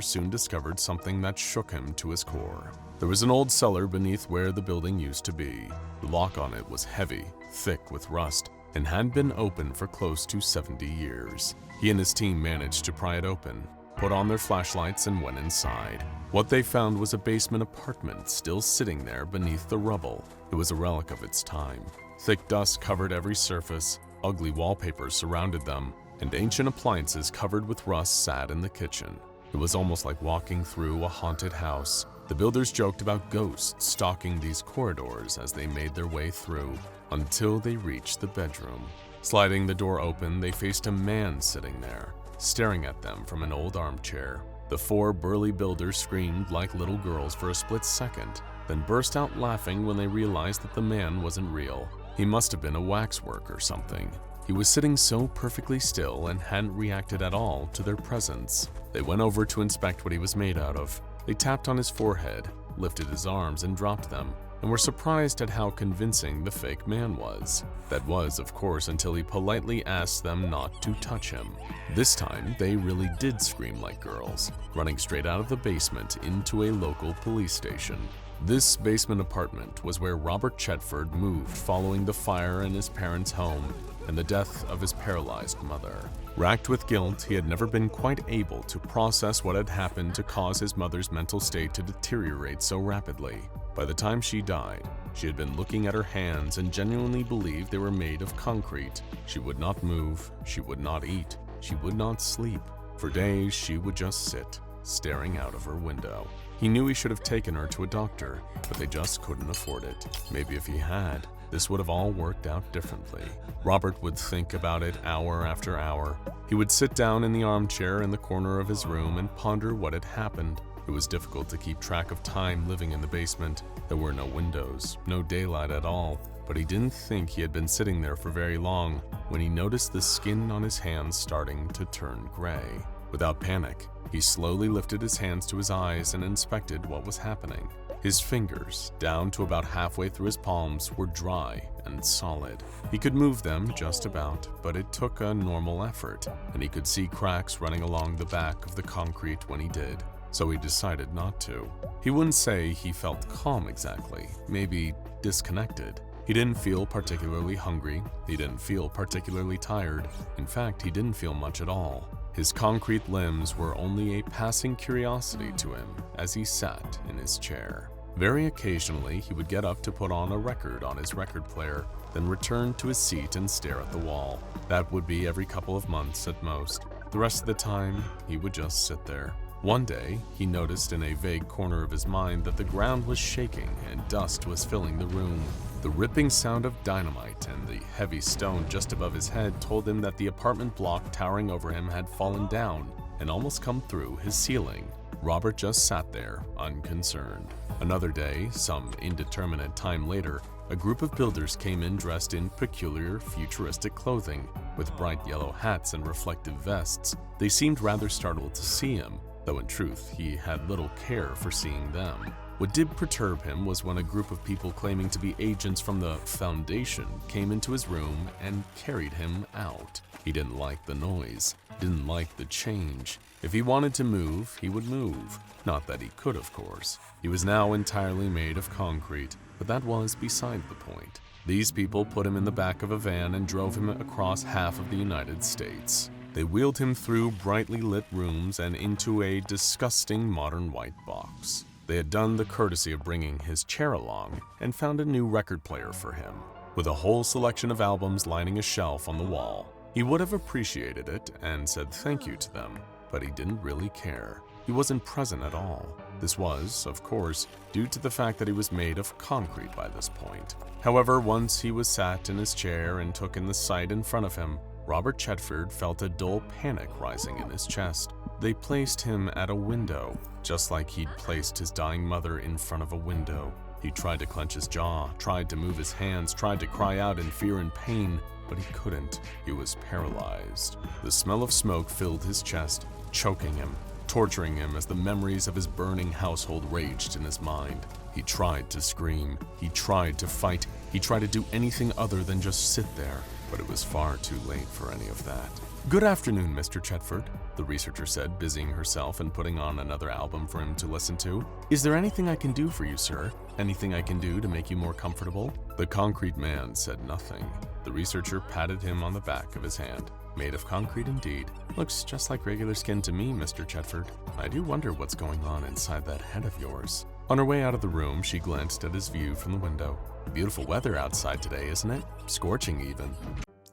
soon discovered something that shook him to his core. There was an old cellar beneath where the building used to be. The lock on it was heavy, thick with rust, and had been open for close to 70 years. He and his team managed to pry it open, put on their flashlights, and went inside. What they found was a basement apartment still sitting there beneath the rubble. It was a relic of its time. Thick dust covered every surface, ugly wallpaper surrounded them, and ancient appliances covered with rust sat in the kitchen. It was almost like walking through a haunted house. The builders joked about ghosts stalking these corridors as they made their way through, until they reached the bedroom. Sliding the door open, they faced a man sitting there, staring at them from an old armchair. The four burly builders screamed like little girls for a split second, then burst out laughing when they realized that the man wasn't real. He must have been a waxwork or something. He was sitting so perfectly still and hadn't reacted at all to their presence. They went over to inspect what he was made out of. They tapped on his forehead, lifted his arms and dropped them, and were surprised at how convincing the fake man was. That was, of course, until he politely asked them not to touch him. This time, they really did scream like girls, running straight out of the basement into a local police station. This basement apartment was where Robert Chetford moved following the fire in his parents' home and the death of his paralyzed mother. Racked with guilt, he had never been quite able to process what had happened to cause his mother's mental state to deteriorate so rapidly. By the time she died, she had been looking at her hands and genuinely believed they were made of concrete. She would not move, she would not eat, she would not sleep. For days, she would just sit, staring out of her window. He knew he should have taken her to a doctor, but they just couldn't afford it. Maybe if he had, this would have all worked out differently. Robert would think about it hour after hour. He would sit down in the armchair in the corner of his room and ponder what had happened. It was difficult to keep track of time living in the basement. There were no windows, no daylight at all, but he didn't think he had been sitting there for very long when he noticed the skin on his hands starting to turn gray. Without panic, he slowly lifted his hands to his eyes and inspected what was happening. His fingers, down to about halfway through his palms, were dry and solid. He could move them just about, but it took a normal effort, and he could see cracks running along the back of the concrete when he did, so he decided not to. He wouldn't say he felt calm exactly, maybe disconnected. He didn't feel particularly hungry, he didn't feel particularly tired. In fact, he didn't feel much at all. His concrete limbs were only a passing curiosity to him as he sat in his chair. Very occasionally, he would get up to put on a record on his record player, then return to his seat and stare at the wall. That would be every couple of months at most. The rest of the time, he would just sit there. One day, he noticed in a vague corner of his mind that the ground was shaking and dust was filling the room. The ripping sound of dynamite and the heavy stone just above his head told him that the apartment block towering over him had fallen down and almost come through his ceiling. Robert just sat there, unconcerned. Another day, some indeterminate time later, a group of builders came in dressed in peculiar, futuristic clothing, with bright yellow hats and reflective vests. They seemed rather startled to see him, though in truth, he had little care for seeing them. What did perturb him was when a group of people claiming to be agents from the Foundation came into his room and carried him out. He didn't like the noise, didn't like the change. If he wanted to move, he would move. Not that he could, of course. He was now entirely made of concrete, but that was beside the point. These people put him in the back of a van and drove him across half of the United States. They wheeled him through brightly lit rooms and into a disgusting modern white box. They had done the courtesy of bringing his chair along and found a new record player for him, with a whole selection of albums lining a shelf on the wall. He would have appreciated it and said thank you to them, but he didn't really care. He wasn't present at all. This was, of course, due to the fact that he was made of concrete by this point. However, once he was sat in his chair and took in the sight in front of him, Robert Chetford felt a dull panic rising in his chest. They placed him at a window, just like he'd placed his dying mother in front of a window. He tried to clench his jaw, tried to move his hands, tried to cry out in fear and pain, but he couldn't. He was paralyzed. The smell of smoke filled his chest, choking him, torturing him as the memories of his burning household raged in his mind. He tried to scream, he tried to fight, he tried to do anything other than just sit there, but it was far too late for any of that. "Good afternoon, Mr. Chetford," the researcher said, busying herself and putting on another album for him to listen to. "Is there anything I can do for you, sir? Anything I can do to make you more comfortable?" The concrete man said nothing. The researcher patted him on the back of his hand. "Made of concrete indeed. Looks just like regular skin to me, Mr. Chetford. I do wonder what's going on inside that head of yours." On her way out of the room, she glanced at his view from the window. "Beautiful weather outside today, isn't it? Scorching even."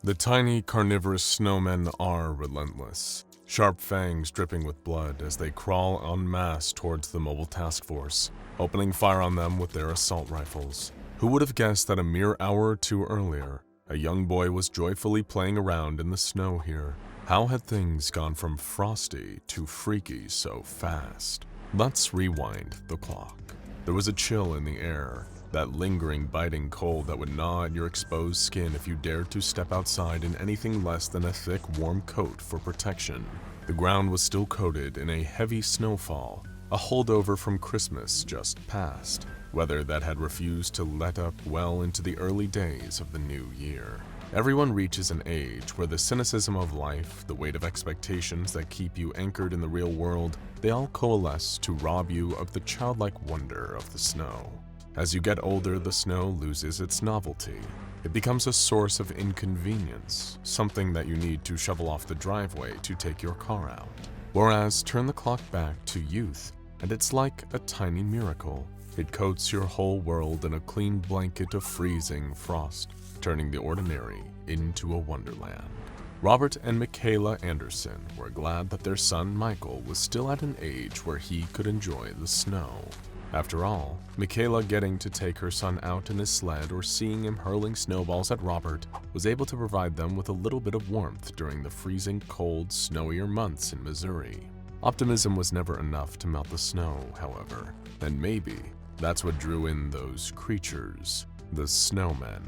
The tiny carnivorous snowmen are relentless, sharp fangs dripping with blood as they crawl en masse towards the mobile task force, opening fire on them with their assault rifles. Who would have guessed that a mere hour or two earlier, a young boy was joyfully playing around in the snow here? How had things gone from frosty to freaky so fast? Let's rewind the clock. There was a chill in the air, that lingering, biting cold that would gnaw at your exposed skin if you dared to step outside in anything less than a thick, warm coat for protection. The ground was still coated in a heavy snowfall, a holdover from Christmas just past, weather that had refused to let up well into the early days of the new year. Everyone reaches an age where the cynicism of life, the weight of expectations that keep you anchored in the real world, they all coalesce to rob you of the childlike wonder of the snow. As you get older, the snow loses its novelty. It becomes a source of inconvenience, something that you need to shovel off the driveway to take your car out. Whereas, turn the clock back to youth, and it's like a tiny miracle. It coats your whole world in a clean blanket of freezing frost, turning the ordinary into a wonderland. Robert and Michaela Anderson were glad that their son Michael was still at an age where he could enjoy the snow. After all, Michaela getting to take her son out in his sled or seeing him hurling snowballs at Robert was able to provide them with a little bit of warmth during the freezing cold, snowier months in Missouri. Optimism was never enough to melt the snow, however, and maybe that's what drew in those creatures, the snowmen.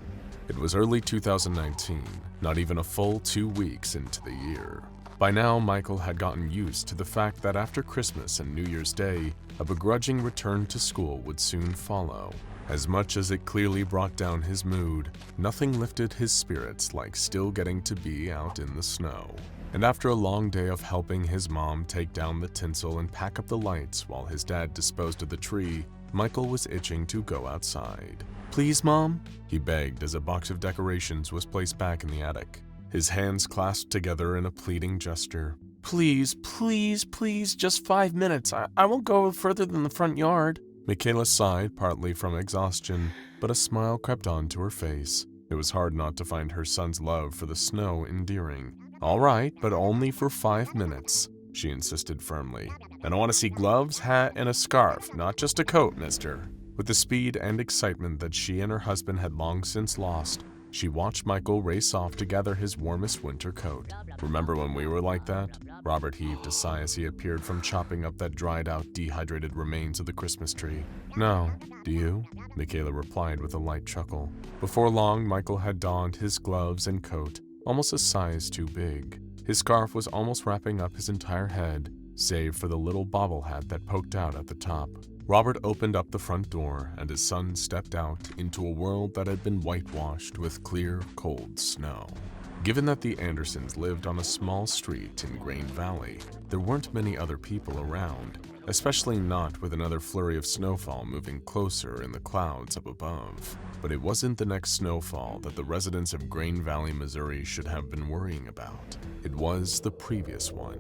It was early 2019, not even a full 2 weeks into the year. By now, Michael had gotten used to the fact that after Christmas and New Year's Day, a begrudging return to school would soon follow. As much as it clearly brought down his mood, nothing lifted his spirits like still getting to be out in the snow. And after a long day of helping his mom take down the tinsel and pack up the lights while his dad disposed of the tree, Michael was itching to go outside. "Please, Mom?" he begged as a box of decorations was placed back in the attic. His hands clasped together in a pleading gesture. "Please, please, please, just 5 minutes. I won't go further than the front yard." Michaela sighed, partly from exhaustion, but a smile crept onto her face. It was hard not to find her son's love for the snow endearing. "All right, but only for 5 minutes," she insisted firmly. "And I want to see gloves, hat, and a scarf, not just a coat, mister." With the speed and excitement that she and her husband had long since lost, she watched Michael race off to gather his warmest winter coat. "Remember when we were like that?" Robert heaved a sigh as he appeared from chopping up that dried-out, dehydrated remains of the Christmas tree. "No. Do you?" Michaela replied with a light chuckle. Before long, Michael had donned his gloves and coat, almost a size too big. His scarf was almost wrapping up his entire head, save for the little bobble hat that poked out at the top. Robert opened up the front door, and his son stepped out into a world that had been whitewashed with clear, cold snow. Given that the Andersons lived on a small street in Grain Valley, there weren't many other people around, especially not with another flurry of snowfall moving closer in the clouds up above. But it wasn't the next snowfall that the residents of Grain Valley, Missouri should have been worrying about. It was the previous one,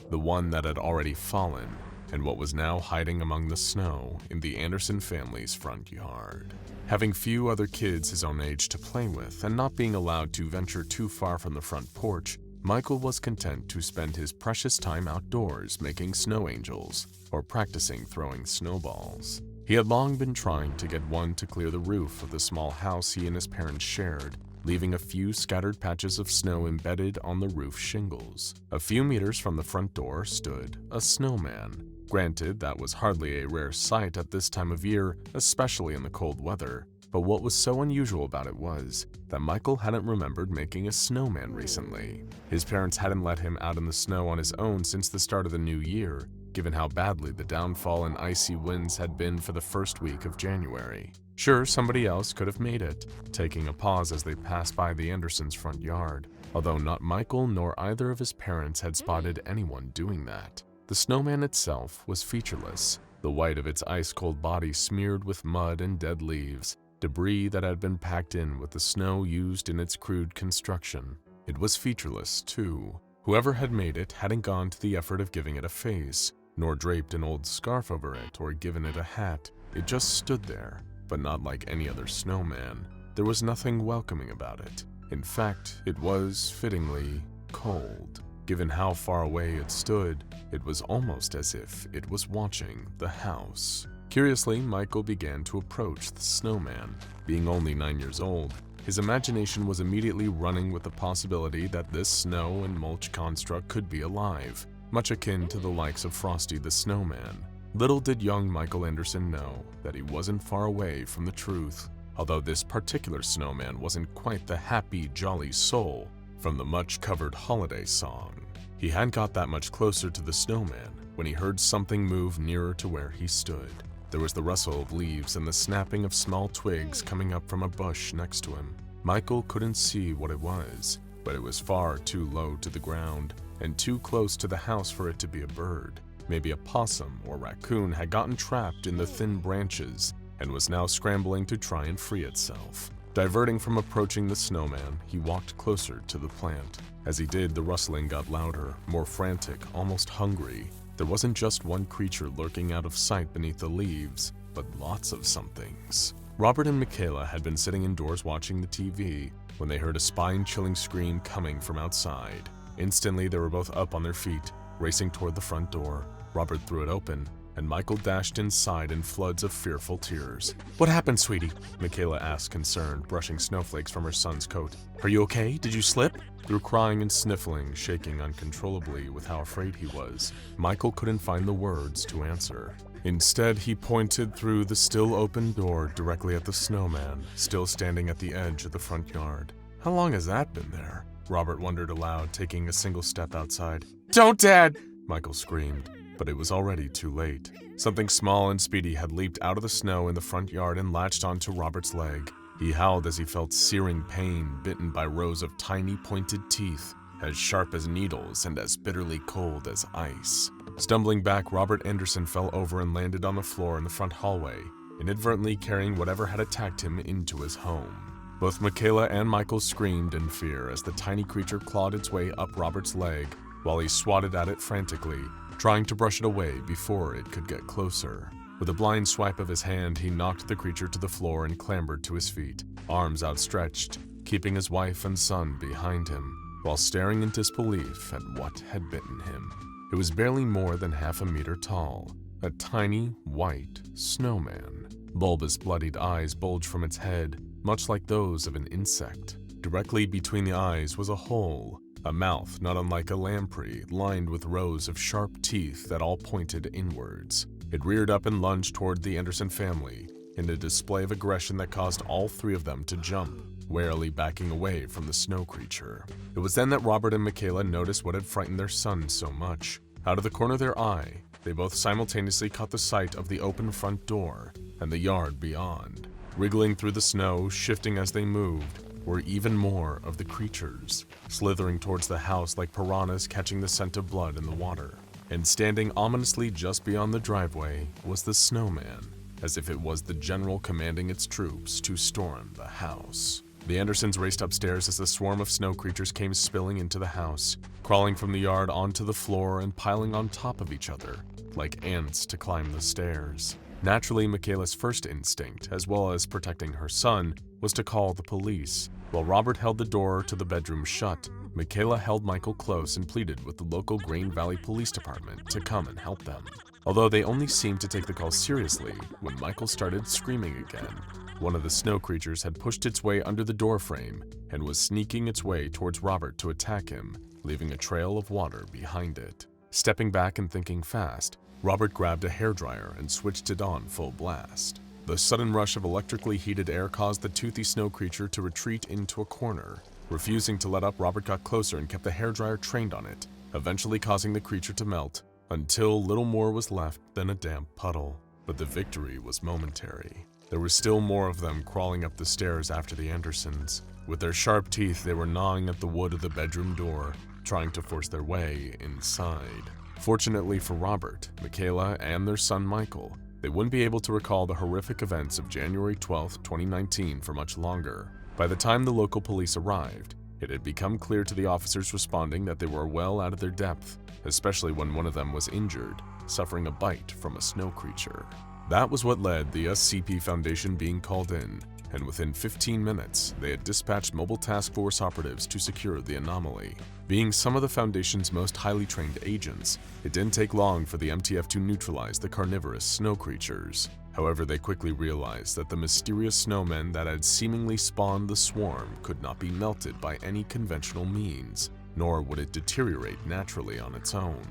the one that had already fallen, and what was now hiding among the snow in the Anderson family's front yard. Having few other kids his own age to play with and not being allowed to venture too far from the front porch, Michael was content to spend his precious time outdoors making snow angels or practicing throwing snowballs. He had long been trying to get one to clear the roof of the small house he and his parents shared, leaving a few scattered patches of snow embedded on the roof shingles. A few meters from the front door stood a snowman. Granted, that was hardly a rare sight at this time of year, especially in the cold weather, but what was so unusual about it was that Michael hadn't remembered making a snowman recently. His parents hadn't let him out in the snow on his own since the start of the new year, given how badly the downfall and icy winds had been for the first week of January. Sure, somebody else could have made it, taking a pause as they passed by the Andersons' front yard, although not Michael nor either of his parents had spotted anyone doing that. The snowman itself was featureless, the white of its ice-cold body smeared with mud and dead leaves, debris that had been packed in with the snow used in its crude construction. It was featureless, too. Whoever had made it hadn't gone to the effort of giving it a face, nor draped an old scarf over it or given it a hat. It just stood there, but not like any other snowman. There was nothing welcoming about it. In fact, it was, fittingly, cold. Given how far away it stood, it was almost as if it was watching the house. Curiously, Michael began to approach the snowman. Being only 9 years old, his imagination was immediately running with the possibility that this snow and mulch construct could be alive, much akin to the likes of Frosty the Snowman. Little did young Michael Anderson know that he wasn't far away from the truth, although this particular snowman wasn't quite the happy, jolly soul from the much-covered holiday song. He hadn't got that much closer to the snowman when he heard something move nearer to where he stood. There was the rustle of leaves and the snapping of small twigs coming up from a bush next to him. Michael couldn't see what it was, but it was far too low to the ground and too close to the house for it to be a bird. Maybe a possum or raccoon had gotten trapped in the thin branches and was now scrambling to try and free itself. Diverting from approaching the snowman, he walked closer to the plant. As he did, the rustling got louder, more frantic, almost hungry. There wasn't just one creature lurking out of sight beneath the leaves, but lots of somethings. Robert and Michaela had been sitting indoors watching the TV when they heard a spine-chilling scream coming from outside. Instantly, they were both up on their feet, racing toward the front door. Robert threw it open, and Michael dashed inside in floods of fearful tears. "What happened, sweetie?" Michaela asked, concerned, brushing snowflakes from her son's coat. "Are you okay? Did you slip?" Through crying and sniffling, shaking uncontrollably with how afraid he was, Michael couldn't find the words to answer. Instead, he pointed through the still open door directly at the snowman, still standing at the edge of the front yard. How long has that been there? Robert wondered aloud, taking a single step outside. "Don't, Dad!" Michael screamed, but it was already too late. Something small and speedy had leaped out of the snow in the front yard and latched onto Robert's leg. He howled as he felt searing pain, bitten by rows of tiny pointed teeth, as sharp as needles and as bitterly cold as ice. Stumbling back, Robert Anderson fell over and landed on the floor in the front hallway, inadvertently carrying whatever had attacked him into his home. Both Michaela and Michael screamed in fear as the tiny creature clawed its way up Robert's leg while he swatted at it frantically, trying to brush it away before it could get closer. With a blind swipe of his hand, he knocked the creature to the floor and clambered to his feet, arms outstretched, keeping his wife and son behind him, while staring in disbelief at what had bitten him. It was barely more than half a meter tall, a tiny, white snowman. Bulbous, bloodied eyes bulged from its head, much like those of an insect. Directly between the eyes was a hole, a mouth not unlike a lamprey, lined with rows of sharp teeth that all pointed inwards. It reared up and lunged toward the Anderson family in a display of aggression that caused all three of them to jump, warily backing away from the snow creature. It was then that Robert and Michaela noticed what had frightened their son so much. Out of the corner of their eye, they both simultaneously caught the sight of the open front door and the yard beyond. Wriggling through the snow, shifting as they moved, were even more of the creatures, slithering towards the house like piranhas catching the scent of blood in the water. And standing ominously just beyond the driveway was the snowman, as if it was the general commanding its troops to storm the house. The Andersons raced upstairs as the swarm of snow creatures came spilling into the house, crawling from the yard onto the floor and piling on top of each other, like ants to climb the stairs. Naturally, Michaela's first instinct, as well as protecting her son, was to call the police. While Robert held the door to the bedroom shut, Michaela held Michael close and pleaded with the local Green Valley Police Department to come and help them. Although they only seemed to take the call seriously when Michael started screaming again. One of the snow creatures had pushed its way under the door frame and was sneaking its way towards Robert to attack him, leaving a trail of water behind it. Stepping back and thinking fast, Robert grabbed a hairdryer and switched it on full blast. The sudden rush of electrically heated air caused the toothy snow creature to retreat into a corner. Refusing to let up, Robert got closer and kept the hairdryer trained on it, eventually causing the creature to melt until little more was left than a damp puddle. But the victory was momentary. There were still more of them crawling up the stairs after the Andersons. With their sharp teeth, they were gnawing at the wood of the bedroom door, trying to force their way inside. Fortunately for Robert, Michaela, and their son Michael, they wouldn't be able to recall the horrific events of January 12, 2019 for much longer. By the time the local police arrived, it had become clear to the officers responding that they were well out of their depth, especially when one of them was injured, suffering a bite from a snow creature. That was what led the SCP Foundation being called in, and within 15 minutes, they had dispatched mobile task force operatives to secure the anomaly. Being some of the Foundation's most highly trained agents, it didn't take long for the MTF to neutralize the carnivorous snow creatures. However, they quickly realized that the mysterious snowmen that had seemingly spawned the swarm could not be melted by any conventional means, nor would it deteriorate naturally on its own.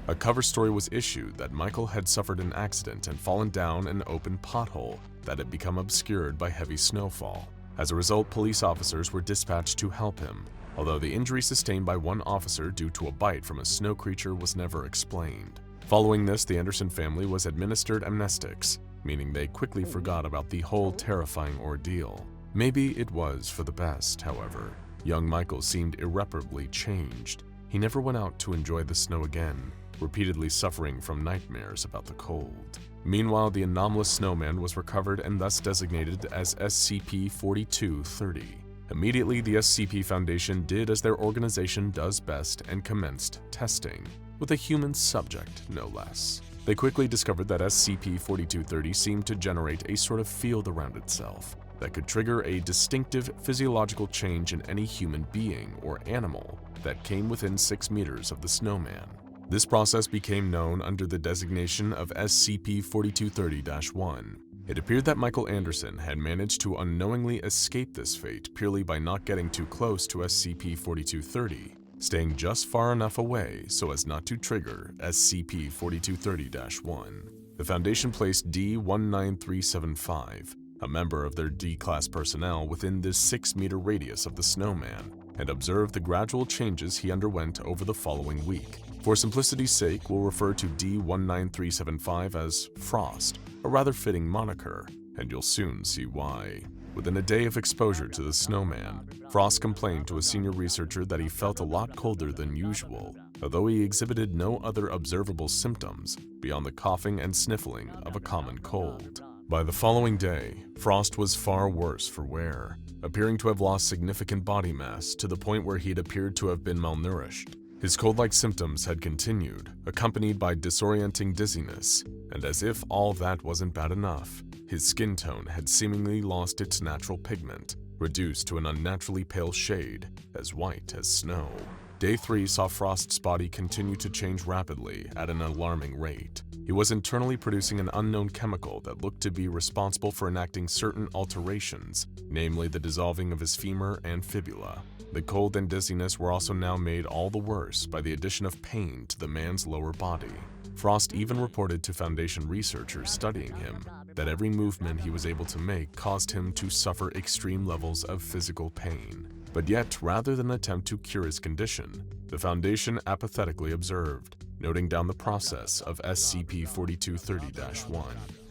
A cover story was issued that Michael had suffered an accident and fallen down an open pothole that had become obscured by heavy snowfall. As a result, police officers were dispatched to help him, although the injury sustained by one officer due to a bite from a snow creature was never explained. Following this, the Anderson family was administered amnestics, meaning they quickly forgot about the whole terrifying ordeal. Maybe it was for the best, however. Young Michael seemed irreparably changed. He never went out to enjoy the snow again, repeatedly suffering from nightmares about the cold. Meanwhile, the anomalous snowman was recovered and thus designated as SCP-4230. Immediately, the SCP Foundation did as their organization does best and commenced testing, with a human subject, no less. They quickly discovered that SCP-4230 seemed to generate a sort of field around itself that could trigger a distinctive physiological change in any human being or animal that came within 6 meters of the snowman. This process became known under the designation of SCP-4230-1. It appeared that Michael Anderson had managed to unknowingly escape this fate purely by not getting too close to SCP-4230, staying just far enough away so as not to trigger SCP-4230-1. The Foundation placed D-19375, a member of their D-Class personnel, within this 6-meter radius of the snowman, and observed the gradual changes he underwent over the following week. For simplicity's sake, we'll refer to D-19375 as Frost, a rather fitting moniker, and you'll soon see why. Within a day of exposure to the snowman, Frost complained to a senior researcher that he felt a lot colder than usual, although he exhibited no other observable symptoms beyond the coughing and sniffling of a common cold. By the following day, Frost was far worse for wear, appearing to have lost significant body mass to the point where he'd appeared to have been malnourished. His cold-like symptoms had continued, accompanied by disorienting dizziness, and as if all that wasn't bad enough, his skin tone had seemingly lost its natural pigment, reduced to an unnaturally pale shade, as white as snow. Day 3 saw Frost's body continue to change rapidly at an alarming rate. He was internally producing an unknown chemical that looked to be responsible for enacting certain alterations, namely the dissolving of his femur and fibula. The cold and dizziness were also now made all the worse by the addition of pain to the man's lower body. Frost even reported to Foundation researchers studying him that every movement he was able to make caused him to suffer extreme levels of physical pain. But yet, rather than attempt to cure his condition, the Foundation apathetically observed, noting down the process of SCP-4230-1.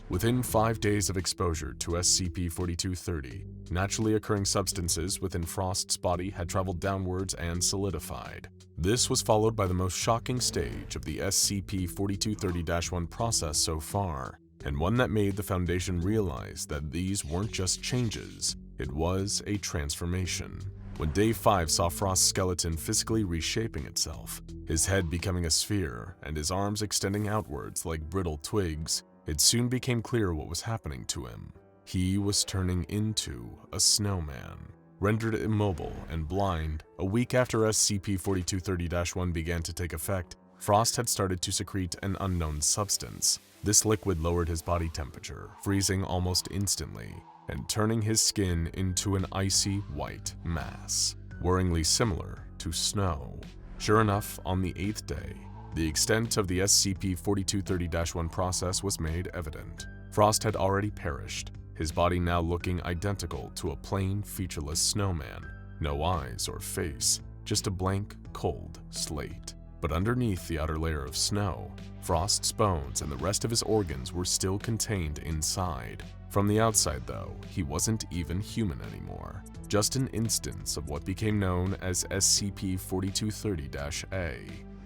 Within 5 days of exposure to SCP-4230, naturally occurring substances within Frost's body had traveled downwards and solidified. This was followed by the most shocking stage of the SCP-4230-1 process so far, and one that made the Foundation realize that these weren't just changes, it was a transformation. When Day 5 saw Frost's skeleton physically reshaping itself, his head becoming a sphere and his arms extending outwards like brittle twigs, it soon became clear what was happening to him. He was turning into a snowman. Rendered immobile and blind, a week after SCP-4230-1 began to take effect, Frost had started to secrete an unknown substance. This liquid lowered his body temperature, freezing almost instantly, and turning his skin into an icy white mass, worryingly similar to snow. Sure enough, on the 8th day, the extent of the SCP-4230-1 process was made evident. Frost had already perished, his body now looking identical to a plain, featureless snowman. No eyes or face, just a blank, cold slate. But underneath the outer layer of snow, Frost's bones and the rest of his organs were still contained inside. From the outside, though, he wasn't even human anymore. Just an instance of what became known as SCP-4230-A.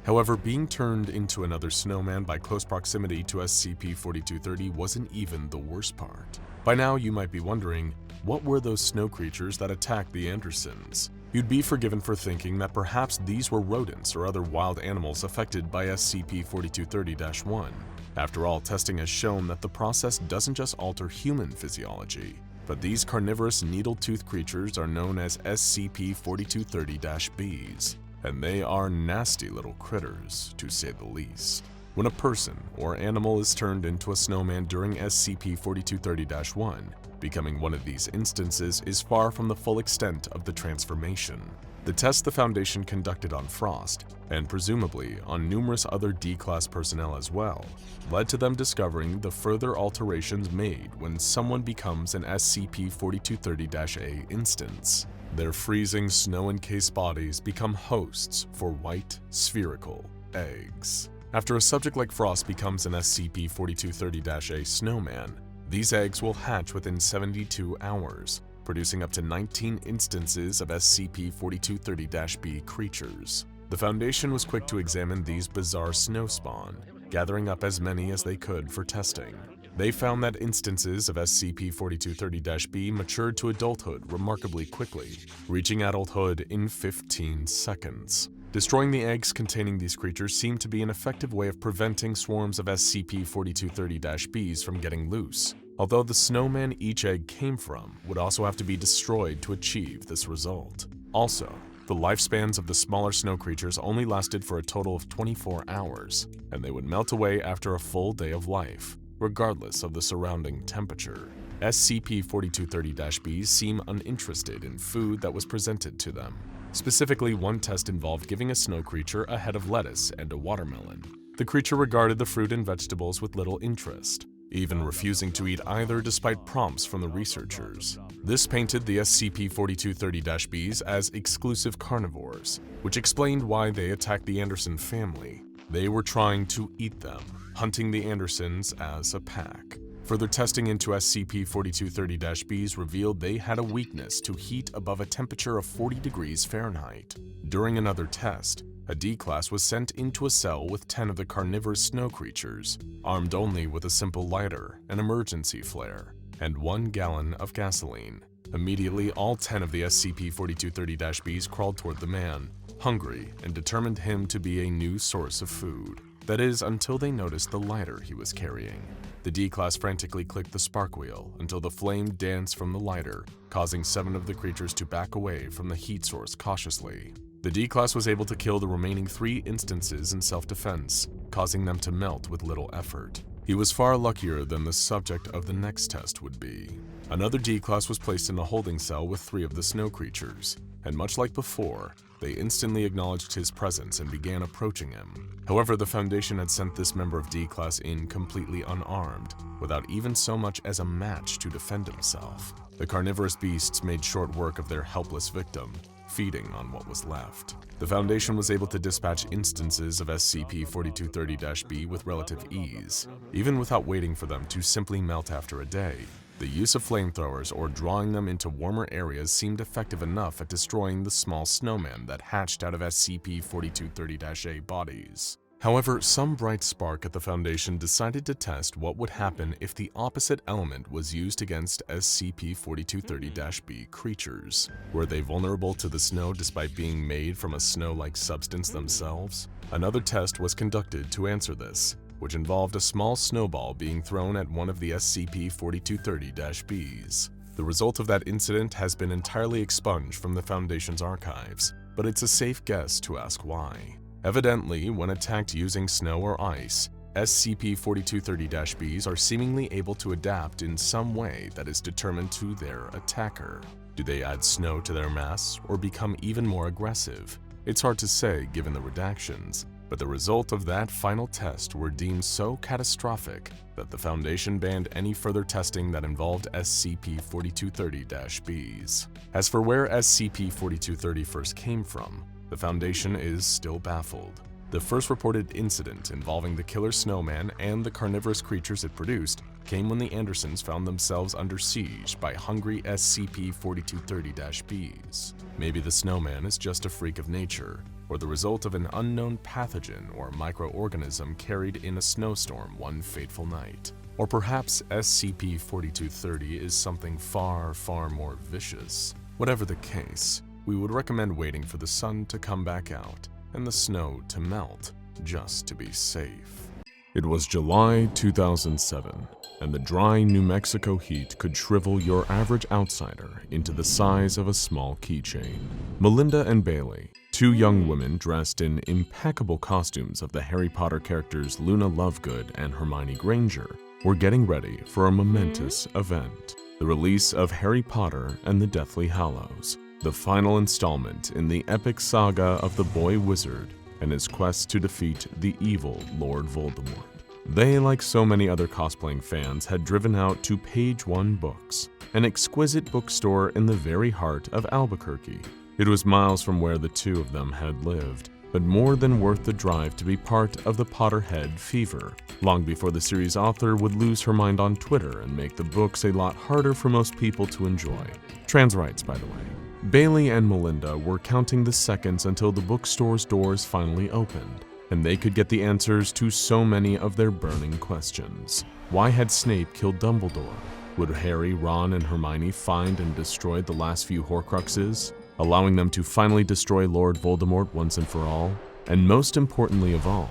However, being turned into another snowman by close proximity to SCP-4230 wasn't even the worst part. By now, you might be wondering, what were those snow creatures that attacked the Andersons? You'd be forgiven for thinking that perhaps these were rodents or other wild animals affected by SCP-4230-1. After all, testing has shown that the process doesn't just alter human physiology, but these carnivorous needle-toothed creatures are known as SCP-4230-Bs, and they are nasty little critters, to say the least. When a person or animal is turned into a snowman during SCP-4230-1, becoming one of these instances is far from the full extent of the transformation. The tests the Foundation conducted on Frost, and presumably on numerous other D-Class personnel as well, led to them discovering the further alterations made when someone becomes an SCP-4230-A instance. Their freezing snow-encased bodies become hosts for white, spherical eggs. After a subject like Frost becomes an SCP-4230-A snowman, these eggs will hatch within 72 hours, producing up to 19 instances of SCP-4230-B creatures. The Foundation was quick to examine these bizarre snow spawn, gathering up as many as they could for testing. They found that instances of SCP-4230-B matured to adulthood remarkably quickly, reaching adulthood in 15 seconds. Destroying the eggs containing these creatures seemed to be an effective way of preventing swarms of SCP-4230-Bs from getting loose, although the Snowman each egg came from would also have to be destroyed to achieve this result. Also, the lifespans of the smaller snow creatures only lasted for a total of 24 hours, and they would melt away after a full day of life, regardless of the surrounding temperature. SCP-4230-Bs seem uninterested in food that was presented to them. Specifically, one test involved giving a snow creature a head of lettuce and a watermelon. The creature regarded the fruit and vegetables with little interest, even refusing to eat either despite prompts from the researchers. This painted the SCP-4230-Bs as exclusive carnivores, which explained why they attacked the Anderson family. They were trying to eat them, hunting the Andersons as a pack. Further testing into SCP-4230-Bs revealed they had a weakness to heat above a temperature of 40 degrees Fahrenheit. During another test, a D-class was sent into a cell with 10 of the carnivorous snow creatures, armed only with a simple lighter, an emergency flare, and 1 gallon of gasoline. Immediately, all 10 of the SCP-4230-Bs crawled toward the man, hungry, and determined him to be a new source of food. That is, until they noticed the lighter he was carrying. The D-class frantically clicked the spark wheel until the flame danced from the lighter, causing 7 of the creatures to back away from the heat source cautiously. The D-class was able to kill the remaining 3 instances in self-defense, causing them to melt with little effort. He was far luckier than the subject of the next test would be. Another D-class was placed in a holding cell with 3 of the snow creatures, and much like before, they instantly acknowledged his presence and began approaching him. However, the Foundation had sent this member of D-Class in completely unarmed, without even so much as a match to defend himself. The carnivorous beasts made short work of their helpless victim, feeding on what was left. The Foundation was able to dispatch instances of SCP-4230-B with relative ease, even without waiting for them to simply melt after a day. The use of flamethrowers or drawing them into warmer areas seemed effective enough at destroying the small snowman that hatched out of SCP-4230-A bodies. However, some bright spark at the Foundation decided to test what would happen if the opposite element was used against SCP-4230-B creatures. Were they vulnerable to the snow despite being made from a snow-like substance themselves? Another test was conducted to answer this, which involved a small snowball being thrown at one of the SCP-4230-Bs. The result of that incident has been entirely expunged from the Foundation's archives, but it's a safe guess to ask why. Evidently, when attacked using snow or ice, SCP-4230-Bs are seemingly able to adapt in some way that is determined to their attacker. Do they add snow to their mass or become even more aggressive? It's hard to say given the redactions, but the result of that final test were deemed so catastrophic that the Foundation banned any further testing that involved SCP-4230-Bs. As for where SCP-4230 first came from, the Foundation is still baffled. The first reported incident involving the killer snowman and the carnivorous creatures it produced came when the Andersons found themselves under siege by hungry SCP-4230-Bs. Maybe the snowman is just a freak of nature, or the result of an unknown pathogen or microorganism carried in a snowstorm one fateful night. Or perhaps SCP-4230 is something far, far more vicious. Whatever the case, we would recommend waiting for the sun to come back out and the snow to melt, just to be safe. It was July 2007, and the dry New Mexico heat could shrivel your average outsider into the size of a small keychain. Melinda and Bailey, 2 young women dressed in impeccable costumes of the Harry Potter characters Luna Lovegood and Hermione Granger, were getting ready for a momentous event: the release of Harry Potter and the Deathly Hallows, the final installment in the epic saga of the boy wizard and his quest to defeat the evil Lord Voldemort. They, like so many other cosplaying fans, had driven out to Page One Books, an exquisite bookstore in the very heart of Albuquerque. It was miles from where the 2 of them had lived, but more than worth the drive to be part of the Potterhead fever, long before the series' author would lose her mind on Twitter and make the books a lot harder for most people to enjoy. Trans rights, by the way. Bailey and Melinda were counting the seconds until the bookstore's doors finally opened, and they could get the answers to so many of their burning questions. Why had Snape killed Dumbledore? Would Harry, Ron, and Hermione find and destroy the last few Horcruxes, allowing them to finally destroy Lord Voldemort once and for all? And most importantly of all,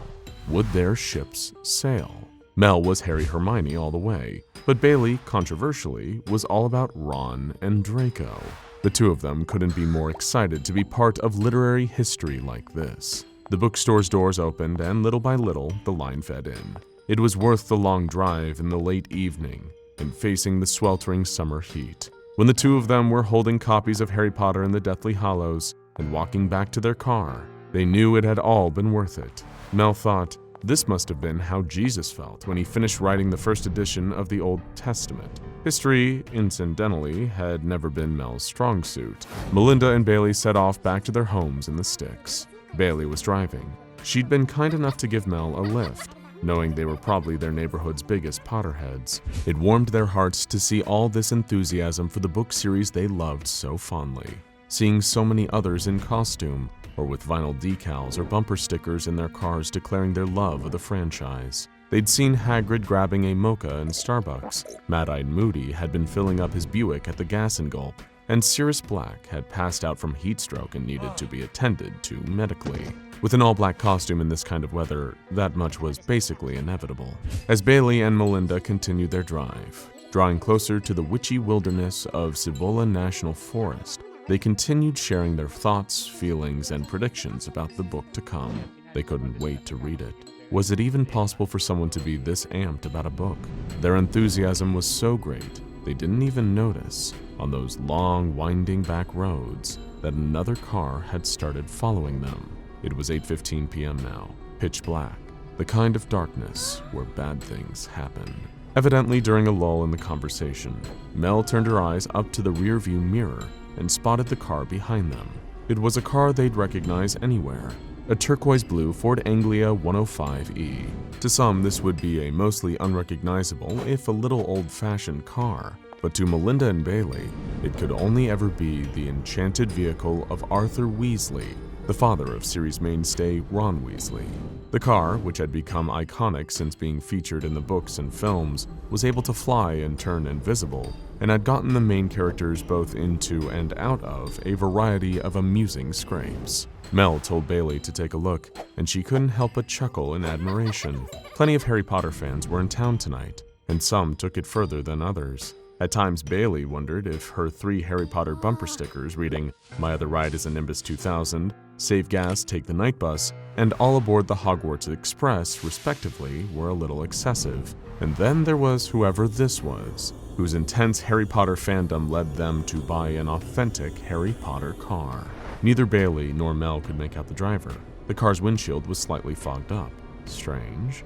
would their ships sail? Mel was Harry Hermione all the way, but Bailey, controversially, was all about Ron and Draco. The two of them couldn't be more excited to be part of literary history like this. The bookstore's doors opened, and little by little, the line fed in. It was worth the long drive in the late evening and facing the sweltering summer heat. When the two of them were holding copies of Harry Potter and the Deathly Hallows and walking back to their car, they knew it had all been worth it. Mel thought, this must have been how Jesus felt when he finished writing the first edition of the Old Testament. History, incidentally, had never been Mel's strong suit. Melinda and Bailey set off back to their homes in the sticks. Bailey was driving. She'd been kind enough to give Mel a lift, knowing they were probably their neighborhood's biggest Potterheads. It warmed their hearts to see all this enthusiasm for the book series they loved so fondly. Seeing so many others in costume, or with vinyl decals or bumper stickers in their cars declaring their love of the franchise. They'd seen Hagrid grabbing a mocha in Starbucks. Mad-Eyed Moody had been filling up his Buick at the Gas and Gulp, and Sirius Black had passed out from heat stroke and needed to be attended to medically. With an all-black costume in this kind of weather, that much was basically inevitable. As Bailey and Melinda continued their drive, drawing closer to the witchy wilderness of Cibola National Forest, they continued sharing their thoughts, feelings, and predictions about the book to come. They couldn't wait to read it. Was it even possible for someone to be this amped about a book? Their enthusiasm was so great, they didn't even notice, on those long, winding back roads, that another car had started following them. It was 8:15 p.m. now, pitch black, the kind of darkness where bad things happen. Evidently during a lull in the conversation, Mel turned her eyes up to the rearview mirror and spotted the car behind them. It was a car they'd recognize anywhere, a turquoise blue Ford Anglia 105E. To some, this would be a mostly unrecognizable, if a little old-fashioned car, but to Melinda and Bailey, it could only ever be the enchanted vehicle of Arthur Weasley, the father of series mainstay Ron Weasley. The car, which had become iconic since being featured in the books and films, was able to fly and turn invisible, and had gotten the main characters both into and out of a variety of amusing scrapes. Mel told Bailey to take a look, and she couldn't help but chuckle in admiration. Plenty of Harry Potter fans were in town tonight, and some took it further than others. At times, Bailey wondered if her 3 Harry Potter bumper stickers reading, "My other ride is a Nimbus 2000, Save gas, take the night bus," and "All aboard the Hogwarts Express," respectively, were a little excessive. And then there was whoever this was, whose intense Harry Potter fandom led them to buy an authentic Harry Potter car. Neither Bailey nor Mel could make out the driver. The car's windshield was slightly fogged up. Strange,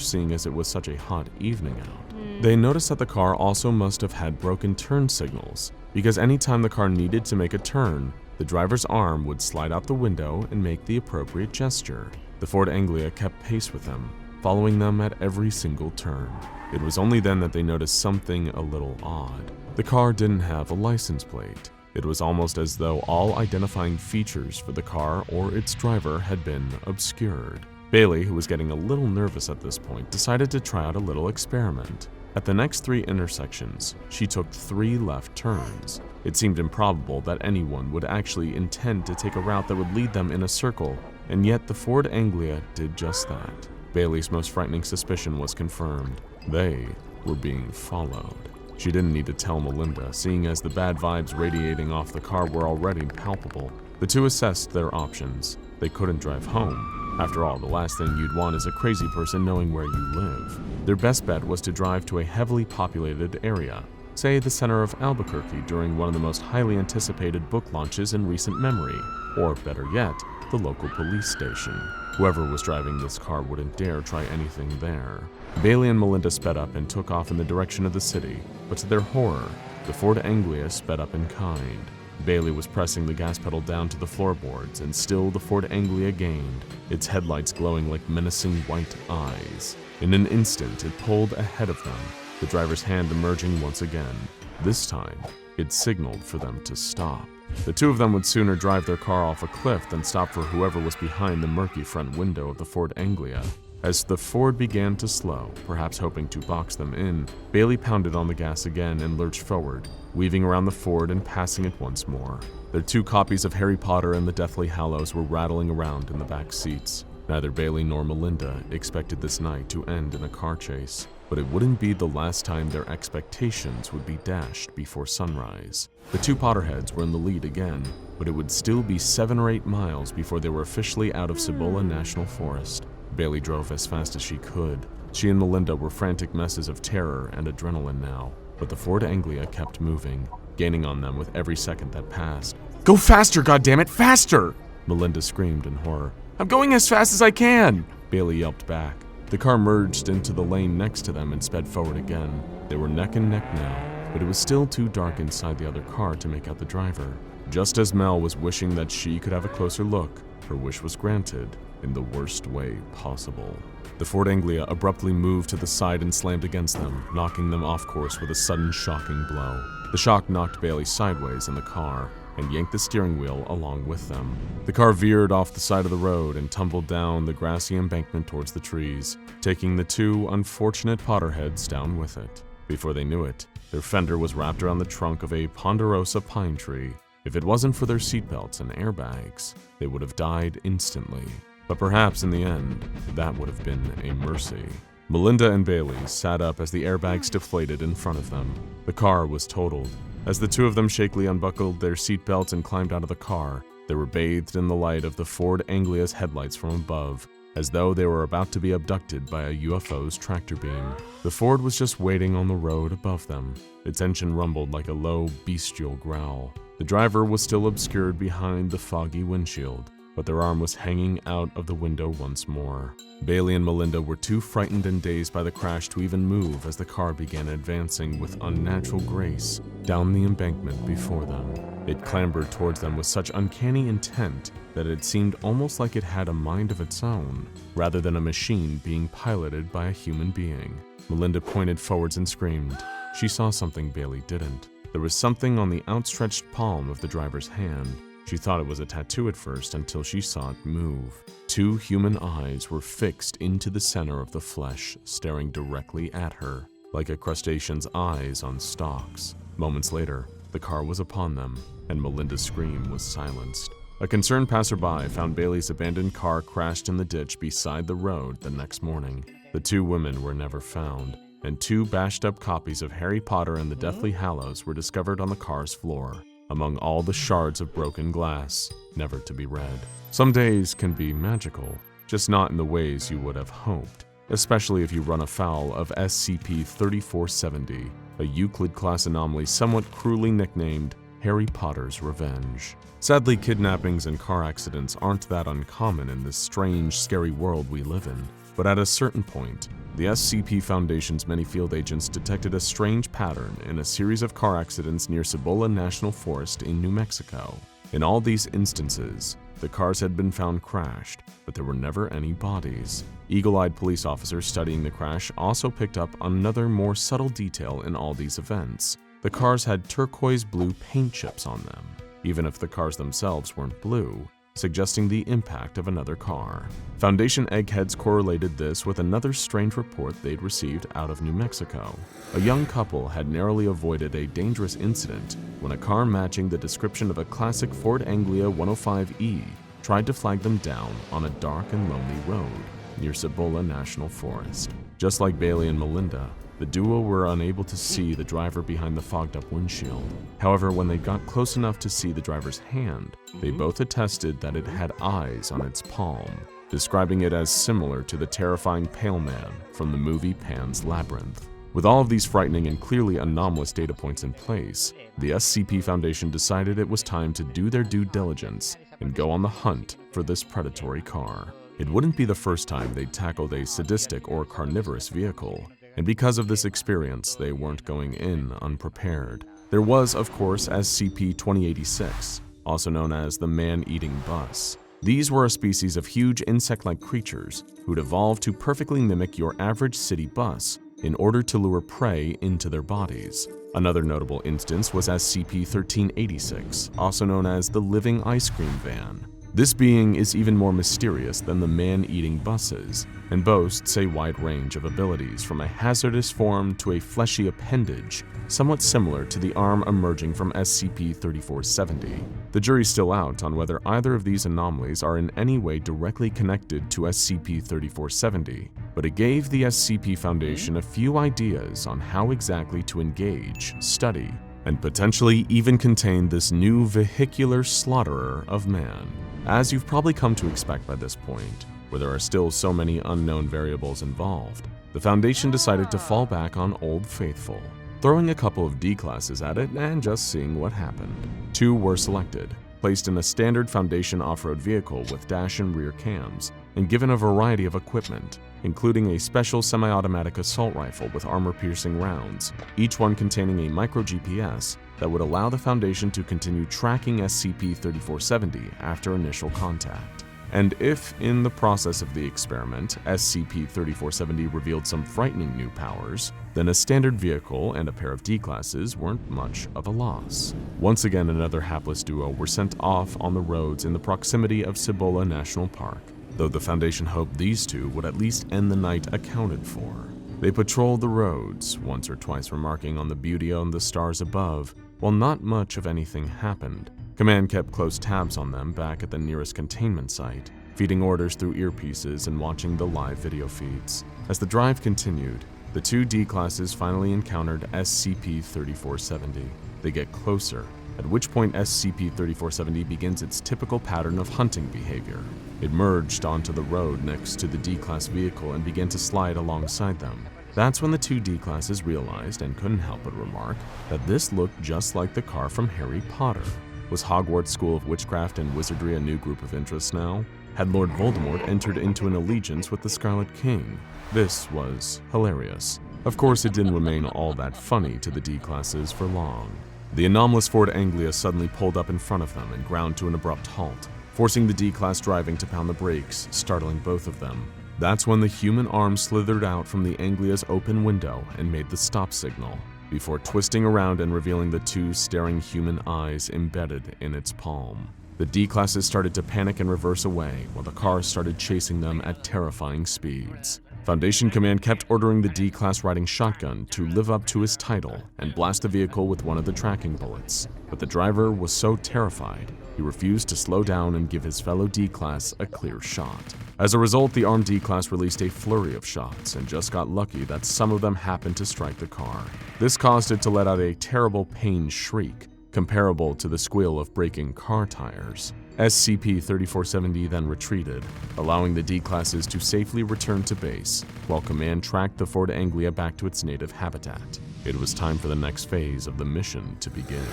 seeing as it was such a hot evening out. They noticed that the car also must have had broken turn signals, because anytime the car needed to make a turn, the driver's arm would slide out the window and make the appropriate gesture. The Ford Anglia kept pace with them, following them at every single turn. It was only then that they noticed something a little odd. The car didn't have a license plate. It was almost as though all identifying features for the car or its driver had been obscured. Bailey, who was getting a little nervous at this point, decided to try out a little experiment. At the next 3 intersections, she took 3 left turns. It seemed improbable that anyone would actually intend to take a route that would lead them in a circle, and yet the Ford Anglia did just that. Bailey's most frightening suspicion was confirmed. They were being followed. She didn't need to tell Melinda, seeing as the bad vibes radiating off the car were already palpable. The two assessed their options. They couldn't drive home. After all, the last thing you'd want is a crazy person knowing where you live. Their best bet was to drive to a heavily populated area, say the center of Albuquerque during one of the most highly anticipated book launches in recent memory, or better yet, the local police station. Whoever was driving this car wouldn't dare try anything there. Bailey and Melinda sped up and took off in the direction of the city, but to their horror, the Ford Anglia sped up in kind. Bailey was pressing the gas pedal down to the floorboards, and still the Ford Anglia gained, its headlights glowing like menacing white eyes. In an instant, it pulled ahead of them, the driver's hand emerging once again. This time, it signaled for them to stop. The two of them would sooner drive their car off a cliff than stop for whoever was behind the murky front window of the Ford Anglia. As the Ford began to slow, perhaps hoping to box them in, Bailey pounded on the gas again and lurched forward, weaving around the Ford and passing it once more. Their 2 copies of Harry Potter and the Deathly Hallows were rattling around in the back seats. Neither Bailey nor Melinda expected this night to end in a car chase, but it wouldn't be the last time their expectations would be dashed before sunrise. The 2 Potterheads were in the lead again, but it would still be 7 or 8 miles before they were officially out of Cibola National Forest. Bailey drove as fast as she could. She and Melinda were frantic messes of terror and adrenaline now, but the Ford Anglia kept moving, gaining on them with every second that passed. Go faster, goddammit, faster! Melinda screamed in horror. I'm going as fast as I can! Bailey yelped back. The car merged into the lane next to them and sped forward again. They were neck and neck now, but it was still too dark inside the other car to make out the driver. Just as Mel was wishing that she could have a closer look, her wish was granted in the worst way possible. The Ford Anglia abruptly moved to the side and slammed against them, knocking them off course with a sudden shocking blow. The shock knocked Bailey sideways in the car and yanked the steering wheel along with them. The car veered off the side of the road and tumbled down the grassy embankment towards the trees, taking the 2 unfortunate Potterheads down with it. Before they knew it, their fender was wrapped around the trunk of a ponderosa pine tree. If it wasn't for their seatbelts and airbags, they would have died instantly. But perhaps in the end, that would have been a mercy. Melinda and Bailey sat up as the airbags deflated in front of them. The car was totaled. As the 2 of them shakily unbuckled their seatbelts and climbed out of the car, they were bathed in the light of the Ford Anglia's headlights from above, as though they were about to be abducted by a UFO's tractor beam. The Ford was just waiting on the road above them. Its engine rumbled like a low, bestial growl. The driver was still obscured behind the foggy windshield, but their arm was hanging out of the window once more. Bailey and Melinda were too frightened and dazed by the crash to even move as the car began advancing with unnatural grace down the embankment before them. It clambered towards them with such uncanny intent that it seemed almost like it had a mind of its own, rather than a machine being piloted by a human being. Melinda pointed forwards and screamed. She saw something Bailey didn't. There was something on the outstretched palm of the driver's hand. She thought it was a tattoo at first until she saw it move. 2 human eyes were fixed into the center of the flesh, staring directly at her, like a crustacean's eyes on stalks. Moments later, the car was upon them, and Melinda's scream was silenced. A concerned passerby found Bailey's abandoned car crashed in the ditch beside the road the next morning. The 2 women were never found, and 2 bashed-up copies of Harry Potter and the Deathly Hallows were discovered on the car's floor, among all the shards of broken glass, never to be read. Some days can be magical, just not in the ways you would have hoped, especially if you run afoul of SCP-3470, a Euclid-class anomaly somewhat cruelly nicknamed Harry Potter's Revenge. Sadly, kidnappings and car accidents aren't that uncommon in this strange, scary world we live in, but at a certain point, the SCP Foundation's many field agents detected a strange pattern in a series of car accidents near Cibola National Forest in New Mexico. In all these instances, the cars had been found crashed, but there were never any bodies. Eagle-eyed police officers studying the crash also picked up on another more subtle detail in all these events. The cars had turquoise blue paint chips on them, even if the cars themselves weren't blue, suggesting the impact of another car. Foundation eggheads correlated this with another strange report they'd received out of New Mexico. A young couple had narrowly avoided a dangerous incident when a car matching the description of a classic Ford Anglia 105E tried to flag them down on a dark and lonely road near Cibola National Forest. Just like Bailey and Melinda, the duo were unable to see the driver behind the fogged-up windshield. However, when they got close enough to see the driver's hand, they both attested that it had eyes on its palm, describing it as similar to the terrifying Pale Man from the movie Pan's Labyrinth. With all of these frightening and clearly anomalous data points in place, the SCP Foundation decided it was time to do their due diligence and go on the hunt for this predatory car. It wouldn't be the first time they'd tackled a sadistic or carnivorous vehicle, and because of this experience, they weren't going in unprepared. There was, of course, SCP-2086, also known as the man-eating bus. These were a species of huge insect-like creatures who'd evolved to perfectly mimic your average city bus in order to lure prey into their bodies. Another notable instance was SCP-1386, also known as the living ice cream van. This being is even more mysterious than the man-eating buses, and boasts a wide range of abilities from a hazardous form to a fleshy appendage, somewhat similar to the arm emerging from SCP-3470. The jury's still out on whether either of these anomalies are in any way directly connected to SCP-3470, but it gave the SCP Foundation a few ideas on how exactly to engage, study, and potentially even contain this new vehicular slaughterer of man. As you've probably come to expect by this point, where there are still so many unknown variables involved, the Foundation decided to fall back on Old Faithful, throwing a couple of D-classes at it and just seeing what happened. 2 were selected, placed in a standard Foundation off-road vehicle with dash and rear cams, and given a variety of equipment, including a special semi-automatic assault rifle with armor-piercing rounds, each one containing a micro-GPS that would allow the Foundation to continue tracking SCP-3470 after initial contact. And if, in the process of the experiment, SCP-3470 revealed some frightening new powers, then a standard vehicle and a pair of D-classes weren't much of a loss. Once again, another hapless duo were sent off on the roads in the proximity of Cibola National Park, though the Foundation hoped these 2 would at least end the night accounted for. They patrolled the roads, once or twice remarking on the beauty on the stars above, while not much of anything happened. Command kept close tabs on them back at the nearest containment site, feeding orders through earpieces and watching the live video feeds. As the drive continued, the 2 D-classes finally encountered SCP-3470. They get closer, at which point SCP-3470 begins its typical pattern of hunting behavior. It merged onto the road next to the D-class vehicle and began to slide alongside them. That's when the 2 D-classes realized, and couldn't help but remark, that this looked just like the car from Harry Potter. Was Hogwarts School of Witchcraft and Wizardry a new group of interest now? Had Lord Voldemort entered into an allegiance with the Scarlet King? This was hilarious. Of course, it didn't remain all that funny to the D-classes for long. The anomalous Ford Anglia suddenly pulled up in front of them and ground to an abrupt halt, forcing the D-class driving to pound the brakes, startling both of them. That's when the human arm slithered out from the Anglia's open window and made the stop signal, before twisting around and revealing the 2 staring human eyes embedded in its palm. The D-classes started to panic and reverse away, while the car started chasing them at terrifying speeds. Foundation Command kept ordering the D-class riding shotgun to live up to his title and blast the vehicle with one of the tracking bullets, but the driver was so terrified, he refused to slow down and give his fellow D-class a clear shot. As a result, the armed D-class released a flurry of shots and just got lucky that some of them happened to strike the car. This caused it to let out a terrible pain shriek, comparable to the squeal of breaking car tires. SCP-3470 then retreated, allowing the D-classes to safely return to base, while Command tracked the Ford Anglia back to its native habitat. It was time for the next phase of the mission to begin.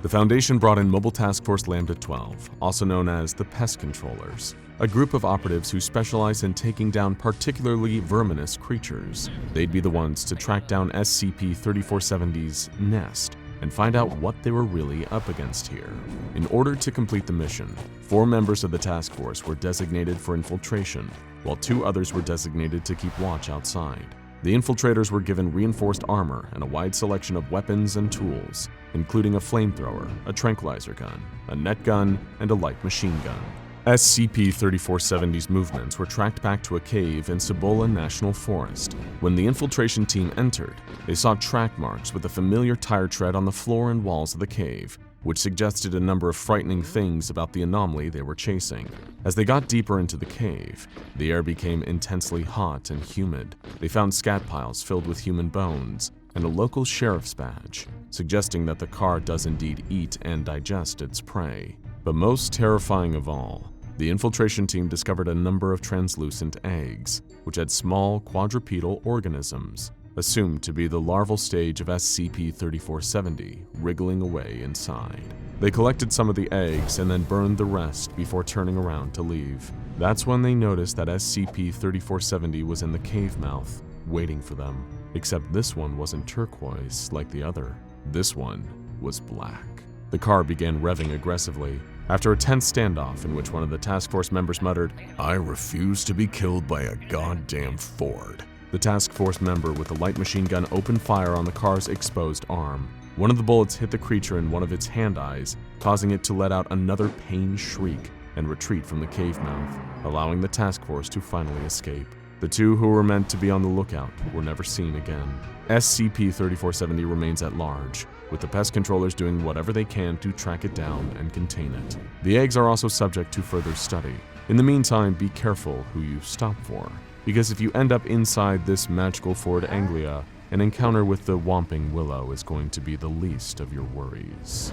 The Foundation brought in Mobile Task Force Lambda-12, also known as the Pest Controllers, a group of operatives who specialize in taking down particularly verminous creatures. They'd be the ones to track down SCP-3470's nest and find out what they were really up against here. In order to complete the mission, 4 members of the task force were designated for infiltration, while 2 others were designated to keep watch outside. The infiltrators were given reinforced armor and a wide selection of weapons and tools, including a flamethrower, a tranquilizer gun, a net gun, and a light machine gun. SCP-3470's movements were tracked back to a cave in Cibola National Forest. When the infiltration team entered, they saw track marks with a familiar tire tread on the floor and walls of the cave, which suggested a number of frightening things about the anomaly they were chasing. As they got deeper into the cave, the air became intensely hot and humid. They found scat piles filled with human bones and a local sheriff's badge, suggesting that the car does indeed eat and digest its prey. But most terrifying of all, the infiltration team discovered a number of translucent eggs, which had small quadrupedal organisms, assumed to be the larval stage of SCP-3470, wriggling away inside. They collected some of the eggs and then burned the rest before turning around to leave. That's when they noticed that SCP-3470 was in the cave mouth, waiting for them. Except this one wasn't turquoise like the other. This one was black. The car began revving aggressively. After a tense standoff in which one of the task force members muttered, "I refuse to be killed by a goddamn Ford," the task force member with the light machine gun opened fire on the car's exposed arm. One of the bullets hit the creature in one of its hand eyes, causing it to let out another pained shriek and retreat from the cave mouth, allowing the task force to finally escape. The two who were meant to be on the lookout were never seen again. SCP-3470 remains at large, with the pest controllers doing whatever they can to track it down and contain it. The eggs are also subject to further study. In the meantime, be careful who you stop for, because if you end up inside this magical Ford Anglia, an encounter with the Whomping Willow is going to be the least of your worries.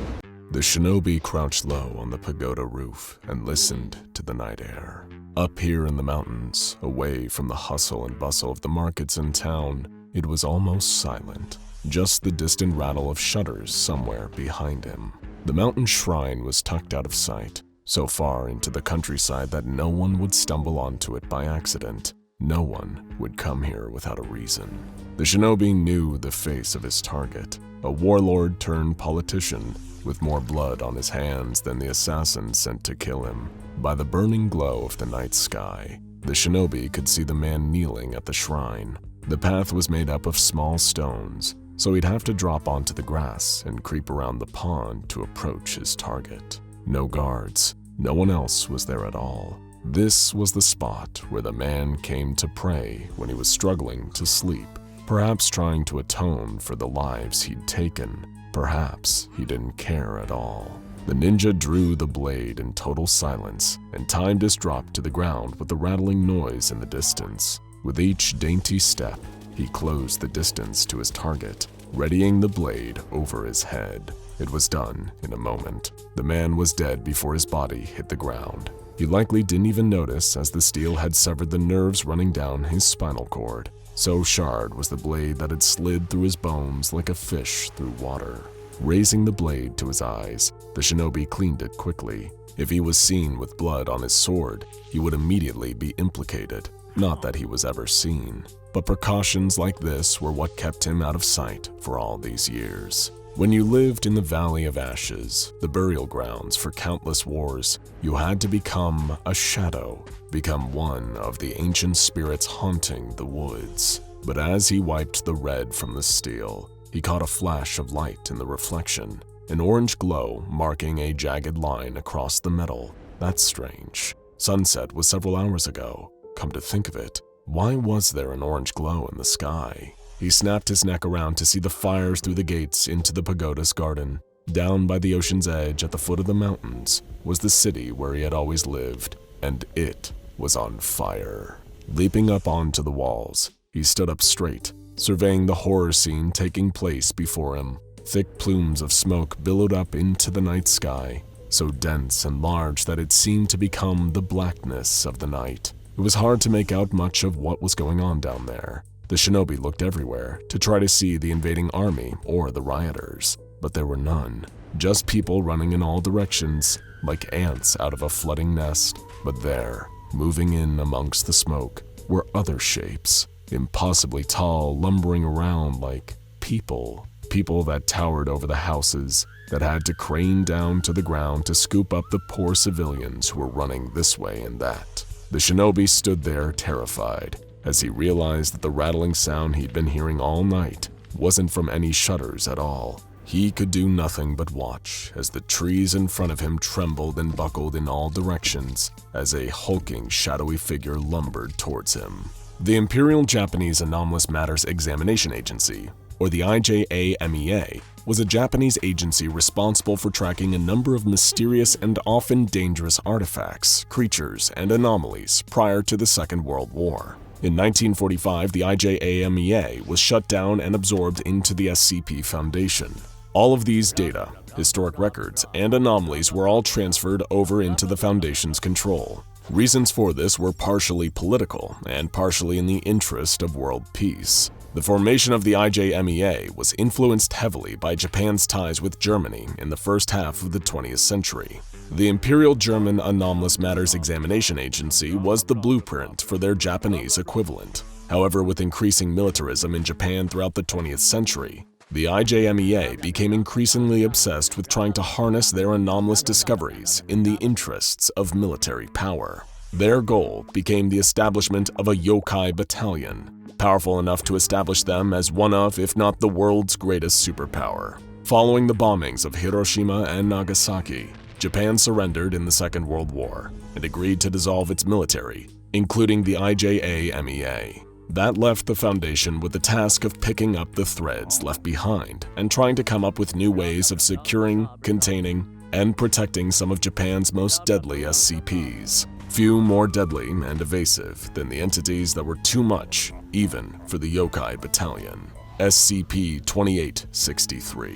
The shinobi crouched low on the pagoda roof and listened to the night air. Up here in the mountains, away from the hustle and bustle of the markets in town, it was almost silent. Just the distant rattle of shutters somewhere behind him. The mountain shrine was tucked out of sight, so far into the countryside that no one would stumble onto it by accident. No one would come here without a reason. The shinobi knew the face of his target, a warlord turned politician with more blood on his hands than the assassin sent to kill him. By the burning glow of the night sky, the shinobi could see the man kneeling at the shrine. The path was made up of small stones, so he'd have to drop onto the grass and creep around the pond to approach his target. No guards, no one else was there at all. This was the spot where the man came to pray when he was struggling to sleep, perhaps trying to atone for the lives he'd taken. Perhaps he didn't care at all. The ninja drew the blade in total silence and timed his drop to the ground with the rattling noise in the distance. With each dainty step, he closed the distance to his target, readying the blade over his head. It was done in a moment. The man was dead before his body hit the ground. He likely didn't even notice as the steel had severed the nerves running down his spinal cord. So sharp was the blade that had slid through his bones like a fish through water. Raising the blade to his eyes, the shinobi cleaned it quickly. If he was seen with blood on his sword, he would immediately be implicated. Not that he was ever seen, but precautions like this were what kept him out of sight for all these years. When you lived in the Valley of Ashes, the burial grounds for countless wars, you had to become a shadow, become one of the ancient spirits haunting the woods. But as he wiped the red from the steel, he caught a flash of light in the reflection, an orange glow marking a jagged line across the metal. That's strange. Sunset was several hours ago. Come to think of it, why was there an orange glow in the sky? He snapped his neck around to see the fires through the gates into the pagoda's garden. Down by the ocean's edge at the foot of the mountains was the city where he had always lived, and it was on fire. Leaping up onto the walls, he stood up straight, surveying the horror scene taking place before him. Thick plumes of smoke billowed up into the night sky, so dense and large that it seemed to become the blackness of the night. It was hard to make out much of what was going on down there. The shinobi looked everywhere to try to see the invading army or the rioters, but there were none. Just people running in all directions, like ants out of a flooding nest. But there, moving in amongst the smoke, were other shapes, impossibly tall, lumbering around like people. People that towered over the houses, that had to crane down to the ground to scoop up the poor civilians who were running this way and that. The shinobi stood there terrified, as he realized that the rattling sound he'd been hearing all night wasn't from any shutters at all. He could do nothing but watch as the trees in front of him trembled and buckled in all directions as a hulking, shadowy figure lumbered towards him. The Imperial Japanese Anomalous Matters Examination Agency, or the IJAMEA, was a Japanese agency responsible for tracking a number of mysterious and often dangerous artifacts, creatures, and anomalies prior to the Second World War. In 1945, the IJAMEA was shut down and absorbed into the SCP Foundation. All of these data, historic records, and anomalies were all transferred over into the Foundation's control. Reasons for this were partially political and partially in the interest of world peace. The formation of the IJMEA was influenced heavily by Japan's ties with Germany in the first half of the 20th century. The Imperial German Anomalous Matters Examination Agency was the blueprint for their Japanese equivalent. However, with increasing militarism in Japan throughout the 20th century, the IJMEA became increasingly obsessed with trying to harness their anomalous discoveries in the interests of military power. Their goal became the establishment of a yokai battalion, powerful enough to establish them as one of, if not the world's greatest superpower. Following the bombings of Hiroshima and Nagasaki, Japan surrendered in the Second World War and agreed to dissolve its military, including the IJMEA. That left the Foundation with the task of picking up the threads left behind and trying to come up with new ways of securing, containing, and protecting some of Japan's most deadly SCPs. Few more deadly and evasive than the entities that were too much, even for the Yokai Battalion. SCP-2863.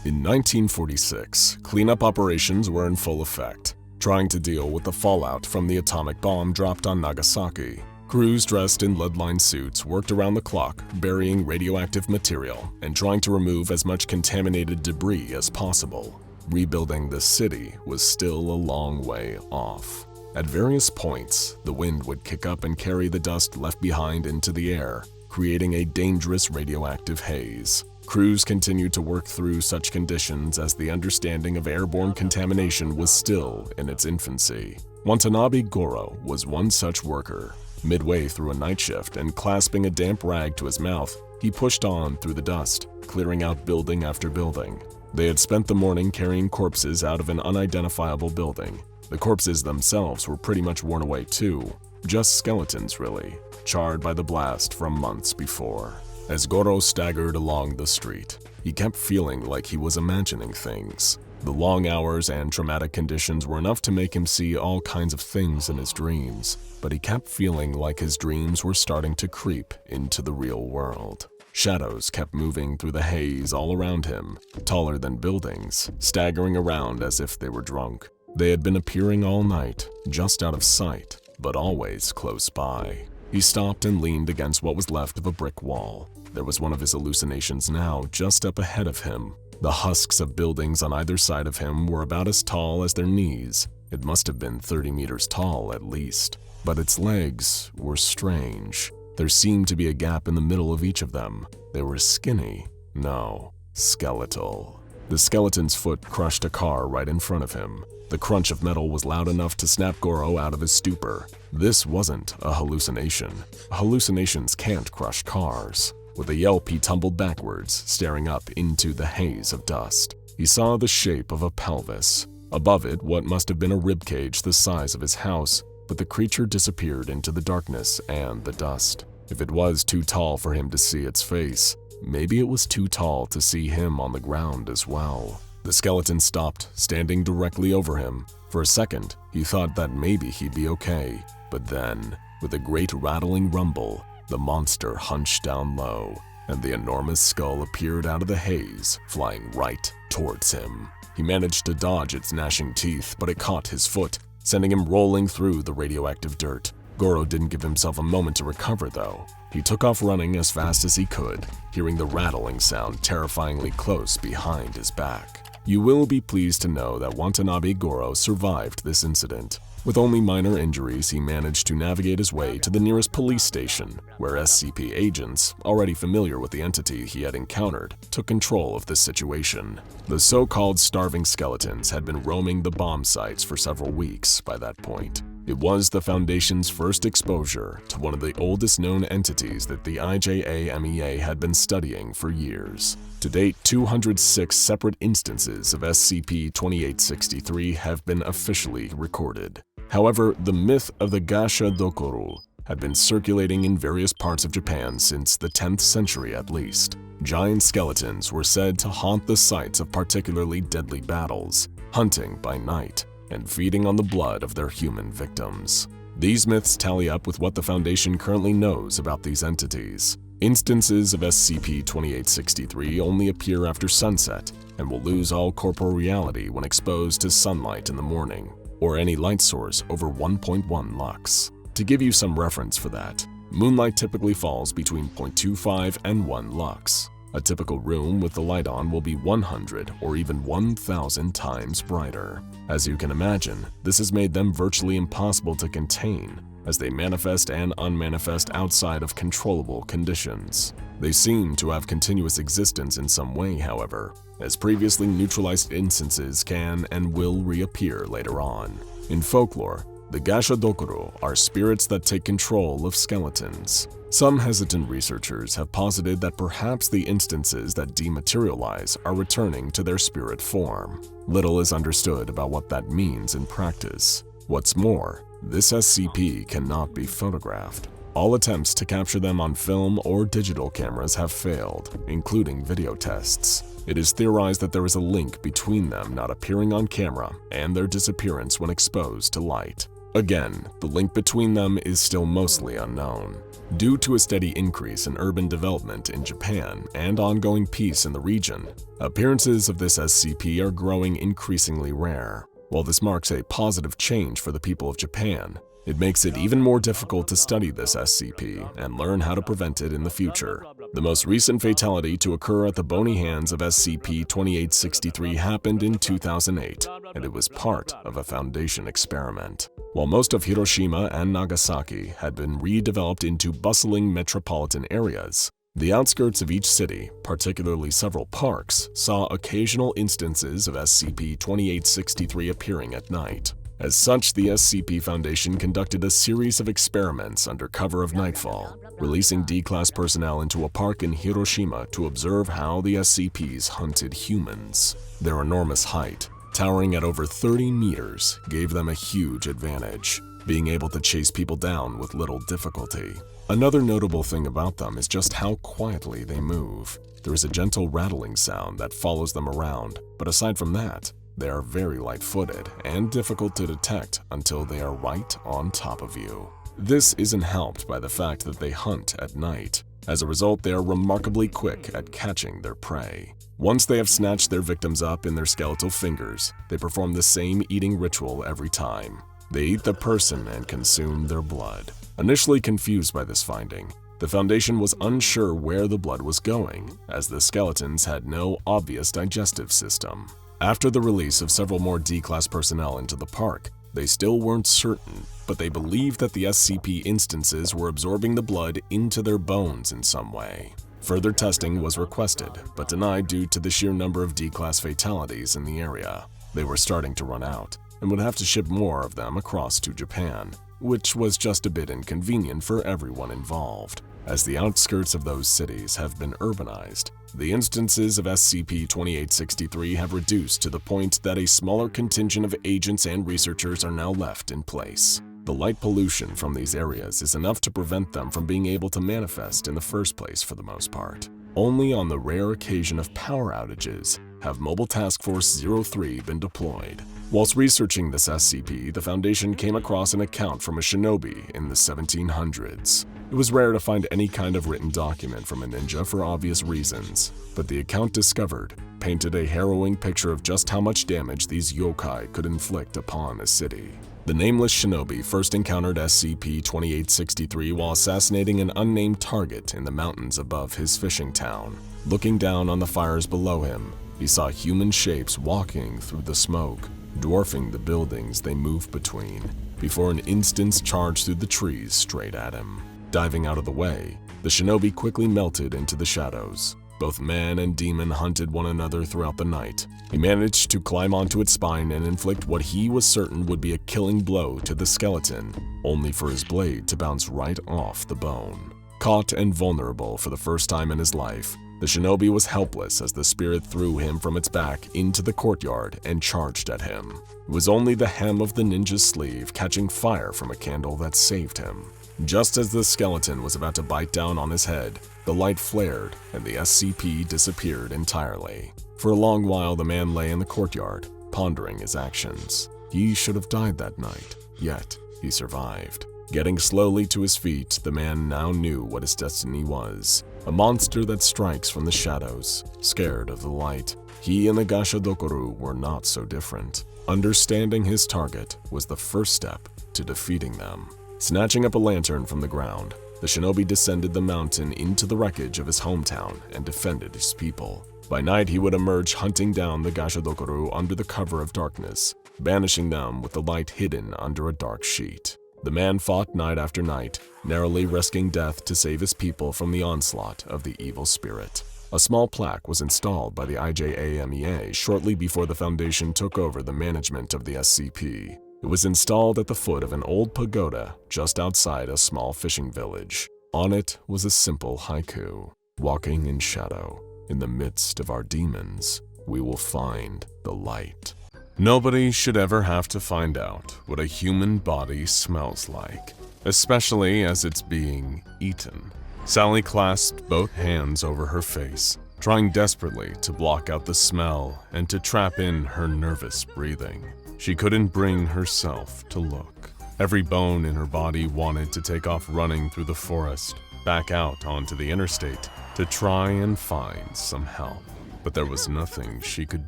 In 1946, cleanup operations were in full effect, trying to deal with the fallout from the atomic bomb dropped on Nagasaki. Crews dressed in lead-lined suits worked around the clock, burying radioactive material and trying to remove as much contaminated debris as possible. Rebuilding the city was still a long way off. At various points, the wind would kick up and carry the dust left behind into the air, creating a dangerous radioactive haze. Crews continued to work through such conditions as the understanding of airborne contamination was still in its infancy. Watanabe Goro was one such worker. Midway through a night shift and clasping a damp rag to his mouth, he pushed on through the dust, clearing out building after building. They had spent the morning carrying corpses out of an unidentifiable building. The corpses themselves were pretty much worn away too, just skeletons really, charred by the blast from months before. As Goro staggered along the street, he kept feeling like he was imagining things. The long hours and traumatic conditions were enough to make him see all kinds of things in his dreams, but he kept feeling like his dreams were starting to creep into the real world. Shadows kept moving through the haze all around him, taller than buildings, staggering around as if they were drunk. They had been appearing all night, just out of sight, but always close by. He stopped and leaned against what was left of a brick wall. There was one of his hallucinations now just up ahead of him. The husks of buildings on either side of him were about as tall as their knees. It must have been 30 meters tall at least. But its legs were strange. There seemed to be a gap in the middle of each of them. They were skinny. No, skeletal. The skeleton's foot crushed a car right in front of him. The crunch of metal was loud enough to snap Goro out of his stupor. This wasn't a hallucination. Hallucinations can't crush cars. With a yelp, he tumbled backwards, staring up into the haze of dust. He saw the shape of a pelvis. Above it, what must have been a ribcage the size of his house, but the creature disappeared into the darkness and the dust. If it was too tall for him to see its face, maybe it was too tall to see him on the ground as well. The skeleton stopped, standing directly over him. For a second, he thought that maybe he'd be okay, but then, with a great rattling rumble, the monster hunched down low, and the enormous skull appeared out of the haze, flying right towards him. He managed to dodge its gnashing teeth, but it caught his foot, sending him rolling through the radioactive dirt. Goro didn't give himself a moment to recover, though. He took off running as fast as he could, hearing the rattling sound terrifyingly close behind his back. You will be pleased to know that Watanabe Goro survived this incident. With only minor injuries, he managed to navigate his way to the nearest police station, where SCP agents, already familiar with the entity he had encountered, took control of the situation. The so-called starving skeletons had been roaming the bomb sites for several weeks by that point. It was the Foundation's first exposure to one of the oldest known entities that the IJMEA had been studying for years. To date, 206 separate instances of SCP-2863 have been officially recorded. However, the myth of the Gasha Dokoru had been circulating in various parts of Japan since the 10th century at least. Giant skeletons were said to haunt the sites of particularly deadly battles, hunting by night, and feeding on the blood of their human victims. These myths tally up with what the Foundation currently knows about these entities. Instances of SCP-2863 only appear after sunset and will lose all corporeality when exposed to sunlight in the morning, or any light source over 1.1 lux. To give you some reference for that, moonlight typically falls between 0.25 and 1 lux. A typical room with the light on will be 100 or even 1,000 times brighter. As you can imagine, this has made them virtually impossible to contain, as they manifest and unmanifest outside of controllable conditions. They seem to have continuous existence in some way, however, as previously neutralized instances can and will reappear later on. In folklore, the Gashadokuro are spirits that take control of skeletons. Some hesitant researchers have posited that perhaps the instances that dematerialize are returning to their spirit form. Little is understood about what that means in practice. What's more, this SCP cannot be photographed. All attempts to capture them on film or digital cameras have failed, including video tests. It is theorized that there is a link between them not appearing on camera and their disappearance when exposed to light. Again, the link between them is still mostly unknown. Due to a steady increase in urban development in Japan and ongoing peace in the region, appearances of this SCP are growing increasingly rare. While this marks a positive change for the people of Japan, it makes it even more difficult to study this SCP and learn how to prevent it in the future. The most recent fatality to occur at the bony hands of SCP-2863 happened in 2008, and it was part of a Foundation experiment. While most of Hiroshima and Nagasaki had been redeveloped into bustling metropolitan areas, the outskirts of each city, particularly several parks, saw occasional instances of SCP-2863 appearing at night. As such, the SCP Foundation conducted a series of experiments under cover of nightfall, releasing D-Class personnel into a park in Hiroshima to observe how the SCPs hunted humans. Their enormous height, towering at over 30 meters, gave them a huge advantage, being able to chase people down with little difficulty. Another notable thing about them is just how quietly they move. There is a gentle rattling sound that follows them around, but aside from that, they are very light-footed and difficult to detect until they are right on top of you. This isn't helped by the fact that they hunt at night. As a result, they are remarkably quick at catching their prey. Once they have snatched their victims up in their skeletal fingers, they perform the same eating ritual every time. They eat the person and consume their blood. Initially confused by this finding, the Foundation was unsure where the blood was going, as the skeletons had no obvious digestive system. After the release of several more D-Class personnel into the park, they still weren't certain, but they believed that the SCP instances were absorbing the blood into their bones in some way. Further testing was requested, but denied due to the sheer number of D-Class fatalities in the area. They were starting to run out, and would have to ship more of them across to Japan, which was just a bit inconvenient for everyone involved. As the outskirts of those cities have been urbanized, the instances of SCP-2863 have reduced to the point that a smaller contingent of agents and researchers are now left in place. The light pollution from these areas is enough to prevent them from being able to manifest in the first place for the most part. Only on the rare occasion of power outages have Mobile Task Force 03 been deployed. Whilst researching this SCP, the Foundation came across an account from a shinobi in the 1700s. It was rare to find any kind of written document from a ninja for obvious reasons, but the account discovered painted a harrowing picture of just how much damage these yokai could inflict upon a city. The nameless shinobi first encountered SCP-2863 while assassinating an unnamed target in the mountains above his fishing town. Looking down on the fires below him, he saw human shapes walking through the smoke, dwarfing the buildings they moved between, before an instance charged through the trees straight at him. Diving out of the way, the shinobi quickly melted into the shadows. Both man and demon hunted one another throughout the night. He managed to climb onto its spine and inflict what he was certain would be a killing blow to the skeleton, only for his blade to bounce right off the bone. Caught and vulnerable for the first time in his life, the shinobi was helpless as the spirit threw him from its back into the courtyard and charged at him. It was only the hem of the ninja's sleeve catching fire from a candle that saved him. Just as the skeleton was about to bite down on his head, the light flared and the SCP disappeared entirely. For a long while, the man lay in the courtyard, pondering his actions. He should have died that night, yet he survived. Getting slowly to his feet, the man now knew what his destiny was. A monster that strikes from the shadows, scared of the light. He and the Gashadokuro were not so different. Understanding his target was the first step to defeating them. Snatching up a lantern from the ground, the shinobi descended the mountain into the wreckage of his hometown and defended his people. By night, he would emerge hunting down the Gashadokuro under the cover of darkness, banishing them with the light hidden under a dark sheet. The man fought night after night, narrowly risking death to save his people from the onslaught of the evil spirit. A small plaque was installed by the IJAMEA shortly before the Foundation took over the management of the SCP. It was installed at the foot of an old pagoda just outside a small fishing village. On it was a simple haiku: "Walking in shadow, in the midst of our demons, we will find the light." Nobody should ever have to find out what a human body smells like, especially as it's being eaten. Sally clasped both hands over her face, trying desperately to block out the smell and to trap in her nervous breathing. She couldn't bring herself to look. Every bone in her body wanted to take off running through the forest, back out onto the interstate, to try and find some help. But there was nothing she could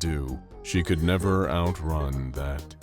do. She could never outrun that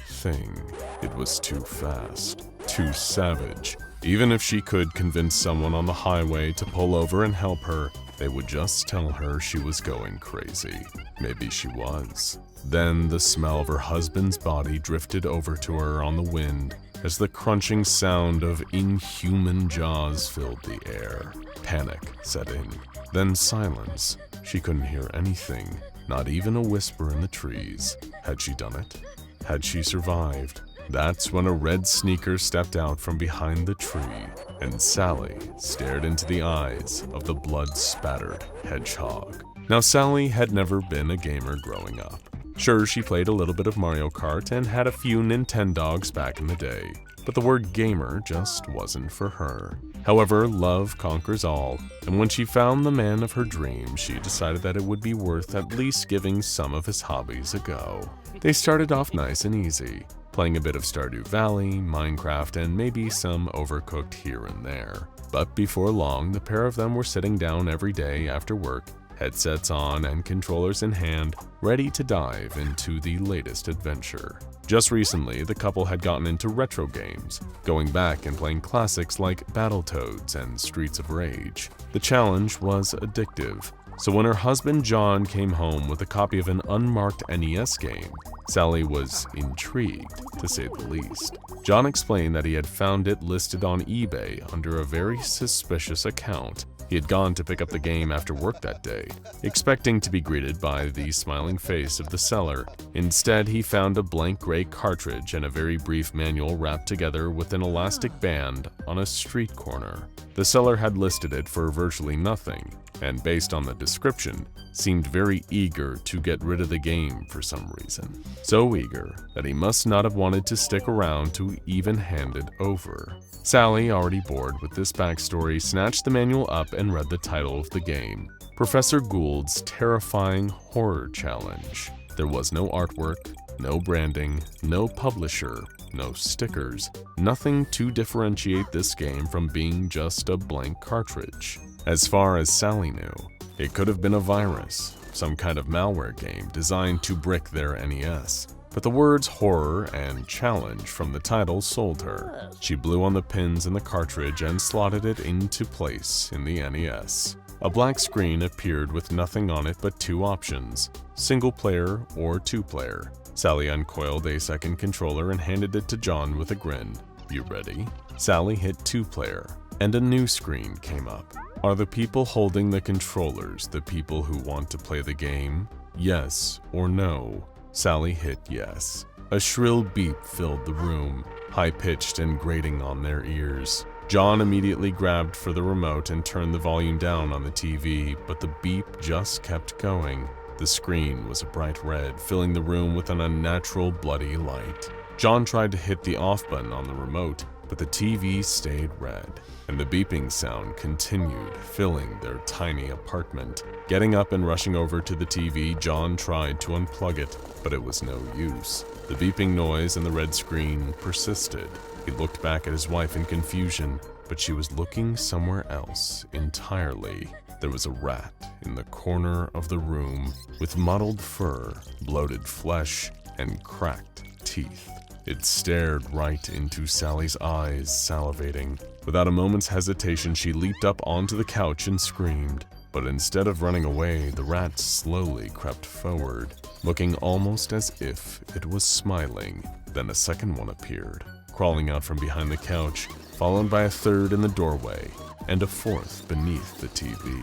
thing. It was too fast, too savage. Even if she could convince someone on the highway to pull over and help her, they would just tell her she was going crazy. Maybe she was. Then the smell of her husband's body drifted over to her on the wind as the crunching sound of inhuman jaws filled the air. Panic set in. Then silence. She couldn't hear anything, not even a whisper in the trees. Had she done it? Had she survived? That's when a red sneaker stepped out from behind the tree, and Sally stared into the eyes of the blood-spattered hedgehog. Now, Sally had never been a gamer growing up. Sure, she played a little bit of Mario Kart and had a few Nintendogs back in the day, but the word gamer just wasn't for her. However, love conquers all, and when she found the man of her dreams, she decided that it would be worth at least giving some of his hobbies a go. They started off nice and easy, playing a bit of Stardew Valley, Minecraft, and maybe some Overcooked here and there. But before long, the pair of them were sitting down every day after work, headsets on and controllers in hand, ready to dive into the latest adventure. Just recently, the couple had gotten into retro games, going back and playing classics like Battletoads and Streets of Rage. The challenge was addictive, so when her husband John came home with a copy of an unmarked NES game, Sally was intrigued, to say the least. John explained that he had found it listed on eBay under a very suspicious account. He had gone to pick up the game after work that day, expecting to be greeted by the smiling face of the seller. Instead, he found a blank gray cartridge and a very brief manual wrapped together with an elastic band on a street corner. The seller had listed it for virtually nothing, and based on the description, seemed very eager to get rid of the game for some reason. So eager that he must not have wanted to stick around to even hand it over. Sally, already bored with this backstory, snatched the manual up and read the title of the game: Professor Gould's Terrifying Horror Challenge. There was no artwork, no branding, no publisher, no stickers, nothing to differentiate this game from being just a blank cartridge. As far as Sally knew, it could have been a virus, some kind of malware game designed to brick their NES. But the words horror and challenge from the title sold her. She blew on the pins in the cartridge and slotted it into place in the NES. A black screen appeared with nothing on it but two options: single player or two player. Sally uncoiled a second controller and handed it to John with a grin. "You ready?" Sally hit two player, and a new screen came up. Are the people holding the controllers the people who want to play the game? Yes or no? Sally hit yes. A shrill beep filled the room, high-pitched and grating on their ears. John immediately grabbed for the remote and turned the volume down on the TV, but the beep just kept going. The screen was a bright red, filling the room with an unnatural bloody light. John tried to hit the off button on the remote, but the TV stayed red, and the beeping sound continued, filling their tiny apartment. Getting up and rushing over to the TV, John tried to unplug it, but it was no use. The beeping noise and the red screen persisted. He looked back at his wife in confusion, but she was looking somewhere else entirely. There was a rat in the corner of the room with mottled fur, bloated flesh, and cracked teeth. It stared right into Sally's eyes, salivating. Without a moment's hesitation, she leaped up onto the couch and screamed. But instead of running away, the rat slowly crept forward, looking almost as if it was smiling. Then a second one appeared, crawling out from behind the couch, followed by a third in the doorway, and a fourth beneath the TV.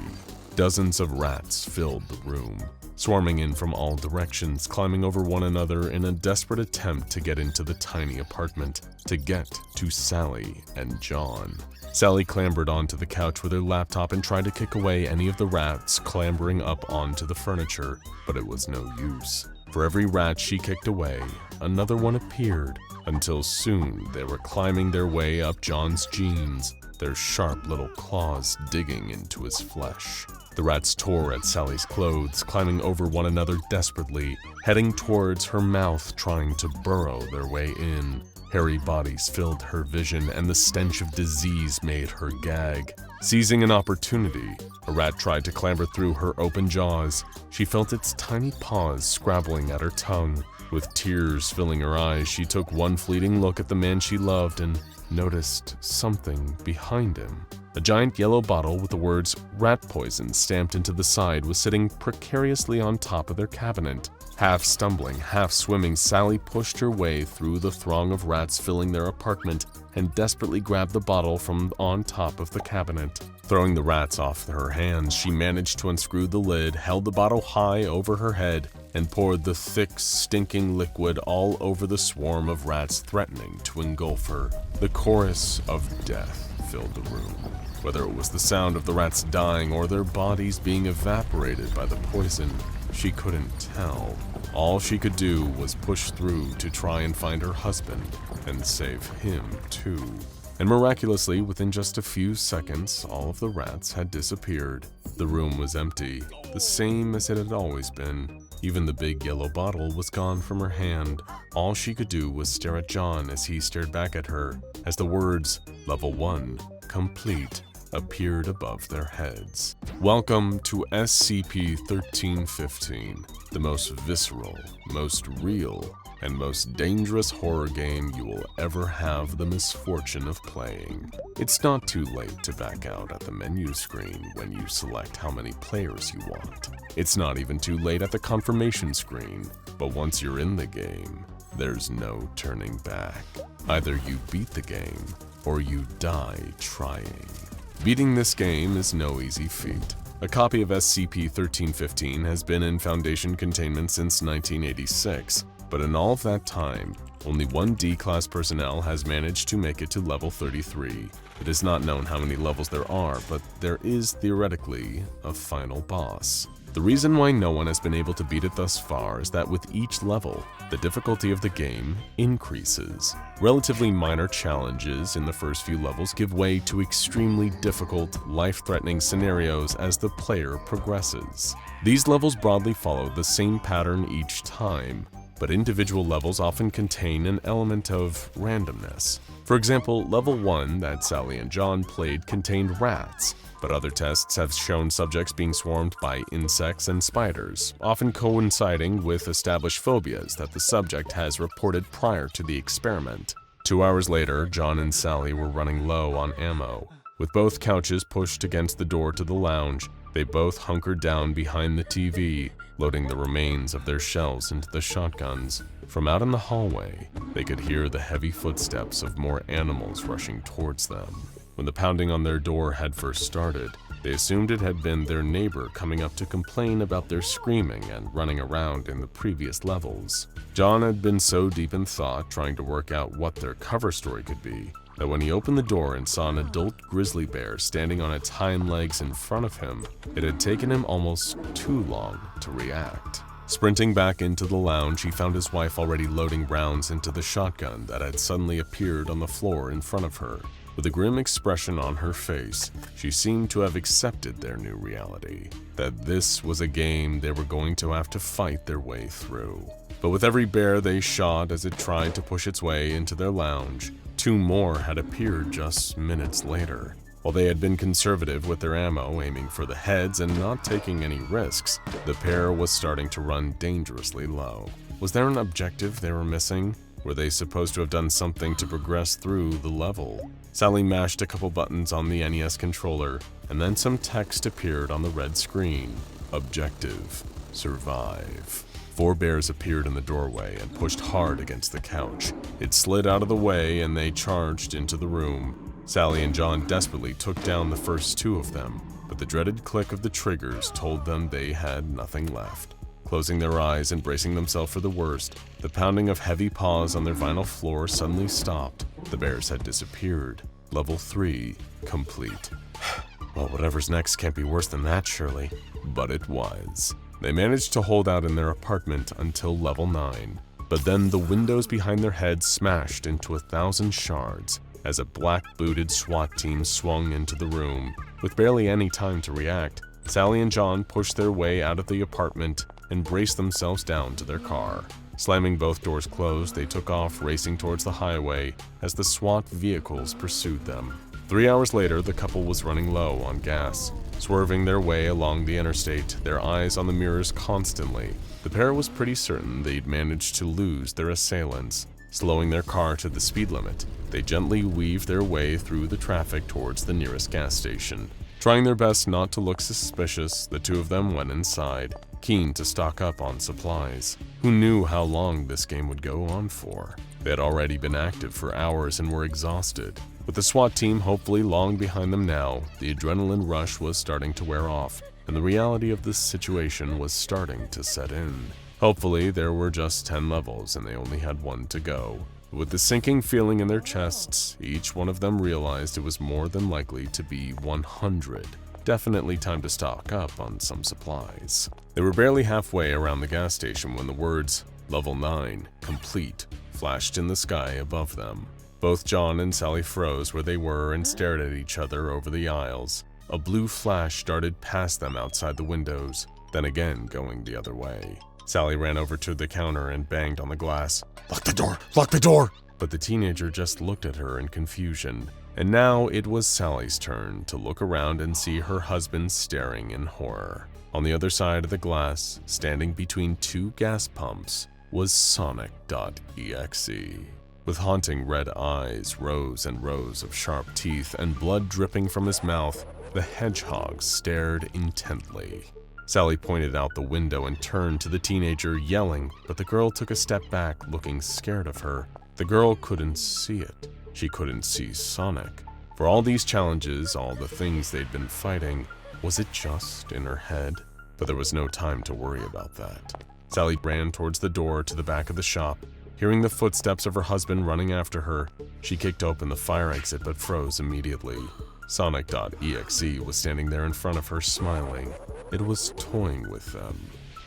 Dozens of rats filled the room, swarming in from all directions, climbing over one another in a desperate attempt to get into the tiny apartment, to get to Sally and John. Sally clambered onto the couch with her laptop and tried to kick away any of the rats clambering up onto the furniture, but it was no use. For every rat she kicked away, another one appeared, until soon they were climbing their way up John's jeans, their sharp little claws digging into his flesh. The rats tore at Sally's clothes, climbing over one another desperately, heading towards her mouth, trying to burrow their way in. Hairy bodies filled her vision, and the stench of disease made her gag. Seizing an opportunity, a rat tried to clamber through her open jaws. She felt its tiny paws scrabbling at her tongue. With tears filling her eyes, she took one fleeting look at the man she loved and noticed something behind him. A giant yellow bottle with the words "rat poison" stamped into the side was sitting precariously on top of their cabinet. Half stumbling, half swimming, Sally pushed her way through the throng of rats filling their apartment and desperately grabbed the bottle from on top of the cabinet. Throwing the rats off her hands, she managed to unscrew the lid, held the bottle high over her head, and poured the thick, stinking liquid all over the swarm of rats threatening to engulf her. The chorus of death filled the room. Whether it was the sound of the rats dying or their bodies being evaporated by the poison, she couldn't tell. All she could do was push through to try and find her husband and save him too. And miraculously, within just a few seconds, all of the rats had disappeared. The room was empty, the same as it had always been. Even the big yellow bottle was gone from her hand. All she could do was stare at John as he stared back at her, as the words, "Level 1, complete," appeared above their heads. Welcome to SCP-1315, the most visceral, most real, and most dangerous horror game you will ever have the misfortune of playing. It's not too late to back out at the menu screen when you select how many players you want. It's not even too late at the confirmation screen, but once you're in the game, there's no turning back. Either you beat the game, or you die trying. Beating this game is no easy feat. A copy of SCP-1315 has been in Foundation containment since 1986, but in all of that time, only one D-Class personnel has managed to make it to level 33. It is not known how many levels there are, but there is theoretically a final boss. The reason why no one has been able to beat it thus far is that with each level, the difficulty of the game increases. Relatively minor challenges in the first few levels give way to extremely difficult, life-threatening scenarios as the player progresses. These levels broadly follow the same pattern each time, but individual levels often contain an element of randomness. For example, level 1 that Sally and John played contained rats, but other tests have shown subjects being swarmed by insects and spiders, often coinciding with established phobias that the subject has reported prior to the experiment. 2 hours later, John and Sally were running low on ammo. With both couches pushed against the door to the lounge, they both hunkered down behind the TV, loading the remains of their shells into the shotguns. From out in the hallway, they could hear the heavy footsteps of more animals rushing towards them. When the pounding on their door had first started, they assumed it had been their neighbor coming up to complain about their screaming and running around in the previous levels. John had been so deep in thought trying to work out what their cover story could be, that when he opened the door and saw an adult grizzly bear standing on its hind legs in front of him, it had taken him almost too long to react. Sprinting back into the lounge, he found his wife already loading rounds into the shotgun that had suddenly appeared on the floor in front of her. With a grim expression on her face, she seemed to have accepted their new reality, that this was a game they were going to have to fight their way through. But with every bear they shot as it tried to push its way into their lounge, 2 more had appeared just minutes later. While they had been conservative with their ammo, aiming for the heads and not taking any risks, the pair was starting to run dangerously low. Was there an objective they were missing? Were they supposed to have done something to progress through the level? Sally mashed a couple buttons on the NES controller, and then some text appeared on the red screen. Objective: survive. 4 bears appeared in the doorway and pushed hard against the couch. It slid out of the way and they charged into the room. Sally and John desperately took down the first 2 of them, but the dreaded click of the triggers told them they had nothing left. Closing their eyes and bracing themselves for the worst, the pounding of heavy paws on their vinyl floor suddenly stopped. The bears had disappeared. Level 3 complete. Well, whatever's next can't be worse than that, surely. But it was. They managed to hold out in their apartment until level 9. But then the windows behind their heads smashed into 1,000 shards as a black-booted SWAT team swung into the room. With barely any time to react, Sally and John pushed their way out of the apartment and braced themselves down to their car. Slamming both doors closed, they took off, racing towards the highway as the SWAT vehicles pursued them. 3 hours later, the couple was running low on gas, swerving their way along the interstate, their eyes on the mirrors constantly. The pair was pretty certain they'd managed to lose their assailants. Slowing their car to the speed limit, they gently weaved their way through the traffic towards the nearest gas station. Trying their best not to look suspicious, the 2 of them went inside, keen to stock up on supplies. Who knew how long this game would go on for? They had already been active for hours and were exhausted. With the SWAT team hopefully long behind them now, the adrenaline rush was starting to wear off, and the reality of this situation was starting to set in. Hopefully, there were just 10 levels and they only had 1 to go. With the sinking feeling in their chests, each one of them realized it was more than likely to be 100. Definitely time to stock up on some supplies. They were barely halfway around the gas station when the words, "Level 9, complete," flashed in the sky above them. Both John and Sally froze where they were and stared at each other over the aisles. A blue flash darted past them outside the windows, then again going the other way. Sally ran over to the counter and banged on the glass. Lock the door! Lock the door! But the teenager just looked at her in confusion. And now it was Sally's turn to look around and see her husband staring in horror. On the other side of the glass, standing between 2 gas pumps, was Sonic.EXE. With haunting red eyes, rows and rows of sharp teeth, and blood dripping from his mouth, the hedgehog stared intently. Sally pointed out the window and turned to the teenager, yelling, but the girl took a step back, looking scared of her. The girl couldn't see it. She couldn't see Sonic. For all these challenges, all the things they'd been fighting, was it just in her head? But there was no time to worry about that. Sally ran towards the door to the back of the shop. Hearing the footsteps of her husband running after her, she kicked open the fire exit but froze immediately. Sonic.EXE was standing there in front of her, smiling. It was toying with them.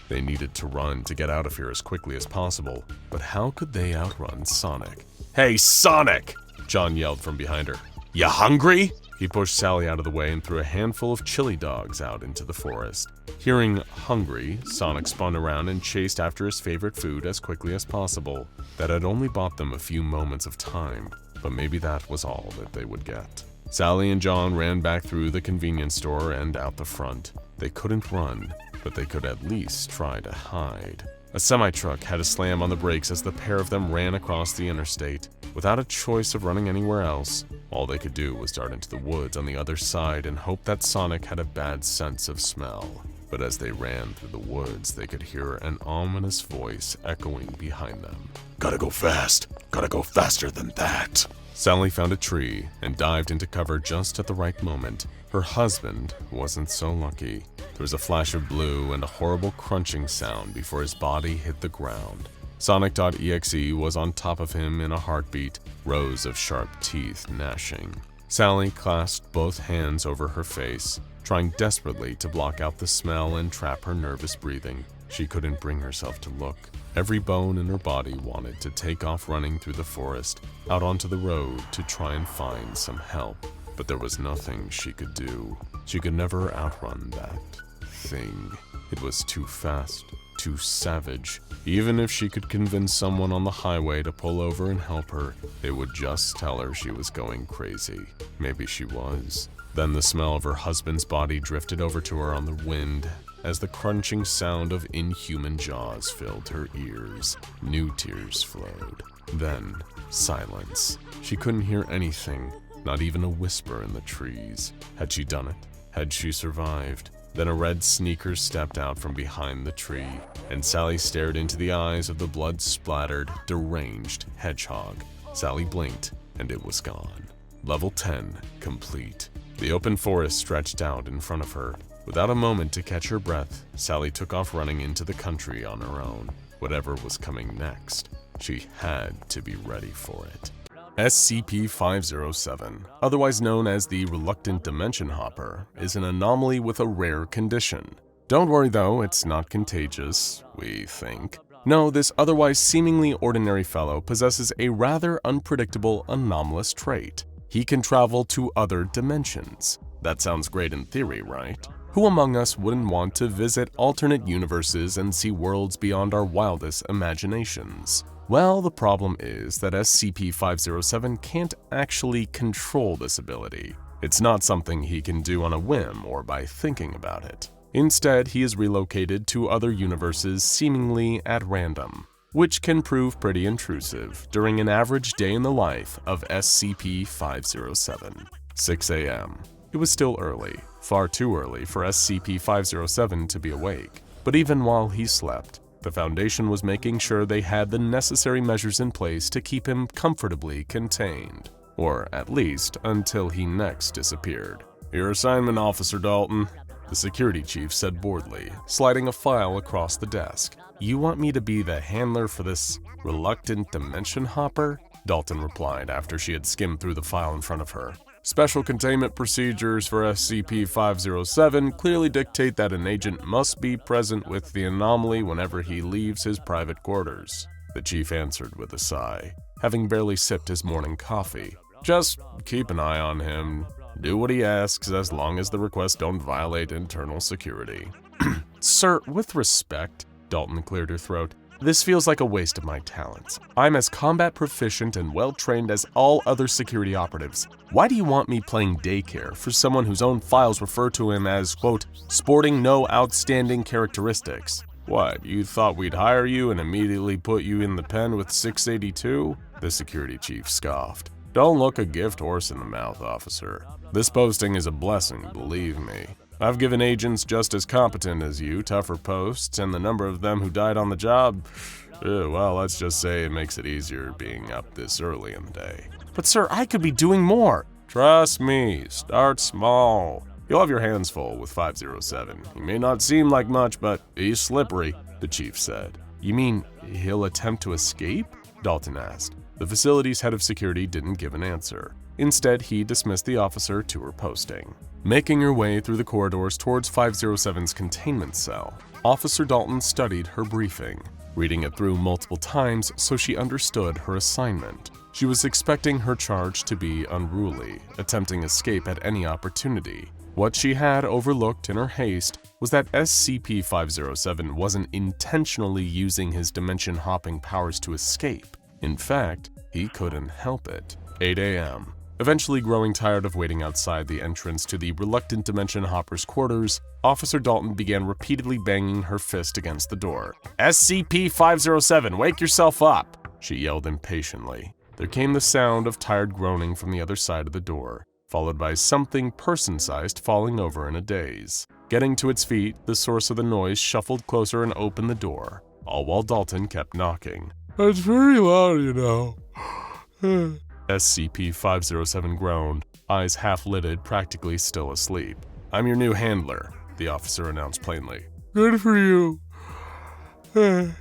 They needed to run to get out of here as quickly as possible, but how could they outrun Sonic? "Hey, Sonic!" John yelled from behind her. "You hungry?" He pushed Sally out of the way and threw a handful of chili dogs out into the forest. Hearing "hungry," Sonic spun around and chased after his favorite food as quickly as possible. That had only bought them a few moments of time, but maybe that was all that they would get. Sally and John ran back through the convenience store and out the front. They couldn't run, but they could at least try to hide. A semi-truck had a slam on the brakes as the pair of them ran across the interstate. Without a choice of running anywhere else, all they could do was dart into the woods on the other side and hope that Sonic had a bad sense of smell. But as they ran through the woods, they could hear an ominous voice echoing behind them. Gotta go fast. Gotta go faster than that. Sally found a tree and dived into cover just at the right moment. Her husband wasn't so lucky. There was a flash of blue and a horrible crunching sound before his body hit the ground. Sonic.EXE was on top of him in a heartbeat, rows of sharp teeth gnashing. Sally clasped both hands over her face, trying desperately to block out the smell and trap her nervous breathing. She couldn't bring herself to look. Every bone in her body wanted to take off running through the forest, out onto the road to try and find some help. But there was nothing she could do. She could never outrun that thing. It was too fast, too savage. Even if she could convince someone on the highway to pull over and help her, they would just tell her she was going crazy. Maybe she was. Then the smell of her husband's body drifted over to her on the wind as the crunching sound of inhuman jaws filled her ears. New tears flowed. Then silence. She couldn't hear anything. Not even a whisper in the trees. Had she done it? Had she survived? Then a red sneaker stepped out from behind the tree, and Sally stared into the eyes of the blood-splattered, deranged hedgehog. Sally blinked, and it was gone. Level 10, complete. The open forest stretched out in front of her. Without a moment to catch her breath, Sally took off running into the country on her own. Whatever was coming next, she had to be ready for it. SCP-507, otherwise known as the Reluctant Dimension Hopper, is an anomaly with a rare condition. Don't worry though, it's not contagious, we think. No, this otherwise seemingly ordinary fellow possesses a rather unpredictable anomalous trait. He can travel to other dimensions. That sounds great in theory, right? Who among us wouldn't want to visit alternate universes and see worlds beyond our wildest imaginations? Well, the problem is that SCP-507 can't actually control this ability. It's not something he can do on a whim or by thinking about it. Instead, he is relocated to other universes seemingly at random, which can prove pretty intrusive during an average day in the life of SCP-507. 6 a.m. It was still early, far too early for SCP-507 to be awake. But even while he slept, the Foundation was making sure they had the necessary measures in place to keep him comfortably contained. Or at least until he next disappeared. "Your assignment, Officer Dalton," the security chief said boredly, sliding a file across the desk. "You want me to be the handler for this reluctant dimension hopper?" Dalton replied after she had skimmed through the file in front of her. "Special containment procedures for SCP-507 clearly dictate that an agent must be present with the anomaly whenever he leaves his private quarters," the chief answered with a sigh, having barely sipped his morning coffee. "Just keep an eye on him. Do what he asks as long as the requests don't violate internal security." "Sir, with respect," Dalton cleared her throat, "this feels like a waste of my talents. I'm as combat proficient and well-trained as all other security operatives. Why do you want me playing daycare for someone whose own files refer to him as, quote, sporting no outstanding characteristics? What, you thought we'd hire you and immediately put you in the pen with 682? The security chief scoffed. "Don't look a gift horse in the mouth, officer. This posting is a blessing, believe me. I've given agents just as competent as you tougher posts, and the number of them who died on the job, well, let's just say it makes it easier being up this early in the day." "But sir, I could be doing more." "Trust me, start small. You'll have your hands full with 507. He may not seem like much, but he's slippery," the chief said. "You mean he'll attempt to escape?" Dalton asked. The facility's head of security didn't give an answer. Instead, he dismissed the officer to her posting. Making her way through the corridors towards 507's containment cell, Officer Dalton studied her briefing, reading it through multiple times so she understood her assignment. She was expecting her charge to be unruly, attempting escape at any opportunity. What she had overlooked in her haste was that SCP-507 wasn't intentionally using his dimension-hopping powers to escape. In fact, he couldn't help it. 8 a.m. Eventually growing tired of waiting outside the entrance to the Reluctant Dimension Hopper's quarters, Officer Dalton began repeatedly banging her fist against the door. "SCP-507, wake yourself up!" she yelled impatiently. There came the sound of tired groaning from the other side of the door, followed by something person-sized falling over in a daze. Getting to its feet, the source of the noise shuffled closer and opened the door, all while Dalton kept knocking. "It's very loud, you know." SCP-507 groaned, eyes half-lidded, practically still asleep. "I'm your new handler," the officer announced plainly. "Good for you." The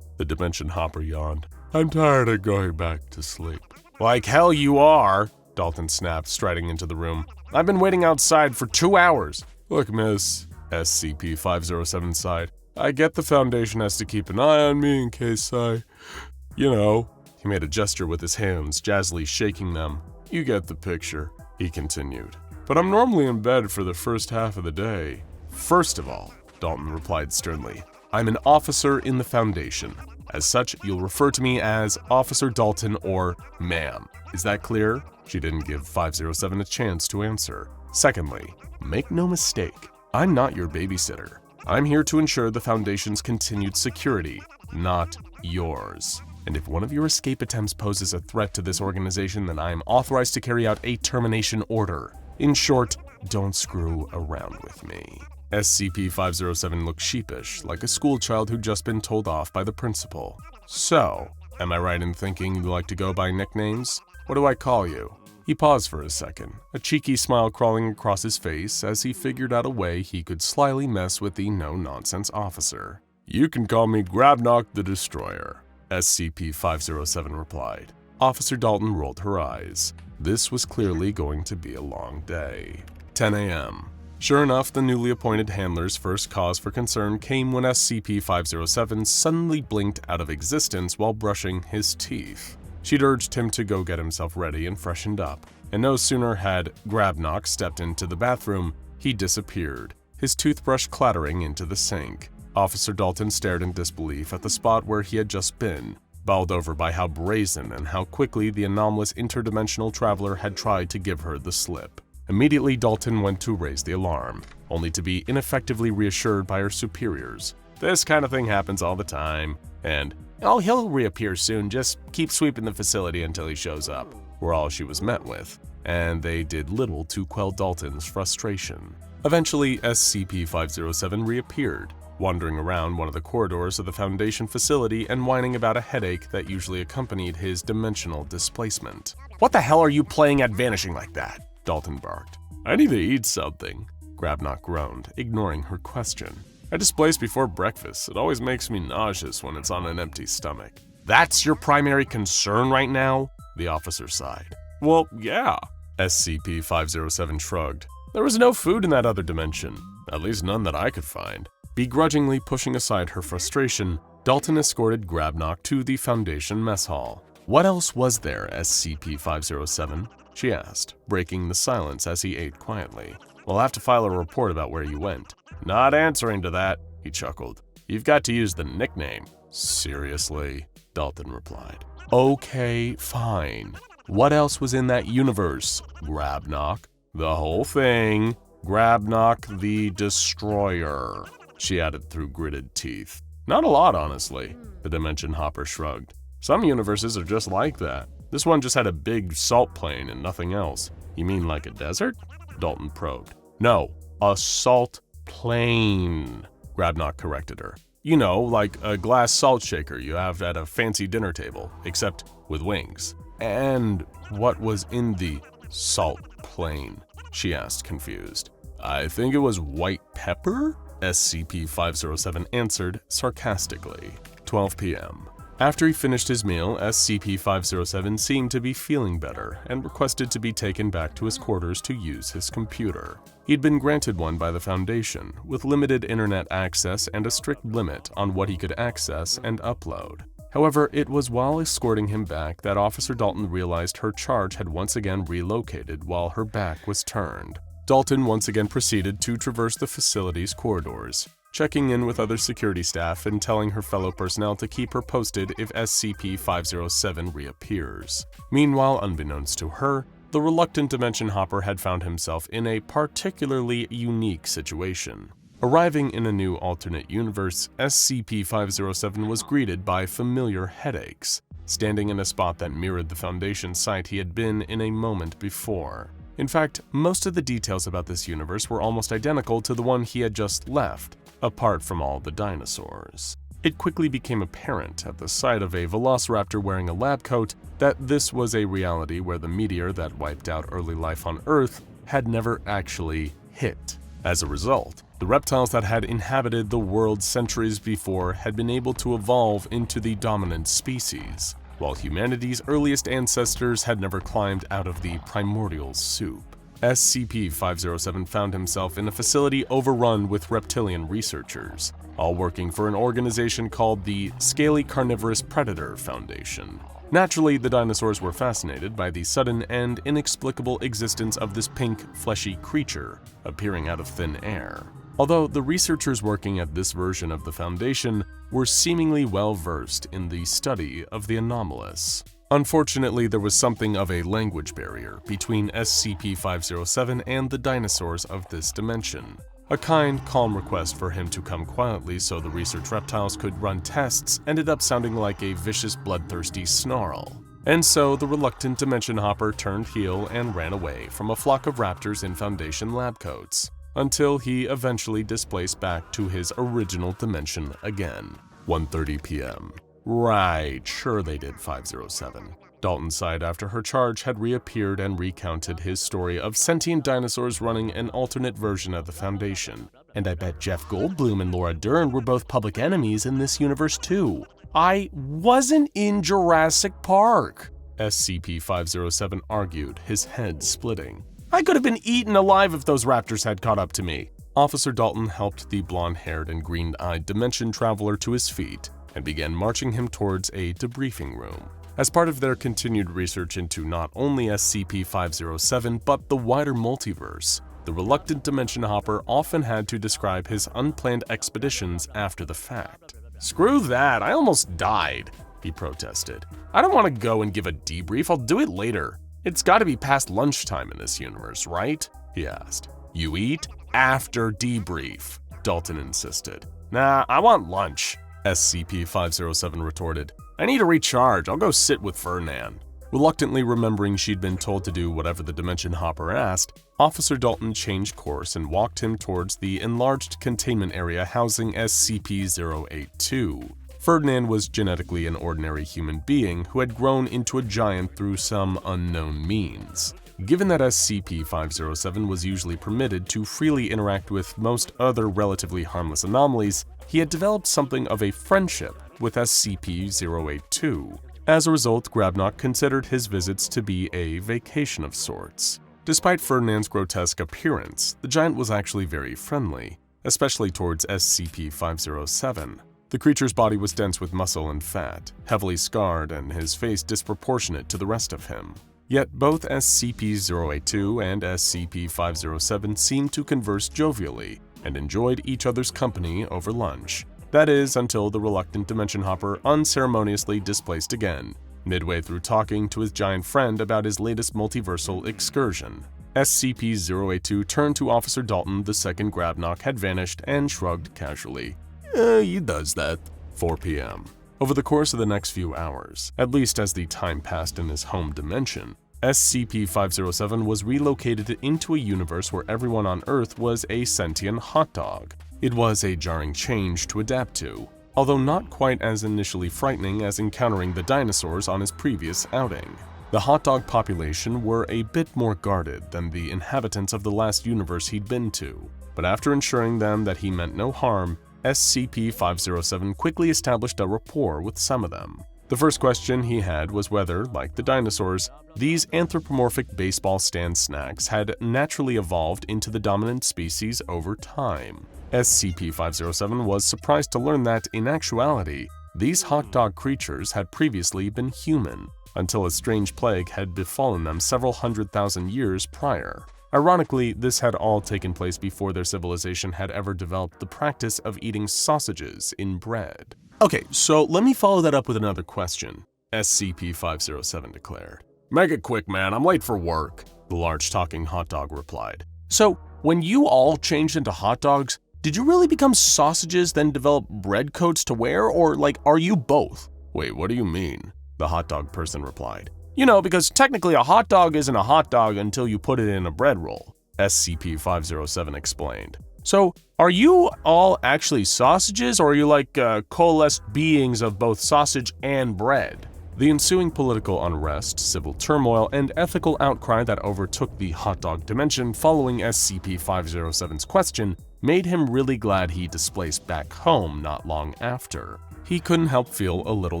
Dimension Hopper yawned. "I'm tired of going back to sleep." "Like hell you are," Dalton snapped, striding into the room. "I've been waiting outside for 2 hours. "Look, miss," SCP-507 sighed. "I get the Foundation has to keep an eye on me in case you know." He made a gesture with his hands, jazzily shaking them. "You get the picture," he continued. "But I'm normally in bed for the first half of the day." "First of all," Dalton replied sternly, "I'm an officer in the Foundation. As such, you'll refer to me as Officer Dalton or ma'am. Is that clear?" She didn't give 507 a chance to answer. "Secondly, make no mistake, I'm not your babysitter. I'm here to ensure the Foundation's continued security, not yours." and if one of your escape attempts poses a threat to this organization, then I am authorized to carry out a termination order. In short, don't screw around with me." SCP-507 looked sheepish, like a schoolchild who'd just been told off by the principal. "So, am I right in thinking you like to go by nicknames? What do I call you?" He paused for a second, a cheeky smile crawling across his face as he figured out a way he could slyly mess with the no-nonsense officer. "You can call me Grabnock the Destroyer," SCP-507 replied. Officer Dalton rolled her eyes. This was clearly going to be a long day. 10 a.m. Sure enough, the newly appointed handler's first cause for concern came when SCP-507 suddenly blinked out of existence while brushing his teeth. She'd urged him to go get himself ready and freshened up, and no sooner had Grabnock stepped into the bathroom, he disappeared, his toothbrush clattering into the sink. Officer Dalton stared in disbelief at the spot where he had just been, bowled over by how brazen and how quickly the anomalous interdimensional traveler had tried to give her the slip. Immediately, Dalton went to raise the alarm, only to be ineffectively reassured by her superiors. "This kind of thing happens all the time," and "Oh, he'll reappear soon, just keep sweeping the facility until he shows up," were all she was met with, and they did little to quell Dalton's frustration. Eventually, SCP-507 reappeared, wandering around one of the corridors of the Foundation facility and whining about a headache that usually accompanied his dimensional displacement. "What the hell are you playing at vanishing like that?" Dalton barked. "I need to eat something," Grabnock groaned, ignoring her question. "I displace before breakfast. It always makes me nauseous when it's on an empty stomach." "That's your primary concern right now?" the officer sighed. "Well, yeah," SCP-507 shrugged. "There was no food in that other dimension, at least none that I could find." Begrudgingly pushing aside her frustration, Dalton escorted Grabnock to the Foundation mess hall. "What else was there, SCP-507? she asked, breaking the silence as he ate quietly. "We'll have to file a report about where you went." "Not answering to that," he chuckled. "You've got to use the nickname." "Seriously?" Dalton replied. "Okay, fine. What else was in that universe, Grabnock?" "The whole thing. Grabnock the Destroyer," she added through gritted teeth. "Not a lot, honestly," the Dimension Hopper shrugged. "Some universes are just like that. This one just had a big salt plain and nothing else." "You mean like a desert?" Dalton probed. "No, a salt plain," Grabnock corrected her. "You know, like a glass salt shaker you have at a fancy dinner table, except with wings." "And what was in the salt plain?" she asked, confused. "I think it was white pepper?" SCP-507 answered sarcastically. 12 p.m. After he finished his meal, SCP-507 seemed to be feeling better and requested to be taken back to his quarters to use his computer. He'd been granted one by the Foundation, with limited internet access and a strict limit on what he could access and upload. However, it was while escorting him back that Officer Dalton realized her charge had once again relocated while her back was turned. Dalton once again proceeded to traverse the facility's corridors, checking in with other security staff and telling her fellow personnel to keep her posted if SCP-507 reappears. Meanwhile, unbeknownst to her, the reluctant Dimension Hopper had found himself in a particularly unique situation. Arriving in a new alternate universe, SCP-507 was greeted by familiar headaches, standing in a spot that mirrored the Foundation site he had been in a moment before. In fact, most of the details about this universe were almost identical to the one he had just left, apart from all the dinosaurs. It quickly became apparent at the sight of a velociraptor wearing a lab coat that this was a reality where the meteor that wiped out early life on Earth had never actually hit. As a result, the reptiles that had inhabited the world centuries before had been able to evolve into the dominant species, while humanity's earliest ancestors had never climbed out of the primordial soup. SCP-507 found himself in a facility overrun with reptilian researchers, all working for an organization called the Scaly Carnivorous Predator Foundation. Naturally, the dinosaurs were fascinated by the sudden and inexplicable existence of this pink, fleshy creature appearing out of thin air. Although the researchers working at this version of the Foundation were seemingly well-versed in the study of the anomalous. Unfortunately, there was something of a language barrier between SCP-507 and the dinosaurs of this dimension. A kind, calm request for him to come quietly so the research reptiles could run tests ended up sounding like a vicious, bloodthirsty snarl. And so the reluctant Dimension Hopper turned heel and ran away from a flock of raptors in Foundation lab coats, until he eventually displaced back to his original dimension again. 1:30 p.m. Right, sure they did 507. Dalton sighed after her charge had reappeared and recounted his story of sentient dinosaurs running an alternate version of the Foundation. And I bet Jeff Goldblum and Laura Dern were both public enemies in this universe too. I wasn't in Jurassic Park, SCP-507 argued, his head splitting. I could have been eaten alive if those raptors had caught up to me. Officer Dalton helped the blonde-haired and green-eyed dimension traveler to his feet and began marching him towards a debriefing room. As part of their continued research into not only SCP-507 but the wider multiverse, the reluctant Dimension Hopper often had to describe his unplanned expeditions after the fact. "Screw that, I almost died," he protested. "I don't want to go and give a debrief, I'll do it later. It's gotta be past lunchtime in this universe, right?" he asked. "You eat after debrief," Dalton insisted. "Nah, I want lunch," SCP-507 retorted. "I need to recharge, I'll go sit with Ferdinand." Reluctantly remembering she'd been told to do whatever the Dimension Hopper asked, Officer Dalton changed course and walked him towards the enlarged containment area housing SCP-082. Ferdinand was genetically an ordinary human being who had grown into a giant through some unknown means. Given that SCP-507 was usually permitted to freely interact with most other relatively harmless anomalies, he had developed something of a friendship with SCP-082. As a result, Grabnock considered his visits to be a vacation of sorts. Despite Ferdinand's grotesque appearance, the giant was actually very friendly, especially towards SCP-507. The creature's body was dense with muscle and fat, heavily scarred, and his face disproportionate to the rest of him. Yet both SCP-082 and SCP-507 seemed to converse jovially and enjoyed each other's company over lunch. That is, until the reluctant Dimension Hopper unceremoniously displaced again, midway through talking to his giant friend about his latest multiversal excursion. SCP-082 turned to Officer Dalton the second Grabnock had vanished and shrugged casually. He does that. 4 p.m. Over the course of the next few hours, at least as the time passed in his home dimension, SCP-507 was relocated into a universe where everyone on Earth was a sentient hot dog. It was a jarring change to adapt to, although not quite as initially frightening as encountering the dinosaurs on his previous outing. The hot dog population were a bit more guarded than the inhabitants of the last universe he'd been to, but after ensuring them that he meant no harm, SCP-507 quickly established a rapport with some of them. The first question he had was whether, like the dinosaurs, these anthropomorphic baseball stand snacks had naturally evolved into the dominant species over time. SCP-507 was surprised to learn that, in actuality, these hot dog creatures had previously been human, until a strange plague had befallen them several 100,000 years prior. Ironically, this had all taken place before their civilization had ever developed the practice of eating sausages in bread. Okay, so let me follow that up with another question, SCP-507 declared. "Make it quick, man, I'm late for work," the large talking hot dog replied. "So, when you all changed into hot dogs, did you really become sausages then develop bread coats to wear, or are you both?" "Wait, what do you mean?" the hot dog person replied. "You know, because technically a hot dog isn't a hot dog until you put it in a bread roll," SCP-507 explained. "So, are you all actually sausages, or are you coalesced beings of both sausage and bread?" The ensuing political unrest, civil turmoil, and ethical outcry that overtook the hot dog dimension following SCP-507's question made him really glad he displaced back home not long after. He couldn't help feel a little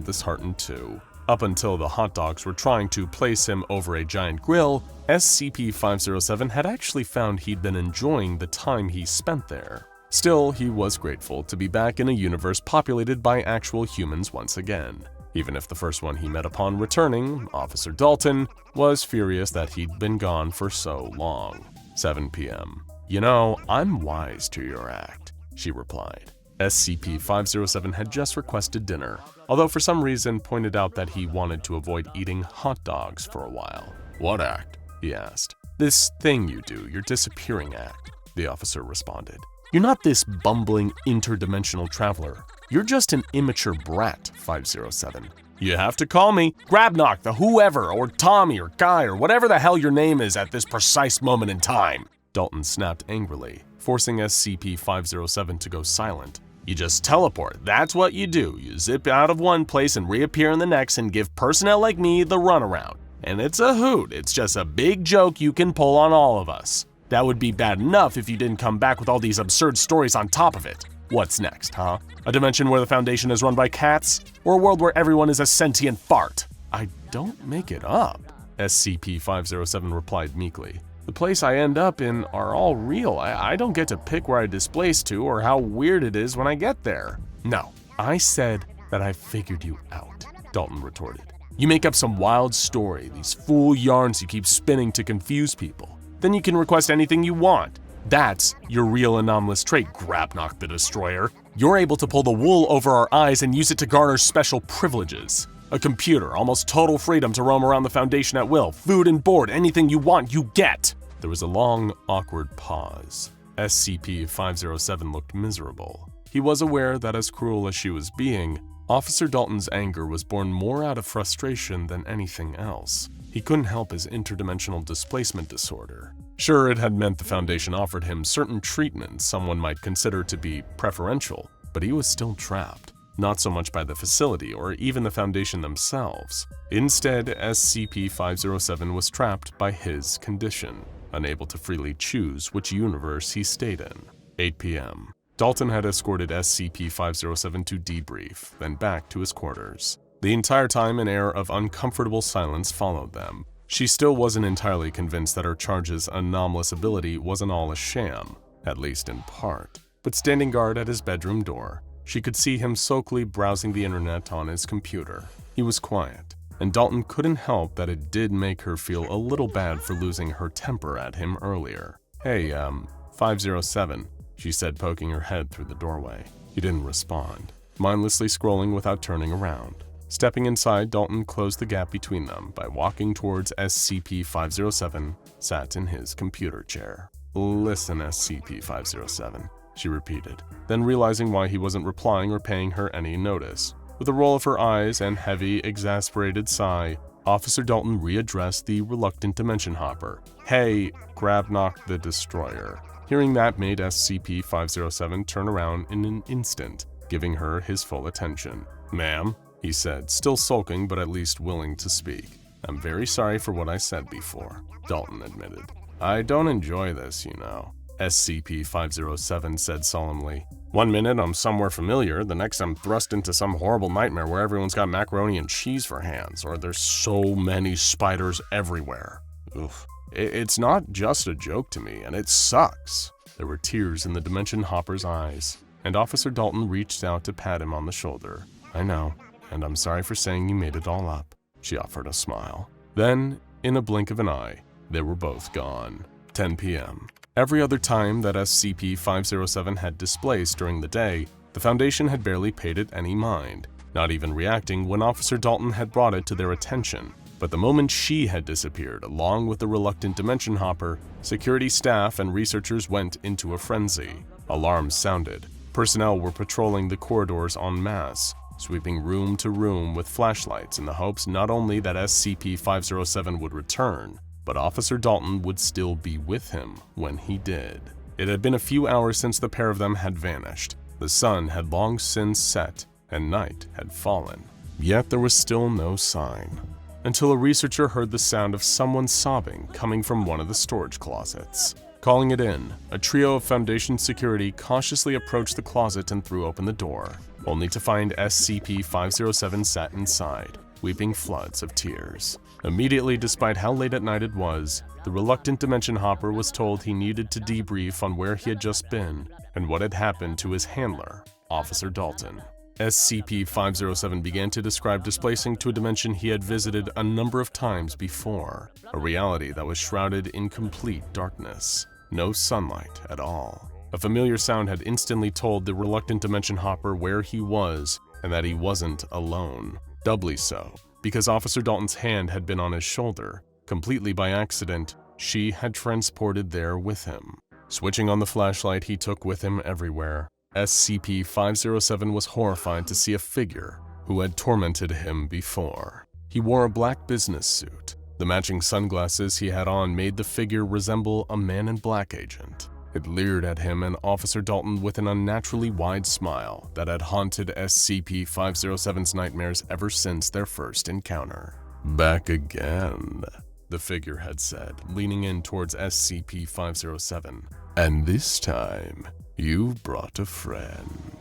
disheartened too. Up until the hot dogs were trying to place him over a giant grill, SCP-507 had actually found he'd been enjoying the time he spent there. Still, he was grateful to be back in a universe populated by actual humans once again, even if the first one he met upon returning, Officer Dalton, was furious that he'd been gone for so long. 7 p.m. "You know, I'm wise to your act," she replied. SCP-507 had just requested dinner, although for some reason pointed out that he wanted to avoid eating hot dogs for a while. "What act?" he asked. "This thing you do, your disappearing act," the officer responded. You're not this bumbling interdimensional traveler. You're just an immature brat, 507. You have to call me Grabnock, the whoever, or Tommy, or Guy, or whatever the hell your name is at this precise moment in time. Dalton snapped angrily, forcing SCP-507 to go silent. You just teleport, that's what you do. You zip out of one place and reappear in the next and give personnel like me the runaround. And it's a hoot, it's just a big joke you can pull on all of us. That would be bad enough if you didn't come back with all these absurd stories on top of it. What's next, huh? A dimension where the Foundation is run by cats? Or a world where everyone is a sentient fart? I don't make it up, SCP-507 replied meekly. The place I end up in are all real. I don't get to pick where I displace to or how weird it is when I get there. No, I said that I figured you out, Dalton retorted. You make up some wild story, these fool yarns you keep spinning to confuse people. Then you can request anything you want. That's your real anomalous trait, Grabnock the Destroyer. You're able to pull the wool over our eyes and use it to garner special privileges. A computer, almost total freedom to roam around the Foundation at will. Food and board, anything you want, you get. There was a long, awkward pause. SCP-507 looked miserable. He was aware that as cruel as she was being, Officer Dalton's anger was born more out of frustration than anything else. He couldn't help his interdimensional displacement disorder. Sure, it had meant the Foundation offered him certain treatments someone might consider to be preferential, but he was still trapped. Not so much by the facility or even the Foundation themselves. Instead, SCP-507 was trapped by his condition, unable to freely choose which universe he stayed in. 8 p.m. Dalton had escorted SCP-507 to debrief, then back to his quarters. The entire time, an air of uncomfortable silence followed them. She still wasn't entirely convinced that her charge's anomalous ability wasn't all a sham, at least in part. But standing guard at his bedroom door, she could see him sulkily browsing the internet on his computer. He was quiet, and Dalton couldn't help that it did make her feel a little bad for losing her temper at him earlier. Hey, 507, she said, poking her head through the doorway. He didn't respond, mindlessly scrolling without turning around. Stepping inside, Dalton closed the gap between them by walking towards SCP-507, sat in his computer chair. Listen, SCP-507, she repeated, then realizing why he wasn't replying or paying her any notice. With a roll of her eyes and heavy, exasperated sigh, Officer Dalton readdressed the reluctant dimension hopper. Hey, Grabnock the Destroyer. Hearing that made SCP-507 turn around in an instant, giving her his full attention. Ma'am, he said, still sulking but at least willing to speak. I'm very sorry for what I said before, Dalton admitted. I don't enjoy this, you know, SCP-507 said solemnly. One minute I'm somewhere familiar, the next I'm thrust into some horrible nightmare where everyone's got macaroni and cheese for hands, or there's so many spiders everywhere. Oof. It's not just a joke to me, and it sucks. There were tears in the Dimension Hopper's eyes, and Officer Dalton reached out to pat him on the shoulder. I know, and I'm sorry for saying you made it all up, she offered a smile. Then, in a blink of an eye, they were both gone. 10 p.m. Every other time that SCP-507 had displaced during the day, the Foundation had barely paid it any mind, not even reacting when Officer Dalton had brought it to their attention. But the moment she had disappeared, along with the reluctant Dimension Hopper, security staff and researchers went into a frenzy. Alarms sounded. Personnel were patrolling the corridors en masse, sweeping room to room with flashlights in the hopes not only that SCP-507 would return, but Officer Dalton would still be with him when he did. It had been a few hours since the pair of them had vanished. The sun had long since set, and night had fallen. Yet there was still no sign. Until a researcher heard the sound of someone sobbing coming from one of the storage closets. Calling it in, a trio of Foundation security cautiously approached the closet and threw open the door, only to find SCP-507 sat inside, weeping floods of tears. Immediately, despite how late at night it was, the reluctant Dimension Hopper was told he needed to debrief on where he had just been and what had happened to his handler, Officer Dalton. SCP-507 began to describe displacing to a dimension he had visited a number of times before, a reality that was shrouded in complete darkness. No sunlight at all. A familiar sound had instantly told the reluctant Dimension Hopper where he was and that he wasn't alone. Doubly so, because Officer Dalton's hand had been on his shoulder. Completely by accident, she had transported there with him. Switching on the flashlight he took with him everywhere, SCP-507 was horrified to see a figure who had tormented him before. He wore a black business suit. The matching sunglasses he had on made the figure resemble a Man in Black agent. It leered at him and Officer Dalton with an unnaturally wide smile that had haunted SCP-507's nightmares ever since their first encounter. "Back again," the figure had said, leaning in towards SCP-507. "And this time, you've brought a friend."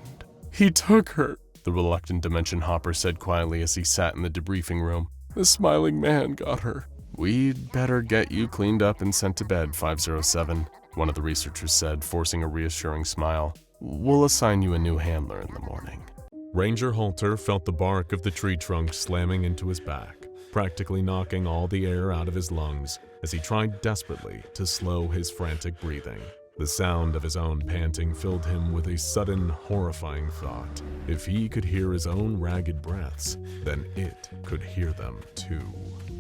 "He took her," the reluctant Dimension Hopper said quietly as he sat in the debriefing room. "The smiling man got her." "We'd better get you cleaned up and sent to bed, 507, one of the researchers said, forcing a reassuring smile. "We'll assign you a new handler in the morning." Ranger Halter felt the bark of the tree trunk slamming into his back, practically knocking all the air out of his lungs as he tried desperately to slow his frantic breathing. The sound of his own panting filled him with a sudden, horrifying thought. If he could hear his own ragged breaths, then it could hear them too.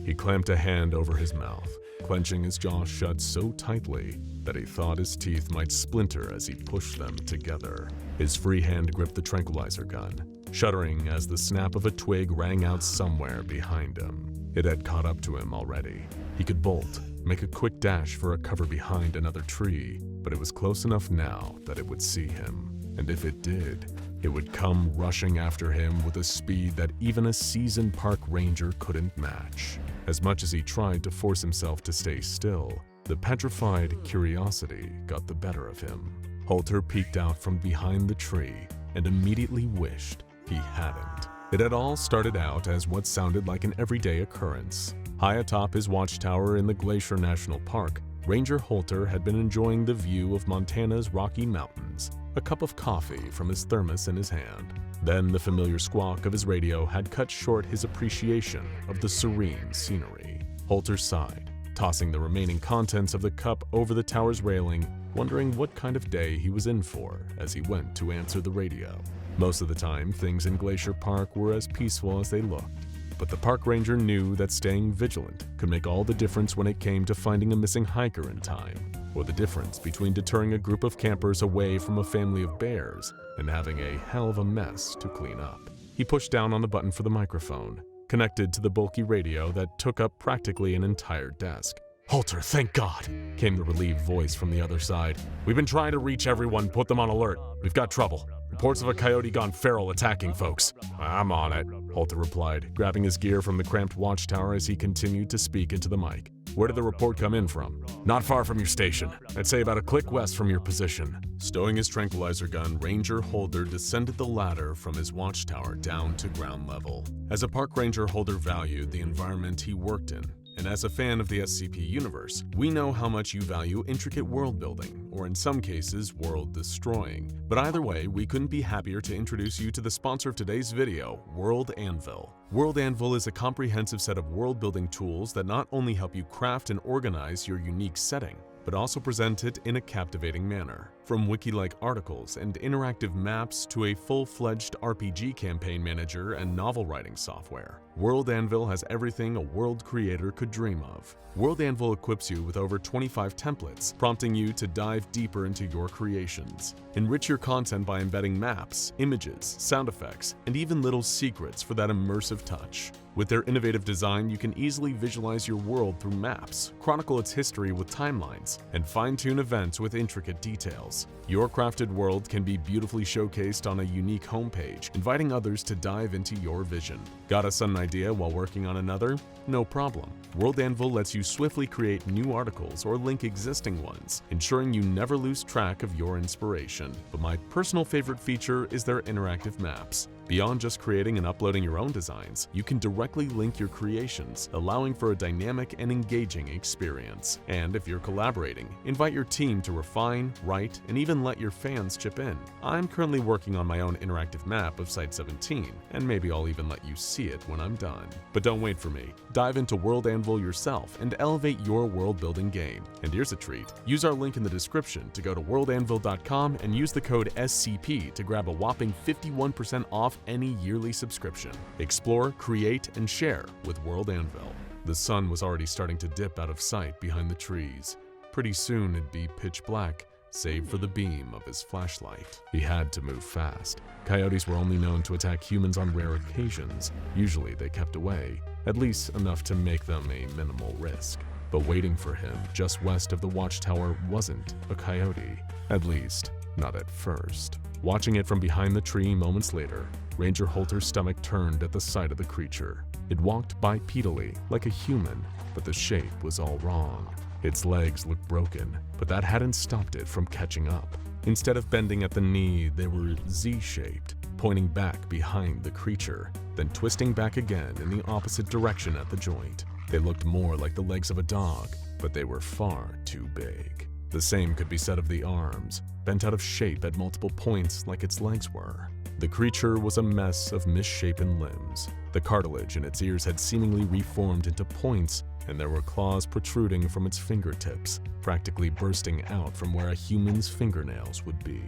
He clamped a hand over his mouth, clenching his jaw shut so tightly that he thought his teeth might splinter as he pushed them together. His free hand gripped the tranquilizer gun, shuddering as the snap of a twig rang out somewhere behind him. It had caught up to him already. He could bolt, make a quick dash for a cover behind another tree, but it was close enough now that it would see him. And if it did, it would come rushing after him with a speed that even a seasoned park ranger couldn't match. As much as he tried to force himself to stay still, the petrified curiosity got the better of him. Halter peeked out from behind the tree and immediately wished he hadn't. It had all started out as what sounded like an everyday occurrence. High atop his watchtower in the Glacier National Park, Ranger Halter had been enjoying the view of Montana's Rocky Mountains, a cup of coffee from his thermos in his hand. Then the familiar squawk of his radio had cut short his appreciation of the serene scenery. Halter sighed, tossing the remaining contents of the cup over the tower's railing, wondering what kind of day he was in for as he went to answer the radio. Most of the time, things in Glacier Park were as peaceful as they looked. But the park ranger knew that staying vigilant could make all the difference when it came to finding a missing hiker in time, or the difference between deterring a group of campers away from a family of bears and having a hell of a mess to clean up. He pushed down on the button for the microphone, connected to the bulky radio that took up practically an entire desk. "Halter, thank God," came the relieved voice from the other side. "We've been trying to reach everyone, put them on alert. We've got trouble. Reports of a coyote gone feral attacking folks." "I'm on it," Halter replied, grabbing his gear from the cramped watchtower as he continued to speak into the mic. "Where did the report come in from?" "Not far from your station. I'd say about a click west from your position." Stowing his tranquilizer gun, Ranger Halter descended the ladder from his watchtower down to ground level. As a park ranger, Halter valued the environment he worked in. And as a fan of the SCP universe, we know how much you value intricate world building, or in some cases, world destroying. But either way, we couldn't be happier to introduce you to the sponsor of today's video, World Anvil. World Anvil is a comprehensive set of world building tools that not only help you craft and organize your unique setting, but also present it in a captivating manner. From wiki-like articles and interactive maps to a full-fledged RPG campaign manager and novel writing software, World Anvil has everything a world creator could dream of. World Anvil equips you with over 25 templates, prompting you to dive deeper into your creations. Enrich your content by embedding maps, images, sound effects, and even little secrets for that immersive touch. With their innovative design, you can easily visualize your world through maps, chronicle its history with timelines, and fine-tune events with intricate details. Your crafted world can be beautifully showcased on a unique homepage, inviting others to dive into your vision. Got a sudden idea while working on another? No problem. World Anvil lets you swiftly create new articles or link existing ones, ensuring you never lose track of your inspiration. But my personal favorite feature is their interactive maps. Beyond just creating and uploading your own designs, you can directly link your creations, allowing for a dynamic and engaging experience. And if you're collaborating, invite your team to refine, write, and even let your fans chip in. I'm currently working on my own interactive map of Site 17, and maybe I'll even let you see it when I'm done. But don't wait for me. Dive into World Anvil yourself and elevate your world-building game. And here's a treat. Use our link in the description to go to worldanvil.com and use the code SCP to grab a whopping 51% off any yearly subscription. Explore, create, and share with World Anvil. The sun was already starting to dip out of sight behind the trees. Pretty soon it'd be pitch black, save for the beam of his flashlight. He had to move fast. Coyotes were only known to attack humans on rare occasions. Usually they kept away, at least enough to make them a minimal risk. But waiting for him just west of the watchtower wasn't a coyote, at least not at first. Watching it from behind the tree moments later, Ranger Holter's stomach turned at the sight of the creature. It walked bipedally like a human, but the shape was all wrong. Its legs looked broken, but that hadn't stopped it from catching up. Instead of bending at the knee, they were Z-shaped, pointing back behind the creature, then twisting back again in the opposite direction at the joint. They looked more like the legs of a dog, but they were far too big. The same could be said of the arms, bent out of shape at multiple points like its legs were. The creature was a mess of misshapen limbs. The cartilage in its ears had seemingly reformed into points, and there were claws protruding from its fingertips, practically bursting out from where a human's fingernails would be.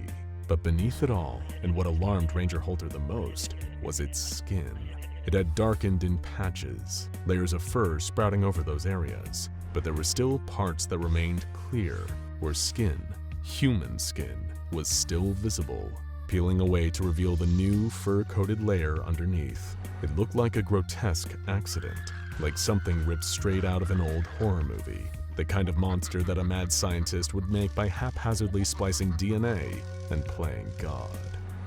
But beneath it all, and what alarmed Ranger Holter the most, was its skin. It had darkened in patches, layers of fur sprouting over those areas, but there were still parts that remained clear, where skin, human skin, was still visible, peeling away to reveal the new fur-coated layer underneath. It looked like a grotesque accident, like something ripped straight out of an old horror movie, the kind of monster that a mad scientist would make by haphazardly splicing DNA and playing God.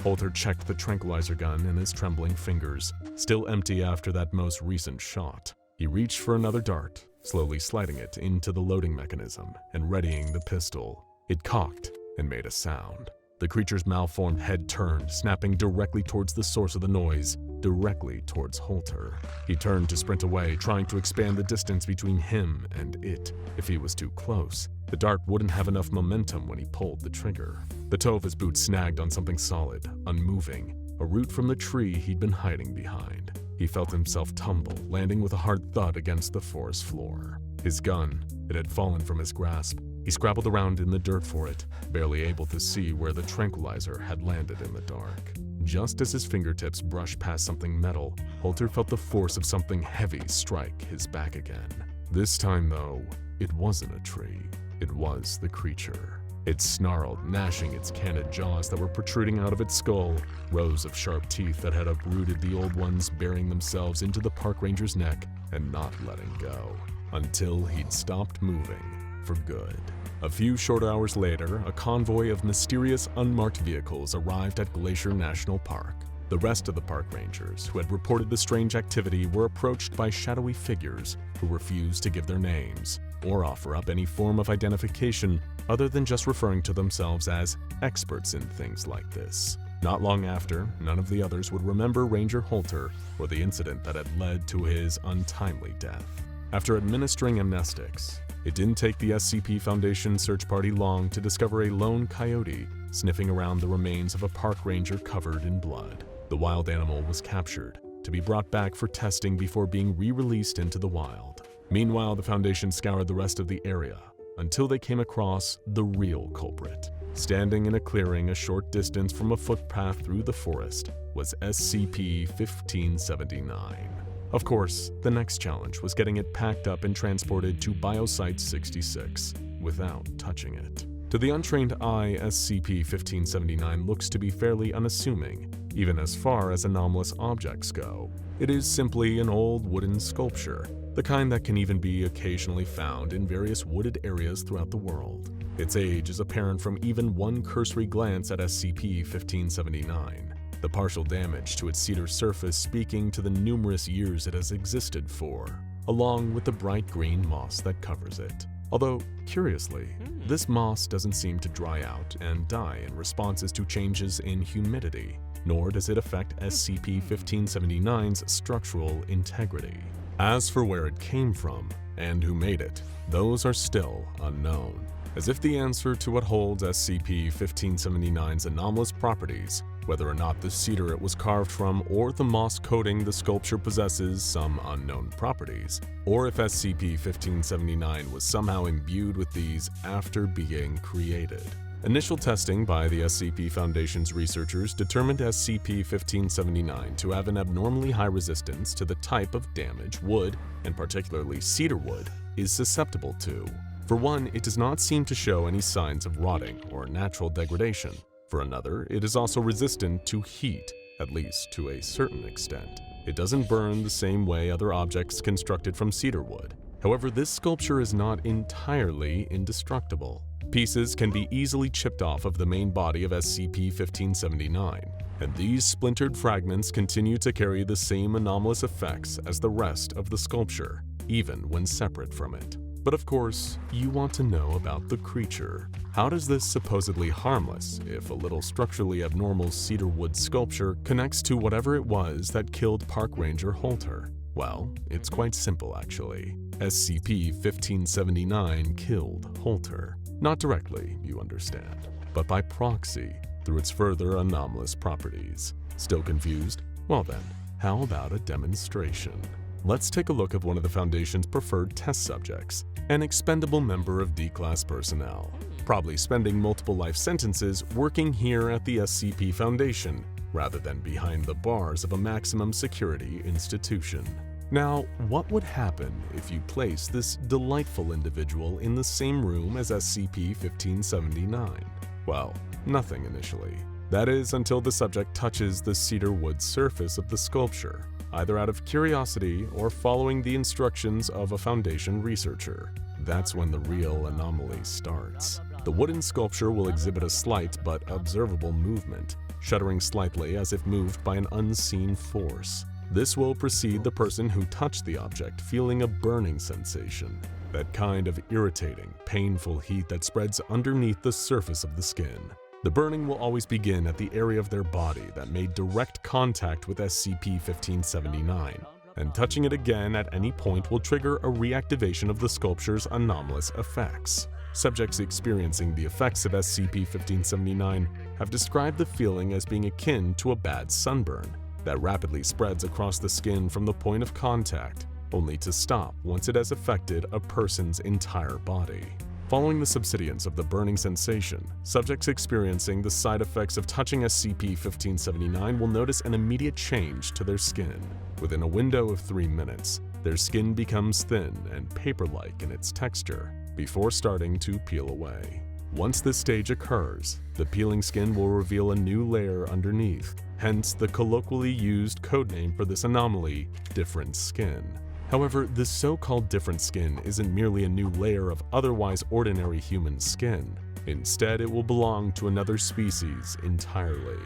Holter checked the tranquilizer gun in his trembling fingers, still empty after that most recent shot. He reached for another dart, slowly sliding it into the loading mechanism and readying the pistol. It cocked and made a sound. The creature's malformed head turned, snapping directly towards the source of the noise, directly towards Holter. He turned to sprint away, trying to expand the distance between him and it. If he was too close, the dart wouldn't have enough momentum when he pulled the trigger. The toe of his boot snagged on something solid, unmoving, a root from the tree he'd been hiding behind. He felt himself tumble, landing with a hard thud against the forest floor. His gun, it had fallen from his grasp. He scrabbled around in the dirt for it, barely able to see where the tranquilizer had landed in the dark. Just as his fingertips brushed past something metal, Holter felt the force of something heavy strike his back again. This time, though, it wasn't a tree. It was the creature. It snarled, gnashing its candid jaws that were protruding out of its skull, rows of sharp teeth that had uprooted the old ones, burying themselves into the park ranger's neck and not letting go, until he'd stopped moving for good. A few short hours later, a convoy of mysterious unmarked vehicles arrived at Glacier National Park. The rest of the park rangers who had reported the strange activity were approached by shadowy figures who refused to give their names or offer up any form of identification other than just referring to themselves as experts in things like this. Not long after, none of the others would remember Ranger Holter or the incident that had led to his untimely death. After administering amnestics, it didn't take the SCP Foundation search party long to discover a lone coyote sniffing around the remains of a park ranger covered in blood. The wild animal was captured, to be brought back for testing before being re-released into the wild. Meanwhile, the Foundation scoured the rest of the area until they came across the real culprit. Standing in a clearing a short distance from a footpath through the forest was SCP-1579. Of course, the next challenge was getting it packed up and transported to Biosite 66 without touching it. To the untrained eye, SCP-1579 looks to be fairly unassuming, even as far as anomalous objects go. It is simply an old wooden sculpture, the kind that can even be occasionally found in various wooded areas throughout the world. Its age is apparent from even one cursory glance at SCP-1579. The partial damage to its cedar surface speaking to the numerous years it has existed for, along with the bright green moss that covers it. Although, curiously, this moss doesn't seem to dry out and die in responses to changes in humidity, nor does it affect SCP-1579's structural integrity. As for where it came from and who made it, those are still unknown. As if the answer to what holds SCP-1579's anomalous properties, whether or not the cedar it was carved from or the moss coating the sculpture possesses some unknown properties, or if SCP-1579 was somehow imbued with these after being created. Initial testing by the SCP Foundation's researchers determined SCP-1579 to have an abnormally high resistance to the type of damage wood, and particularly cedar wood, is susceptible to. For one, it does not seem to show any signs of rotting or natural degradation. For another, it is also resistant to heat, at least to a certain extent. It doesn't burn the same way other objects constructed from cedar wood. However, this sculpture is not entirely indestructible. Pieces can be easily chipped off of the main body of SCP-1579, and these splintered fragments continue to carry the same anomalous effects as the rest of the sculpture, even when separate from it. But of course, you want to know about the creature. How does this supposedly harmless, if a little structurally abnormal cedar wood sculpture connects to whatever it was that killed Park Ranger Holter? Well, it's quite simple actually. SCP-1579 killed Holter. Not directly, you understand, but by proxy, through its further anomalous properties. Still confused? Well then, how about a demonstration? Let's take a look at one of the Foundation's preferred test subjects, an expendable member of D-Class personnel, probably spending multiple life sentences working here at the SCP Foundation, rather than behind the bars of a maximum security institution. Now, what would happen if you place this delightful individual in the same room as SCP-1579? Well, nothing initially. That is, until the subject touches the cedar wood surface of the sculpture, either out of curiosity or following the instructions of a Foundation researcher. That's when the real anomaly starts. The wooden sculpture will exhibit a slight but observable movement, shuddering slightly as if moved by an unseen force. This will precede the person who touched the object feeling a burning sensation, that kind of irritating, painful heat that spreads underneath the surface of the skin. The burning will always begin at the area of their body that made direct contact with SCP-1579, and touching it again at any point will trigger a reactivation of the sculpture's anomalous effects. Subjects experiencing the effects of SCP-1579 have described the feeling as being akin to a bad sunburn that rapidly spreads across the skin from the point of contact, only to stop once it has affected a person's entire body. Following the subsidence of the burning sensation, subjects experiencing the side effects of touching SCP-1579 will notice an immediate change to their skin. Within a window of 3 minutes, their skin becomes thin and paper-like in its texture, before starting to peel away. Once this stage occurs, the peeling skin will reveal a new layer underneath, hence the colloquially used codename for this anomaly, different skin. However, this so-called different skin isn't merely a new layer of otherwise ordinary human skin. Instead, it will belong to another species entirely.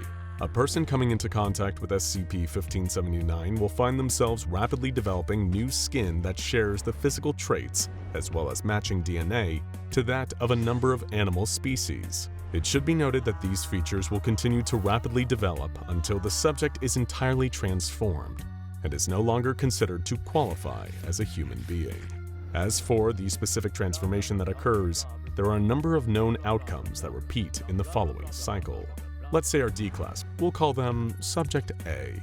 A person coming into contact with SCP-1579 will find themselves rapidly developing new skin that shares the physical traits, as well as matching DNA, to that of a number of animal species. It should be noted that these features will continue to rapidly develop until the subject is entirely transformed, and is no longer considered to qualify as a human being. As for the specific transformation that occurs, there are a number of known outcomes that repeat in the following cycle. Let's say our D-Class, we'll call them Subject A,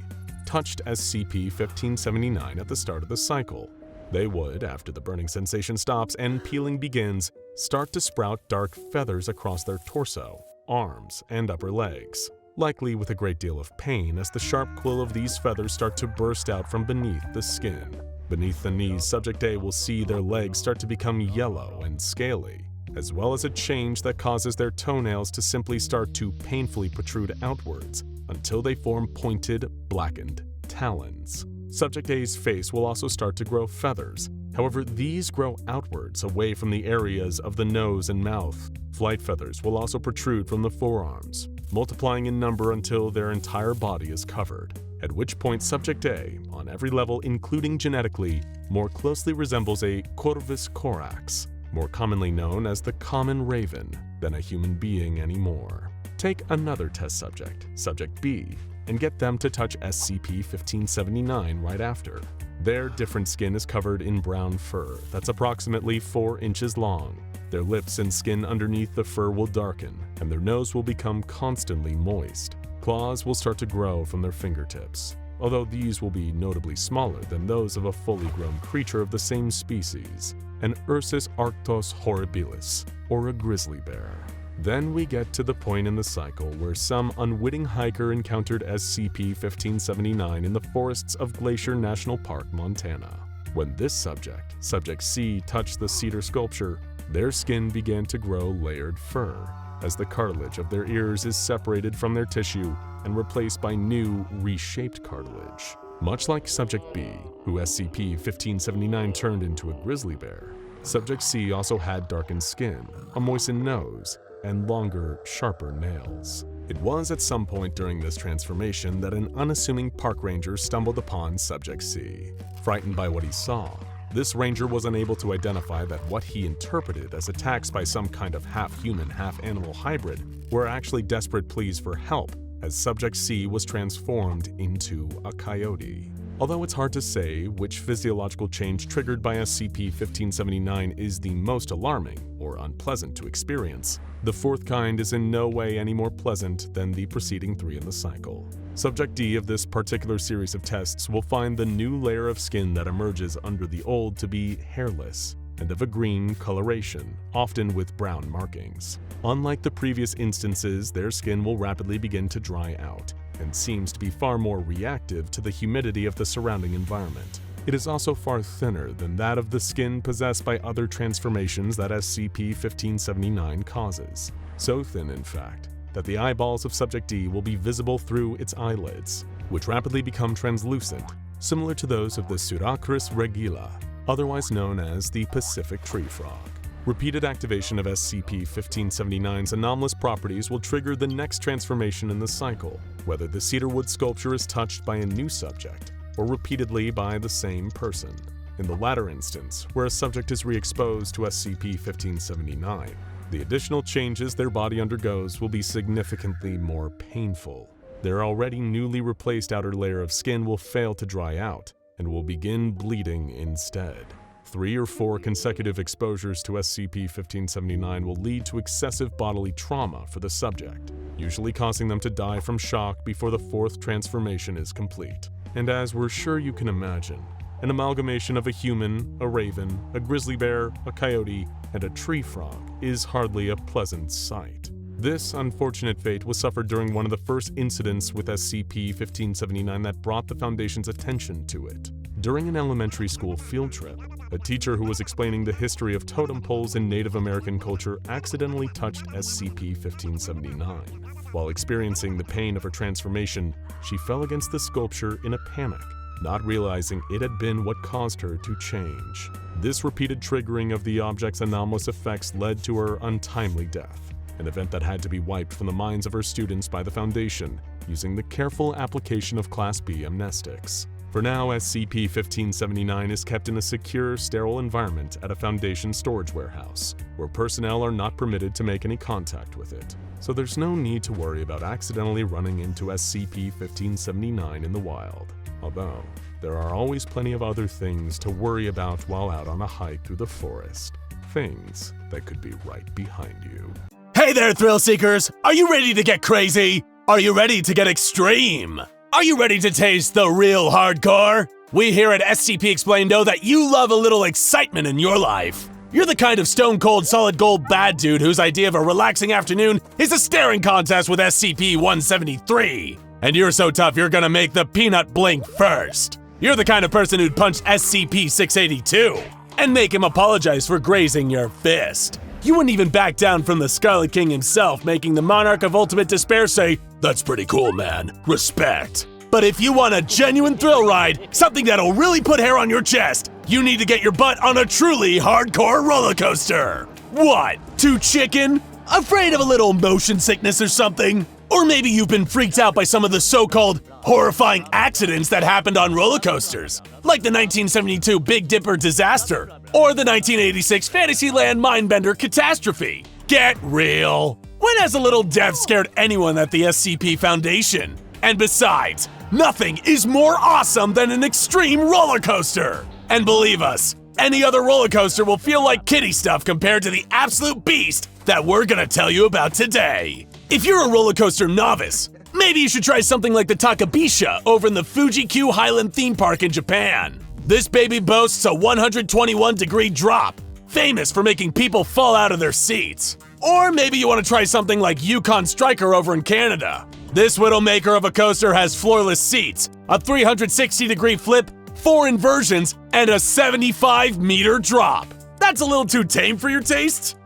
touched SCP-1579 at the start of the cycle. They would, after the burning sensation stops and peeling begins, start to sprout dark feathers across their torso, arms, and upper legs, likely with a great deal of pain as the sharp quill of these feathers start to burst out from beneath the skin. Beneath the knees, Subject A will see their legs start to become yellow and scaly, as well as a change that causes their toenails to simply start to painfully protrude outwards until they form pointed, blackened talons. Subject A's face will also start to grow feathers. However, these grow outwards away from the areas of the nose and mouth. Flight feathers will also protrude from the forearms, multiplying in number until their entire body is covered, at which point Subject A, on every level including genetically, more closely resembles a Corvus corax, more commonly known as the common raven, than a human being anymore. Take another test subject, Subject B, and get them to touch SCP-1579 right after. Their different skin is covered in brown fur that's approximately 4 inches long. Their lips and skin underneath the fur will darken, and their nose will become constantly moist. Claws will start to grow from their fingertips, although these will be notably smaller than those of a fully grown creature of the same species, an Ursus arctos horribilis, or a grizzly bear. Then we get to the point in the cycle where some unwitting hiker encountered SCP-1579 in the forests of Glacier National Park, Montana. When this subject, Subject C, touched the cedar sculpture, their skin began to grow layered fur, as the cartilage of their ears is separated from their tissue and replaced by new, reshaped cartilage. Much like Subject B, who SCP-1579 turned into a grizzly bear, Subject C also had darkened skin, a moistened nose, and longer, sharper nails. It was at some point during this transformation that an unassuming park ranger stumbled upon Subject C. Frightened by what he saw, this ranger was unable to identify that what he interpreted as attacks by some kind of half-human, half-animal hybrid were actually desperate pleas for help, as Subject C was transformed into a coyote. Although it's hard to say which physiological change triggered by SCP-1579 is the most alarming or unpleasant to experience, the fourth kind is in no way any more pleasant than the preceding three in the cycle. Subject D of this particular series of tests will find the new layer of skin that emerges under the old to be hairless and of a green coloration, often with brown markings. Unlike the previous instances, their skin will rapidly begin to dry out, and seems to be far more reactive to the humidity of the surrounding environment. It is also far thinner than that of the skin possessed by other transformations that SCP-1579 causes. So thin, in fact, that the eyeballs of Subject D will be visible through its eyelids, which rapidly become translucent, similar to those of the Suracris regula, otherwise known as the Pacific tree frog. Repeated activation of SCP-1579's anomalous properties will trigger the next transformation in the cycle, whether the cedarwood sculpture is touched by a new subject, or repeatedly by the same person. In the latter instance, where a subject is re-exposed to SCP-1579, the additional changes their body undergoes will be significantly more painful. Their already newly replaced outer layer of skin will fail to dry out, and will begin bleeding instead. 3 or 4 consecutive exposures to SCP-1579 will lead to excessive bodily trauma for the subject, usually causing them to die from shock before the 4th transformation is complete. And as we're sure you can imagine, an amalgamation of a human, a raven, a grizzly bear, a coyote, and a tree frog is hardly a pleasant sight. This unfortunate fate was suffered during one of the first incidents with SCP-1579 that brought the Foundation's attention to it. During an elementary school field trip, a teacher who was explaining the history of totem poles in Native American culture accidentally touched SCP-1579. While experiencing the pain of her transformation, she fell against the sculpture in a panic, not realizing it had been what caused her to change. This repeated triggering of the object's anomalous effects led to her untimely death, an event that had to be wiped from the minds of her students by the Foundation, using the careful application of Class B amnestics. For now, SCP-1579 is kept in a secure, sterile environment at a Foundation storage warehouse, where personnel are not permitted to make any contact with it. So there's no need to worry about accidentally running into SCP-1579 in the wild. Although, there are always plenty of other things to worry about while out on a hike through the forest. Things that could be right behind you. Hey there, thrill seekers! Are you ready to get crazy? Are you ready to get extreme? Are you ready to taste the real hardcore? We here at SCP Explained know that you love a little excitement in your life. You're the kind of stone-cold solid gold bad dude whose idea of a relaxing afternoon is a staring contest with SCP-173. And you're so tough you're gonna make the peanut blink first. You're the kind of person who'd punch SCP-682 and make him apologize for grazing your fist. You wouldn't even back down from the Scarlet King himself, making the Monarch of Ultimate Despair say, "That's pretty cool, man. Respect." But if you want a genuine thrill ride, something that'll really put hair on your chest, you need to get your butt on a truly hardcore roller coaster. What? Too chicken? Afraid of a little motion sickness or something? Or maybe you've been freaked out by some of the so-called horrifying accidents that happened on roller coasters, like the 1972 Big Dipper disaster, or the 1986 Fantasyland Mindbender catastrophe. Get real. When has a little death scared anyone at the SCP Foundation? And besides, nothing is more awesome than an extreme roller coaster. And believe us, any other roller coaster will feel like kiddie stuff compared to the absolute beast that we're gonna tell you about today. If you're a roller coaster novice, maybe you should try something like the Takabisha over in the Fuji-Q Highland theme park in Japan. This baby boasts a 121-degree drop, famous for making people fall out of their seats. Or maybe you want to try something like Yukon Striker over in Canada. This widowmaker of a coaster has floorless seats, a 360-degree flip, 4 inversions, and a 75-meter drop. That's a little too tame for your taste?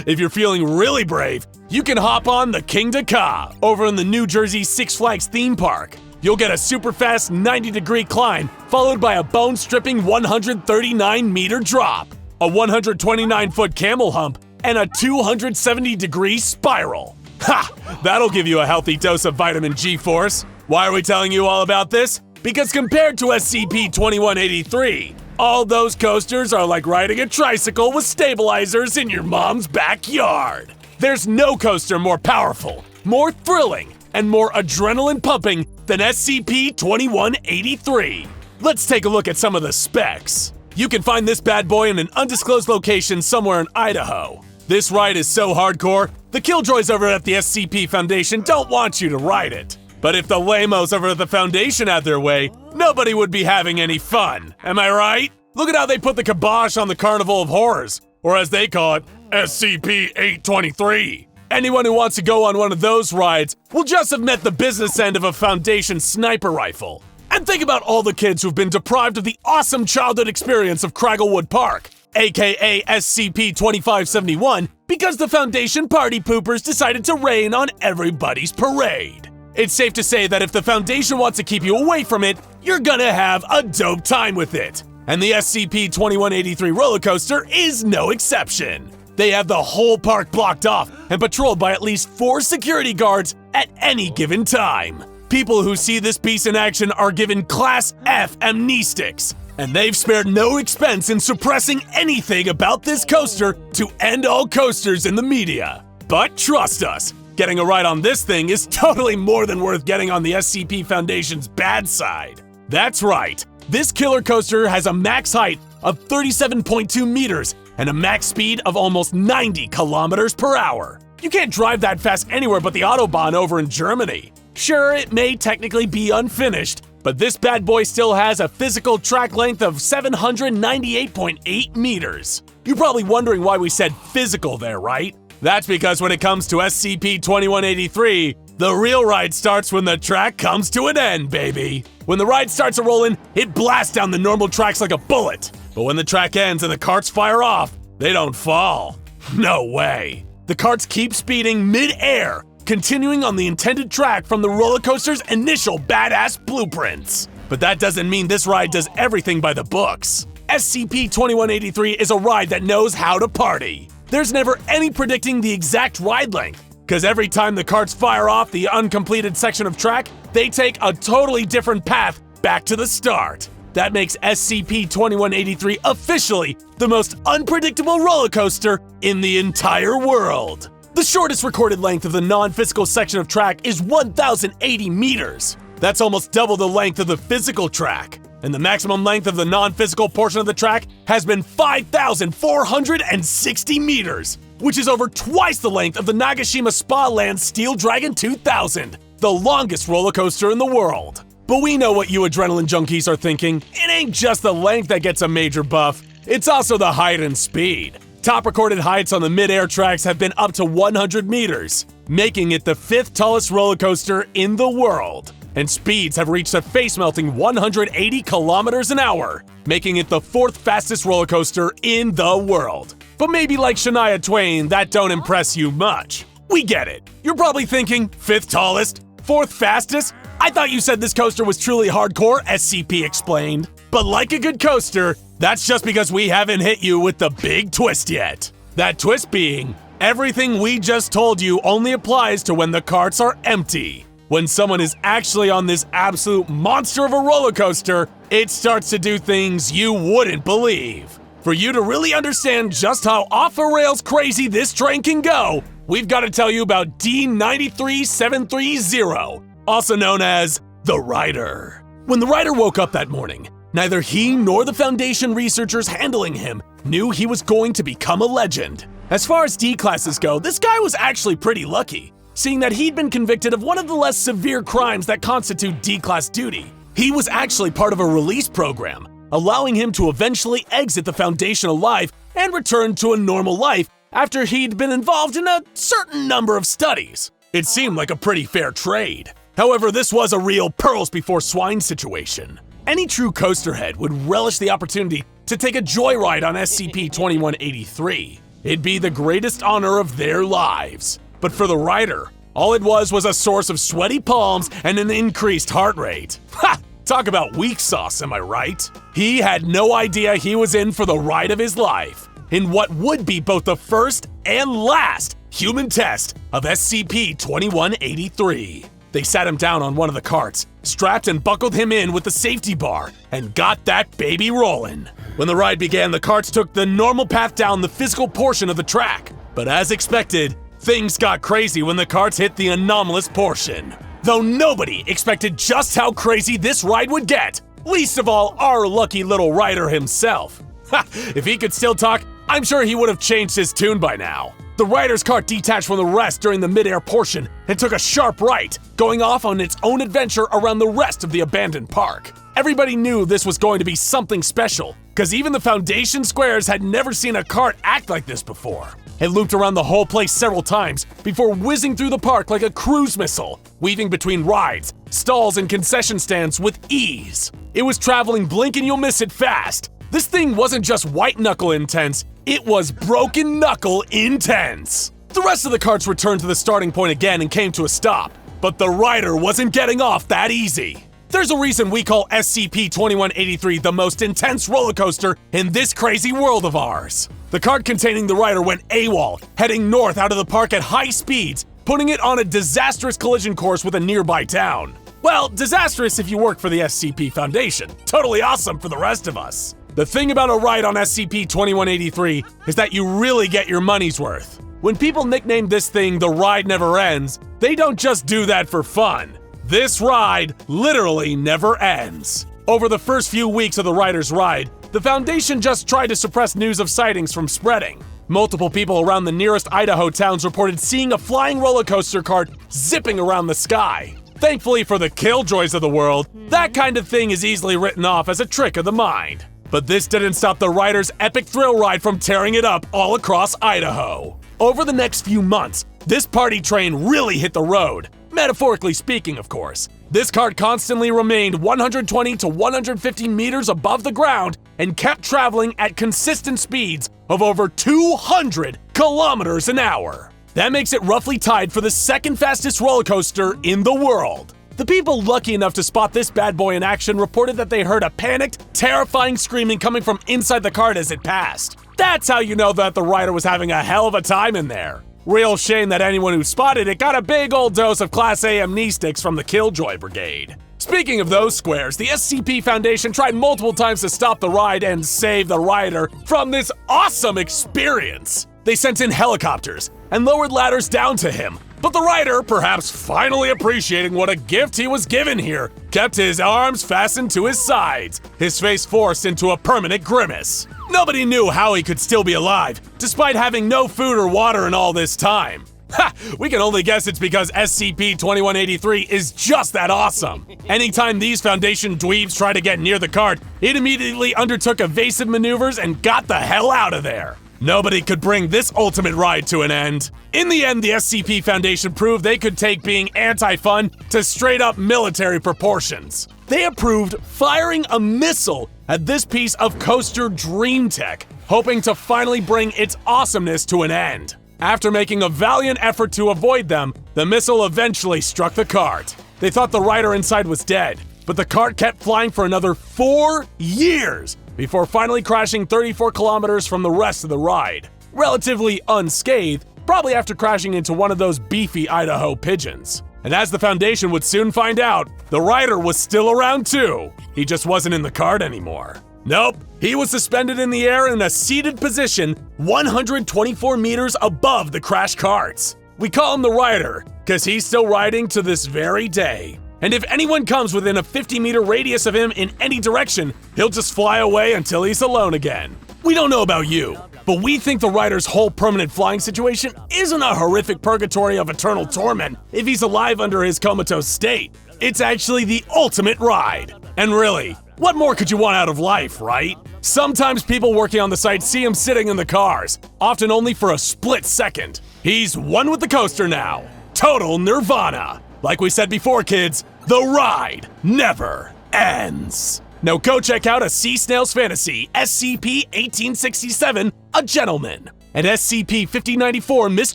If you're feeling really brave, you can hop on the King to Ka over in the New Jersey Six Flags theme park. You'll get a super fast 90-degree climb, followed by a bone-stripping 139-meter drop, a 129-foot camel hump, and a 270-degree spiral. Ha! That'll give you a healthy dose of vitamin G-force. Why are we telling you all about this? Because compared to SCP-2183, all those coasters are like riding a tricycle with stabilizers in your mom's backyard. There's no coaster more powerful, more thrilling, and more adrenaline-pumping than SCP-2183. Let's take a look at some of the specs. You can find this bad boy in an undisclosed location somewhere in Idaho. This ride is so hardcore, the killjoys over at the SCP Foundation don't want you to ride it. But if the lamos over at the Foundation had their way, nobody would be having any fun. Am I right? Look at how they put the kibosh on the Carnival of Horrors, or as they call it, SCP-823. Anyone who wants to go on one of those rides will just have met the business end of a Foundation sniper rifle. And think about all the kids who've been deprived of the awesome childhood experience of Cragglewood Park, aka SCP-2571, because the Foundation party poopers decided to rain on everybody's parade. It's safe to say that if the Foundation wants to keep you away from it, you're gonna have a dope time with it. And the SCP-2183 roller coaster is no exception. They have the whole park blocked off and patrolled by at least 4 security guards at any given time. People who see this beast in action are given Class F amnestics, and they've spared no expense in suppressing anything about this coaster to end all coasters in the media. But trust us, getting a ride on this thing is totally more than worth getting on the SCP Foundation's bad side. That's right, this killer coaster has a max height of 37.2 meters and a max speed of almost 90 kilometers per hour. You can't drive that fast anywhere but the Autobahn over in Germany. Sure, it may technically be unfinished, but this bad boy still has a physical track length of 798.8 meters. You're probably wondering why we said physical there, right? That's because when it comes to SCP-2183, the real ride starts when the track comes to an end, baby. When the ride starts a-rolling, it blasts down the normal tracks like a bullet. But when the track ends and the carts fire off, they don't fall. No way. The carts keep speeding mid-air, continuing on the intended track from the roller coaster's initial badass blueprints. But that doesn't mean this ride does everything by the books. SCP-2183 is a ride that knows how to party. There's never any predicting the exact ride length, because every time the carts fire off the uncompleted section of track, they take a totally different path back to the start. That makes SCP-2183 officially the most unpredictable roller coaster in the entire world. The shortest recorded length of the non-physical section of track is 1,080 meters. That's almost double the length of the physical track. And the maximum length of the non-physical portion of the track has been 5,460 meters, which is over twice the length of the Nagashima Spa Land Steel Dragon 2000, the longest roller coaster in the world. But we know what you adrenaline junkies are thinking. It ain't just the length that gets a major buff, it's also the height and speed. Top recorded heights on the mid-air tracks have been up to 100 meters, making it the 5th tallest roller coaster in the world. And speeds have reached a face-melting 180 kilometers an hour, making it the 4th fastest roller coaster in the world. But maybe like Shania Twain, that don't impress you much. We get it. You're probably thinking, 5th tallest? 4th fastest? I thought you said this coaster was truly hardcore, SCP explained. But like a good coaster, that's just because we haven't hit you with the big twist yet. That twist being, everything we just told you only applies to when the carts are empty. When someone is actually on this absolute monster of a roller coaster, it starts to do things you wouldn't believe. For you to really understand just how off the rails crazy this train can go, we've got to tell you about D93730, also known as the Rider. When the Rider woke up that morning, neither he nor the Foundation researchers handling him knew he was going to become a legend. As far as D-classes go, this guy was actually pretty lucky, seeing that he'd been convicted of one of the less severe crimes that constitute D-class duty. He was actually part of a release program, allowing him to eventually exit the Foundation alive and return to a normal life after he'd been involved in a certain number of studies. It seemed like a pretty fair trade. However, this was a real pearls before swine situation. Any true coaster head would relish the opportunity to take a joyride on SCP-2183. It'd be the greatest honor of their lives. But for the rider, all it was a source of sweaty palms and an increased heart rate. Ha! Talk about weak sauce, am I right? He had no idea he was in for the ride of his life, in what would be both the first and last human test of SCP-2183. They sat him down on one of the carts, strapped and buckled him in with the safety bar, and got that baby rolling. When the ride began, the carts took the normal path down the physical portion of the track. But as expected, things got crazy when the carts hit the anomalous portion. Though nobody expected just how crazy this ride would get, least of all our lucky little rider himself. Ha! If he could still talk, I'm sure he would have changed his tune by now. The rider's cart detached from the rest during the mid-air portion and took a sharp right, going off on its own adventure around the rest of the abandoned park. Everybody knew this was going to be something special, because even the Foundation squares had never seen a cart act like this before. It looped around the whole place several times before whizzing through the park like a cruise missile, weaving between rides, stalls, and concession stands with ease. It was traveling blink and you'll miss it fast. This thing wasn't just white knuckle intense, it was broken knuckle intense. The rest of the carts returned to the starting point again and came to a stop, but the rider wasn't getting off that easy. There's a reason we call SCP-2183 the most intense roller coaster in this crazy world of ours. The cart containing the rider went AWOL, heading north out of the park at high speeds, putting it on a disastrous collision course with a nearby town. Well, disastrous if you work for the SCP Foundation. Totally awesome for the rest of us. The thing about a ride on SCP-2183 is that you really get your money's worth. When people nickname this thing the Ride Never Ends, they don't just do that for fun. This ride literally never ends. Over the first few weeks of the rider's ride, the Foundation just tried to suppress news of sightings from spreading. Multiple people around the nearest Idaho towns reported seeing a flying roller coaster cart zipping around the sky. Thankfully for the killjoys of the world, that kind of thing is easily written off as a trick of the mind. But this didn't stop the rider's epic thrill ride from tearing it up all across Idaho. Over the next few months, this party train really hit the road. Metaphorically speaking, of course. This cart constantly remained 120 to 150 meters above the ground and kept traveling at consistent speeds of over 200 kilometers an hour. That makes it roughly tied for the second fastest roller coaster in the world. The people lucky enough to spot this bad boy in action reported that they heard a panicked, terrifying screaming coming from inside the cart as it passed. That's how you know that the rider was having a hell of a time in there. Real shame that anyone who spotted it got a big old dose of Class A amnestics from the Killjoy Brigade. Speaking of those squares, the SCP Foundation tried multiple times to stop the ride and save the rider from this awesome experience. They sent in helicopters and lowered ladders down to him, but the rider, perhaps finally appreciating what a gift he was given here, kept his arms fastened to his sides, his face forced into a permanent grimace. Nobody knew how he could still be alive, despite having no food or water in all this time. Ha! We can only guess it's because SCP-2183 is just that awesome. Anytime these Foundation dweebs try to get near the cart, it immediately undertook evasive maneuvers and got the hell out of there. Nobody could bring this ultimate ride to an end. In the end, the SCP Foundation proved they could take being anti-fun to straight-up military proportions. They approved firing a missile at this piece of coaster dream tech, hoping to finally bring its awesomeness to an end. After making a valiant effort to avoid them, the missile eventually struck the cart. They thought the rider inside was dead, but the cart kept flying for another 4 years before finally crashing 34 kilometers from the rest of the ride. Relatively unscathed, probably after crashing into one of those beefy Idaho pigeons. And as the Foundation would soon find out, the rider was still around too. He just wasn't in the cart anymore. Nope, he was suspended in the air in a seated position 124 meters above the crashed carts. We call him the rider, because he's still riding to this very day. And if anyone comes within a 50-meter radius of him in any direction, he'll just fly away until he's alone again. We don't know about you, but we think the rider's whole permanent flying situation isn't a horrific purgatory of eternal torment if he's alive under his comatose state. It's actually the ultimate ride. And really, what more could you want out of life, right? Sometimes people working on the site see him sitting in the cars, often only for a split second. He's one with the coaster now. Total nirvana. Like we said before, kids, the ride never ends. Now go check out A Sea Snail's Fantasy, SCP-1867, A Gentleman, and SCP-5094, Miss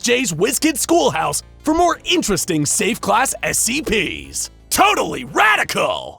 J's WizKid Schoolhouse for more interesting safe class SCPs. Totally radical!